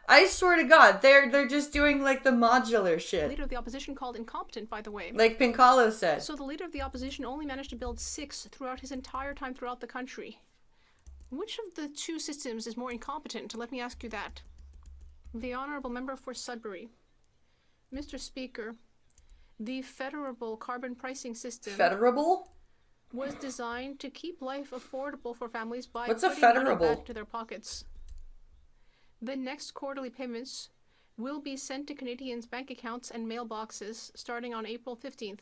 I swear to God, they're just doing like the modular The shit. leader of the opposition called incompetent, by the way. Like Pincalo said. So the leader of the opposition only managed to build 6 throughout his entire time throughout the country. Which of the two systems is more incompetent? Let me ask you that. The honourable member for Sudbury. Mr. Speaker, the federal carbon pricing system... Federable? ...was designed to keep life affordable for families by What's a putting money federable? back to their pockets. The next quarterly payments will be sent to Canadians' bank accounts and mailboxes starting on April 15th.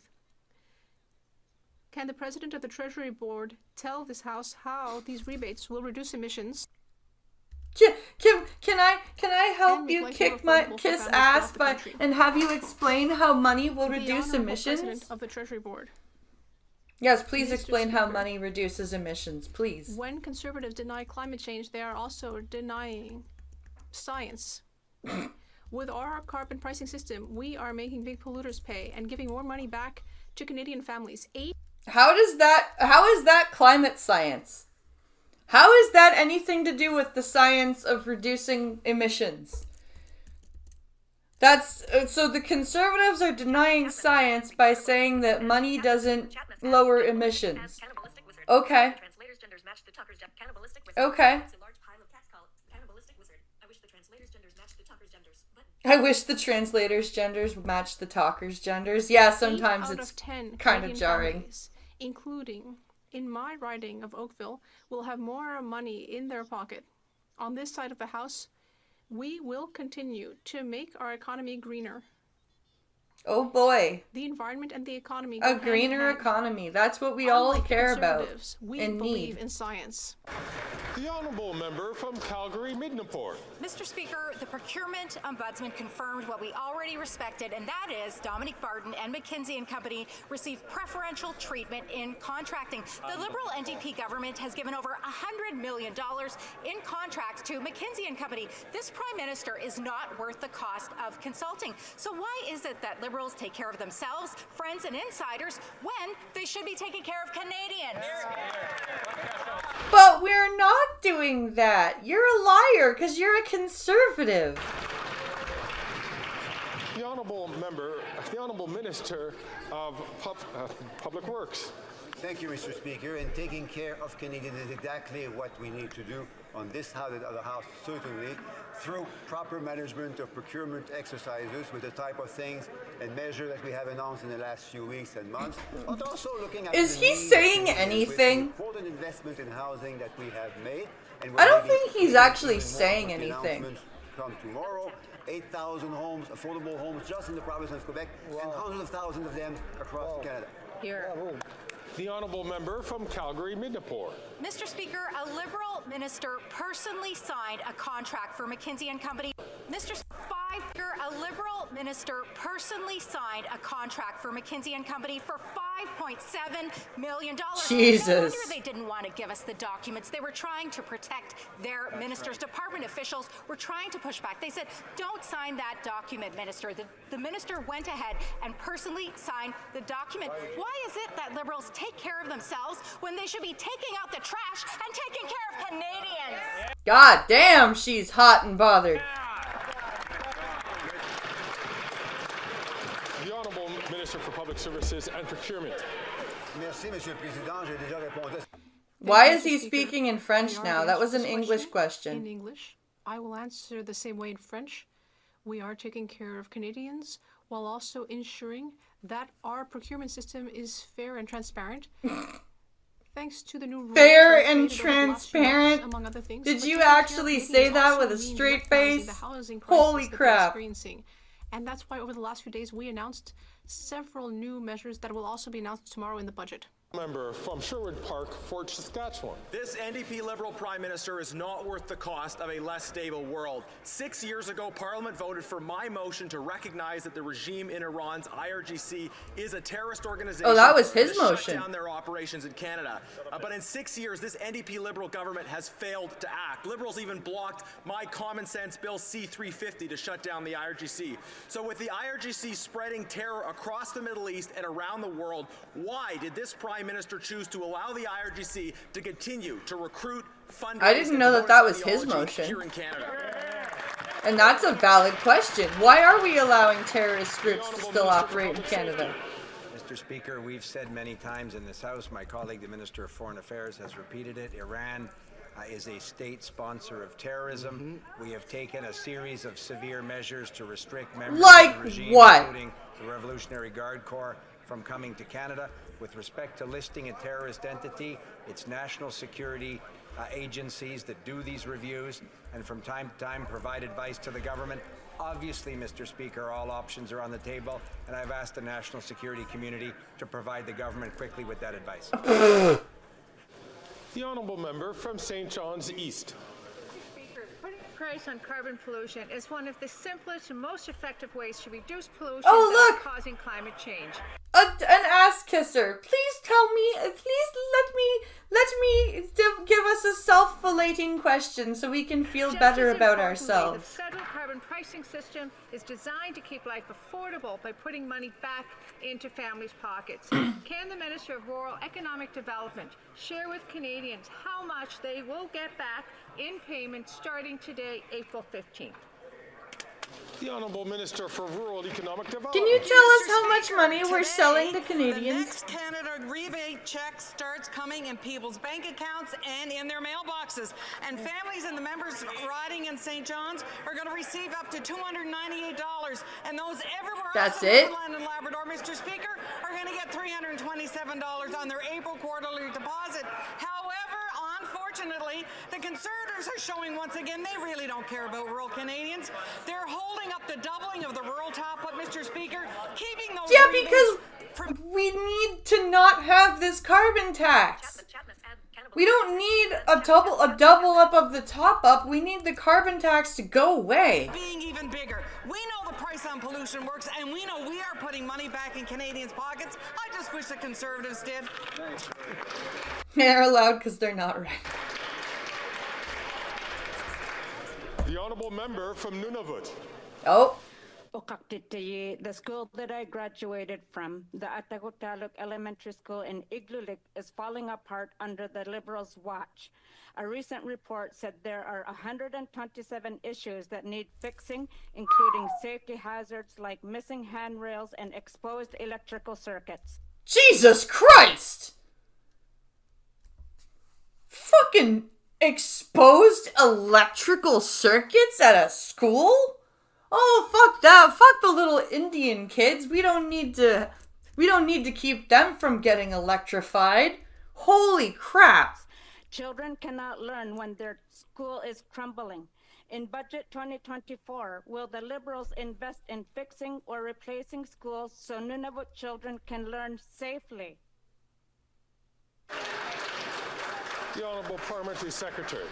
Can the President of the Treasury Board tell this House how these rebates will reduce emissions? Can I help you kick my kiss ass by and have you explain how money will reduce emissions? President of the Treasury Board. Yes, please Mr. explain how Speaker, money reduces emissions, please. When conservatives deny climate change, they are also denying science. With our carbon pricing system, we are making big polluters pay and giving more money back to Canadian families. How is that climate science? How is that anything to do with the science of reducing emissions? That's so the conservatives are denying science by saying that money doesn't lower emissions. Okay. Okay. I wish the translators' genders matched the talkers' genders. Yeah, sometimes it's kind of jarring. Families, including in my riding of Oakville, will have more money in their pocket. On this side of the house, we will continue to make our economy greener. Oh boy. The environment and the economy. A greener economy. That's what we all care about we and believe need. in science. The honourable member from Calgary Midnapore. Mr. Speaker, the procurement ombudsman confirmed what we already respected, and that is Dominic Barton and McKinsey & Company received preferential treatment in contracting. The Liberal NDP government has given over $100 million in contracts to McKinsey & Company. This Prime Minister is not worth the cost of consulting. So why is it that Liberals take care of themselves, friends and insiders, when they should be taking care of Canadians? But we're not doing that. You're a liar because you're a conservative. The honourable Minister of Public Works. Thank you, Mr. Speaker. And taking care of Canadians is exactly what we need to do on this House and other House, certainly, through proper management of procurement exercises with the type of things and measures that we have announced in the last few weeks and months, but also looking at Is he saying anything? Important investment in housing that we have made. And I don't think he's actually saying anything. Come tomorrow, 8,000 homes, affordable homes, just in the province of Quebec, and hundreds of thousands of them across Canada. Here. The honourable member from Calgary Midnapore. Mr. Speaker, a Liberal minister personally signed a contract for McKinsey & Company. Mr. Speaker, a Liberal minister personally signed a contract for McKinsey & Company for $5.7 million. Jesus. No wonder they didn't want to give us the documents. They were trying to protect their ministers. Department officials were trying to push back. They said, don't sign that document, Minister. The minister went ahead and personally signed the document. Why is it that Liberals take care of themselves when they should be taking out the trash and taking care of Canadians? God damn, she's hot and bothered. The honourable Minister for Public Services and Procurement. Merci, Monsieur le Président. J'ai déjà répondu. Why is he speaking in French now? That was an English question. In English, I will answer the same way in French. We are taking care of Canadians while also ensuring that our procurement system is fair and transparent. Thanks to the new rules Fair that were and created over the last few months, transparent? among other things. Did But you taking care of actually Canadians say that also with a means straight recognizing face? the housing crisis Holy that they're crap. experiencing. And that's why over the last few days we announced several new measures that will also be announced tomorrow in the budget. Member from Sherwood Park, Fort Saskatchewan. This NDP Liberal Prime Minister is not worth the cost of a less stable world. 6 years ago, Parliament voted for my motion to recognize that the regime in Iran's IRGC is a terrorist organization. Oh, that was his to shut motion. down their operations in Canada. But in 6 years, this NDP Liberal government has failed to act. Liberals even blocked my common sense Bill C-350 to shut down the IRGC. So with the IRGC spreading terror across the Middle East and around the world, why did this Prime Minister choose to allow the IRGC to continue to recruit, fundraise, I didn't and know promote that was his ideology motion. here in Canada? And that's a valid question. Why are we allowing terrorist groups to still operate in Canada? Mr. Speaker, we've said many times in this House, my colleague, the Minister of Foreign Affairs, has repeated it. Iran is a state sponsor of terrorism. We have taken a series of severe measures to restrict members of the regime, including the Revolutionary Guard Corps, from coming to Canada. With respect to listing a terrorist entity, it's national security agencies that do these reviews and from time to time provide advice to the government. Obviously, Mr. Speaker, all options are on the table, and I've asked the national security community to provide the government quickly with that advice. The honourable member from St. John's East. Speaker, putting a price on carbon pollution is one of the simplest and most effective ways to reduce pollution without causing climate change. An ass kisser. Please tell me, please let me give us a self-flating question so we can feel better about ourselves. The federal carbon pricing system is designed to keep life affordable by putting money back into families' pockets. Can the Minister of Rural Economic Development share with Canadians how much they will get back in payments starting today, April 15th? The Honourable Minister for Rural Economic Development. Can you tell us how much money we're selling to Canadians? The next Canada rebate check starts coming in people's bank accounts and in their mailboxes. And families and the members riding in St. John's are going to receive up to $298. And those everywhere else in Newfoundland and Labrador, Mr. Speaker, are going to get $327 on their April quarterly deposit. However, unfortunately, the Conservatives are showing once again they really don't care about rural Canadians. They're holding up the doubling of the rural top-up, Mr. Speaker, keeping those because we need to not have this carbon tax. We don't need a double up of the top up. We need the carbon tax to go away. Being even bigger. We know the price on pollution works, and we know we are putting money back in Canadians' pockets. I just wish the Conservatives did. They're allowed because they're not right. The honourable member from Nunavut. Oh. The school that I graduated from, the Atagotaluk Elementary School in Igloolik, is falling apart under the Liberals' watch. A recent report said there are 127 issues that need fixing, including safety hazards like missing handrails and exposed electrical circuits. Jesus Christ! Fucking exposed electrical circuits at a school? Oh, fuck that. Fuck the little Indian kids. We don't need to keep them from getting electrified. Holy crap. Children cannot learn when their school is crumbling. In Budget 2024, will the Liberals invest in fixing or replacing schools so Nunavut children can learn safely? The Honourable Parliamentary Secretary.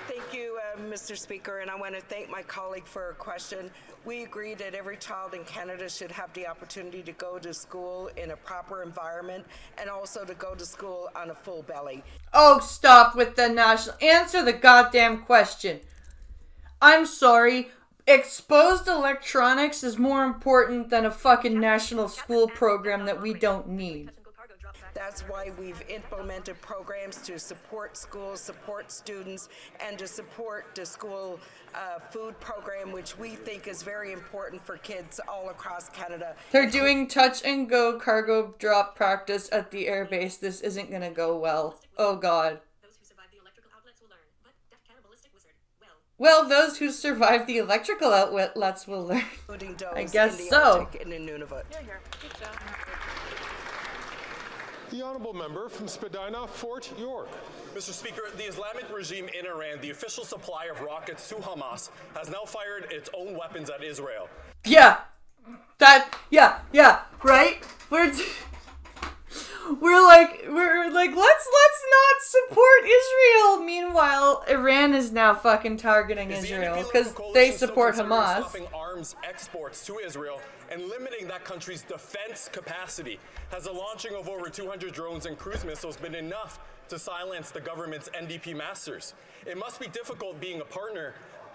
Thank you, Mr. Speaker, and I want to thank my colleague for her question. We agree that every child in Canada should have the opportunity to go to school in a proper environment and also to go to school on a full belly. Oh, stop with the national... Answer the goddamn question. I'm sorry. Exposed electronics is more important than a fucking national school program that we don't need. That's why we've implemented programs to support schools, support students, and to support the school food program, which we think is very important for kids all across Canada. They're doing touch and go cargo drop practice at the airbase. This isn't gonna go well. Oh god. Well, those who survive the electrical outlets will learn. I guess so. In Nunavut. The honourable member from Spadina, Fort York. Mr. Speaker, the Islamic regime in Iran, the official supply of rockets to Hamas, has now fired its own weapons at Israel. Yeah, right? We're like, let's not support Israel. Meanwhile, Iran is now fucking targeting Israel because they support Hamas. Stopping arms exports to Israel and limiting that country's defense capacity. Has the launching of over 200 drones and cruise missiles been enough to silence the government's NDP masters? It must be difficult being a partner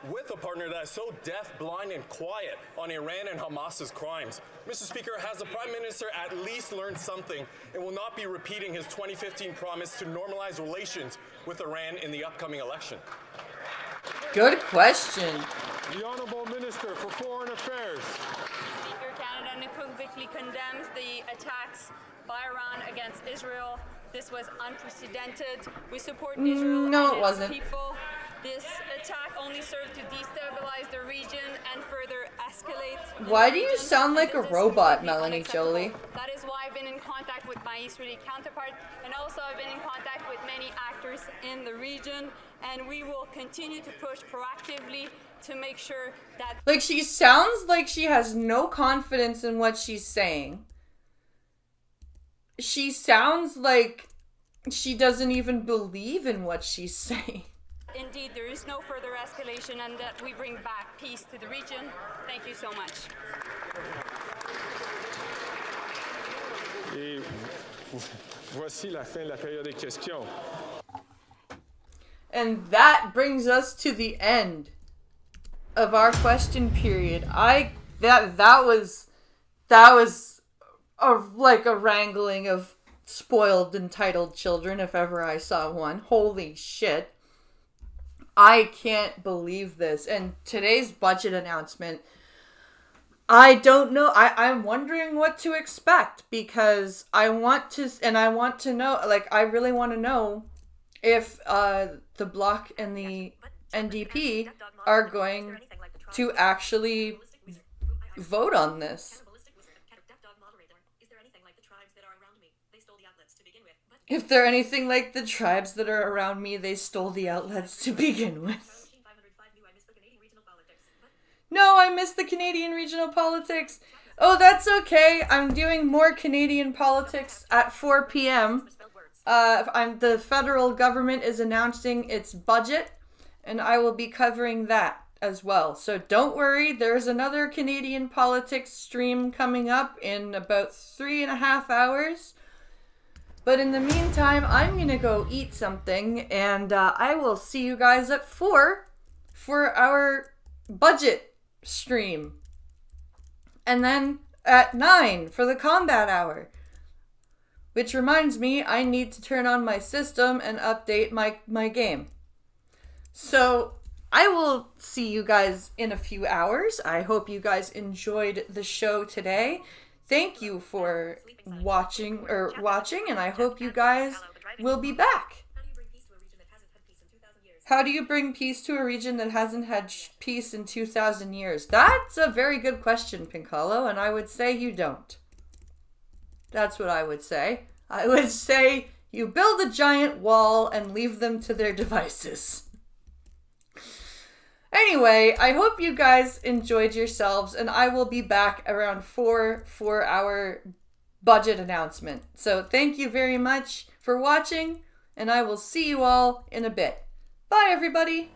with a partner that is so deaf, blind, and quiet on Iran and Hamas's crimes. Mr. Speaker, has the Prime Minister at least learned something and will not be repeating his 2015 promise to normalize relations with Iran in the upcoming election? Good question. The Honourable Minister for Foreign Affairs. Speaker, Canada unequivocally condemns the attacks by Iran against Israel. This was unprecedented. We support Israel No, and it its wasn't. people. This attack only served to destabilize the region and further escalate. Why do you sound like a robot, Melanie Jolie? That is why I've been in contact with my Israeli counterpart, and also I've been in contact with many actors in the region, and we will continue to push proactively to make sure that... Like, she sounds like she has no confidence in what she's saying. She sounds like she doesn't even believe in what she's saying. Indeed, there is no further escalation and that we bring back peace to the region. Thank you so much. Et voici la fin de la période des questions. And that brings us to the end of our question period. That was like a wrangling of spoiled, entitled children, if ever I saw one. Holy shit. I can't believe this. And today's budget announcement, I don't know. I'm wondering what to expect, because I want to know, like, I really want to know if the Bloc and the NDP are going to actually vote on this. If they're anything like the tribes that are around me, they stole the outlets to begin with. No, I missed the Canadian regional politics. Oh, that's okay. I'm doing more Canadian politics at 4 p.m. The federal government is announcing its budget, and I will be covering that as well. So don't worry, there's another Canadian politics stream coming up in about 3.5 hours. But in the meantime, I'm going to go eat something, and I will see you guys at 4 for our budget stream. And then at 9 for the combat hour. Which reminds me, I need to turn on my system and update my game. So I will see you guys in a few hours. I hope you guys enjoyed the show today. Thank you for watching, and I hope you guys will be back. How do you bring peace to a region that hasn't had peace in 2,000 years? That's a very good question, Pincolo, and I would say you don't. That's what I would say. I would say you build a giant wall and leave them to their devices. Anyway, I hope you guys enjoyed yourselves, and I will be back around 4 for our budget announcement. So thank you very much for watching, and I will see you all in a bit. Bye, everybody!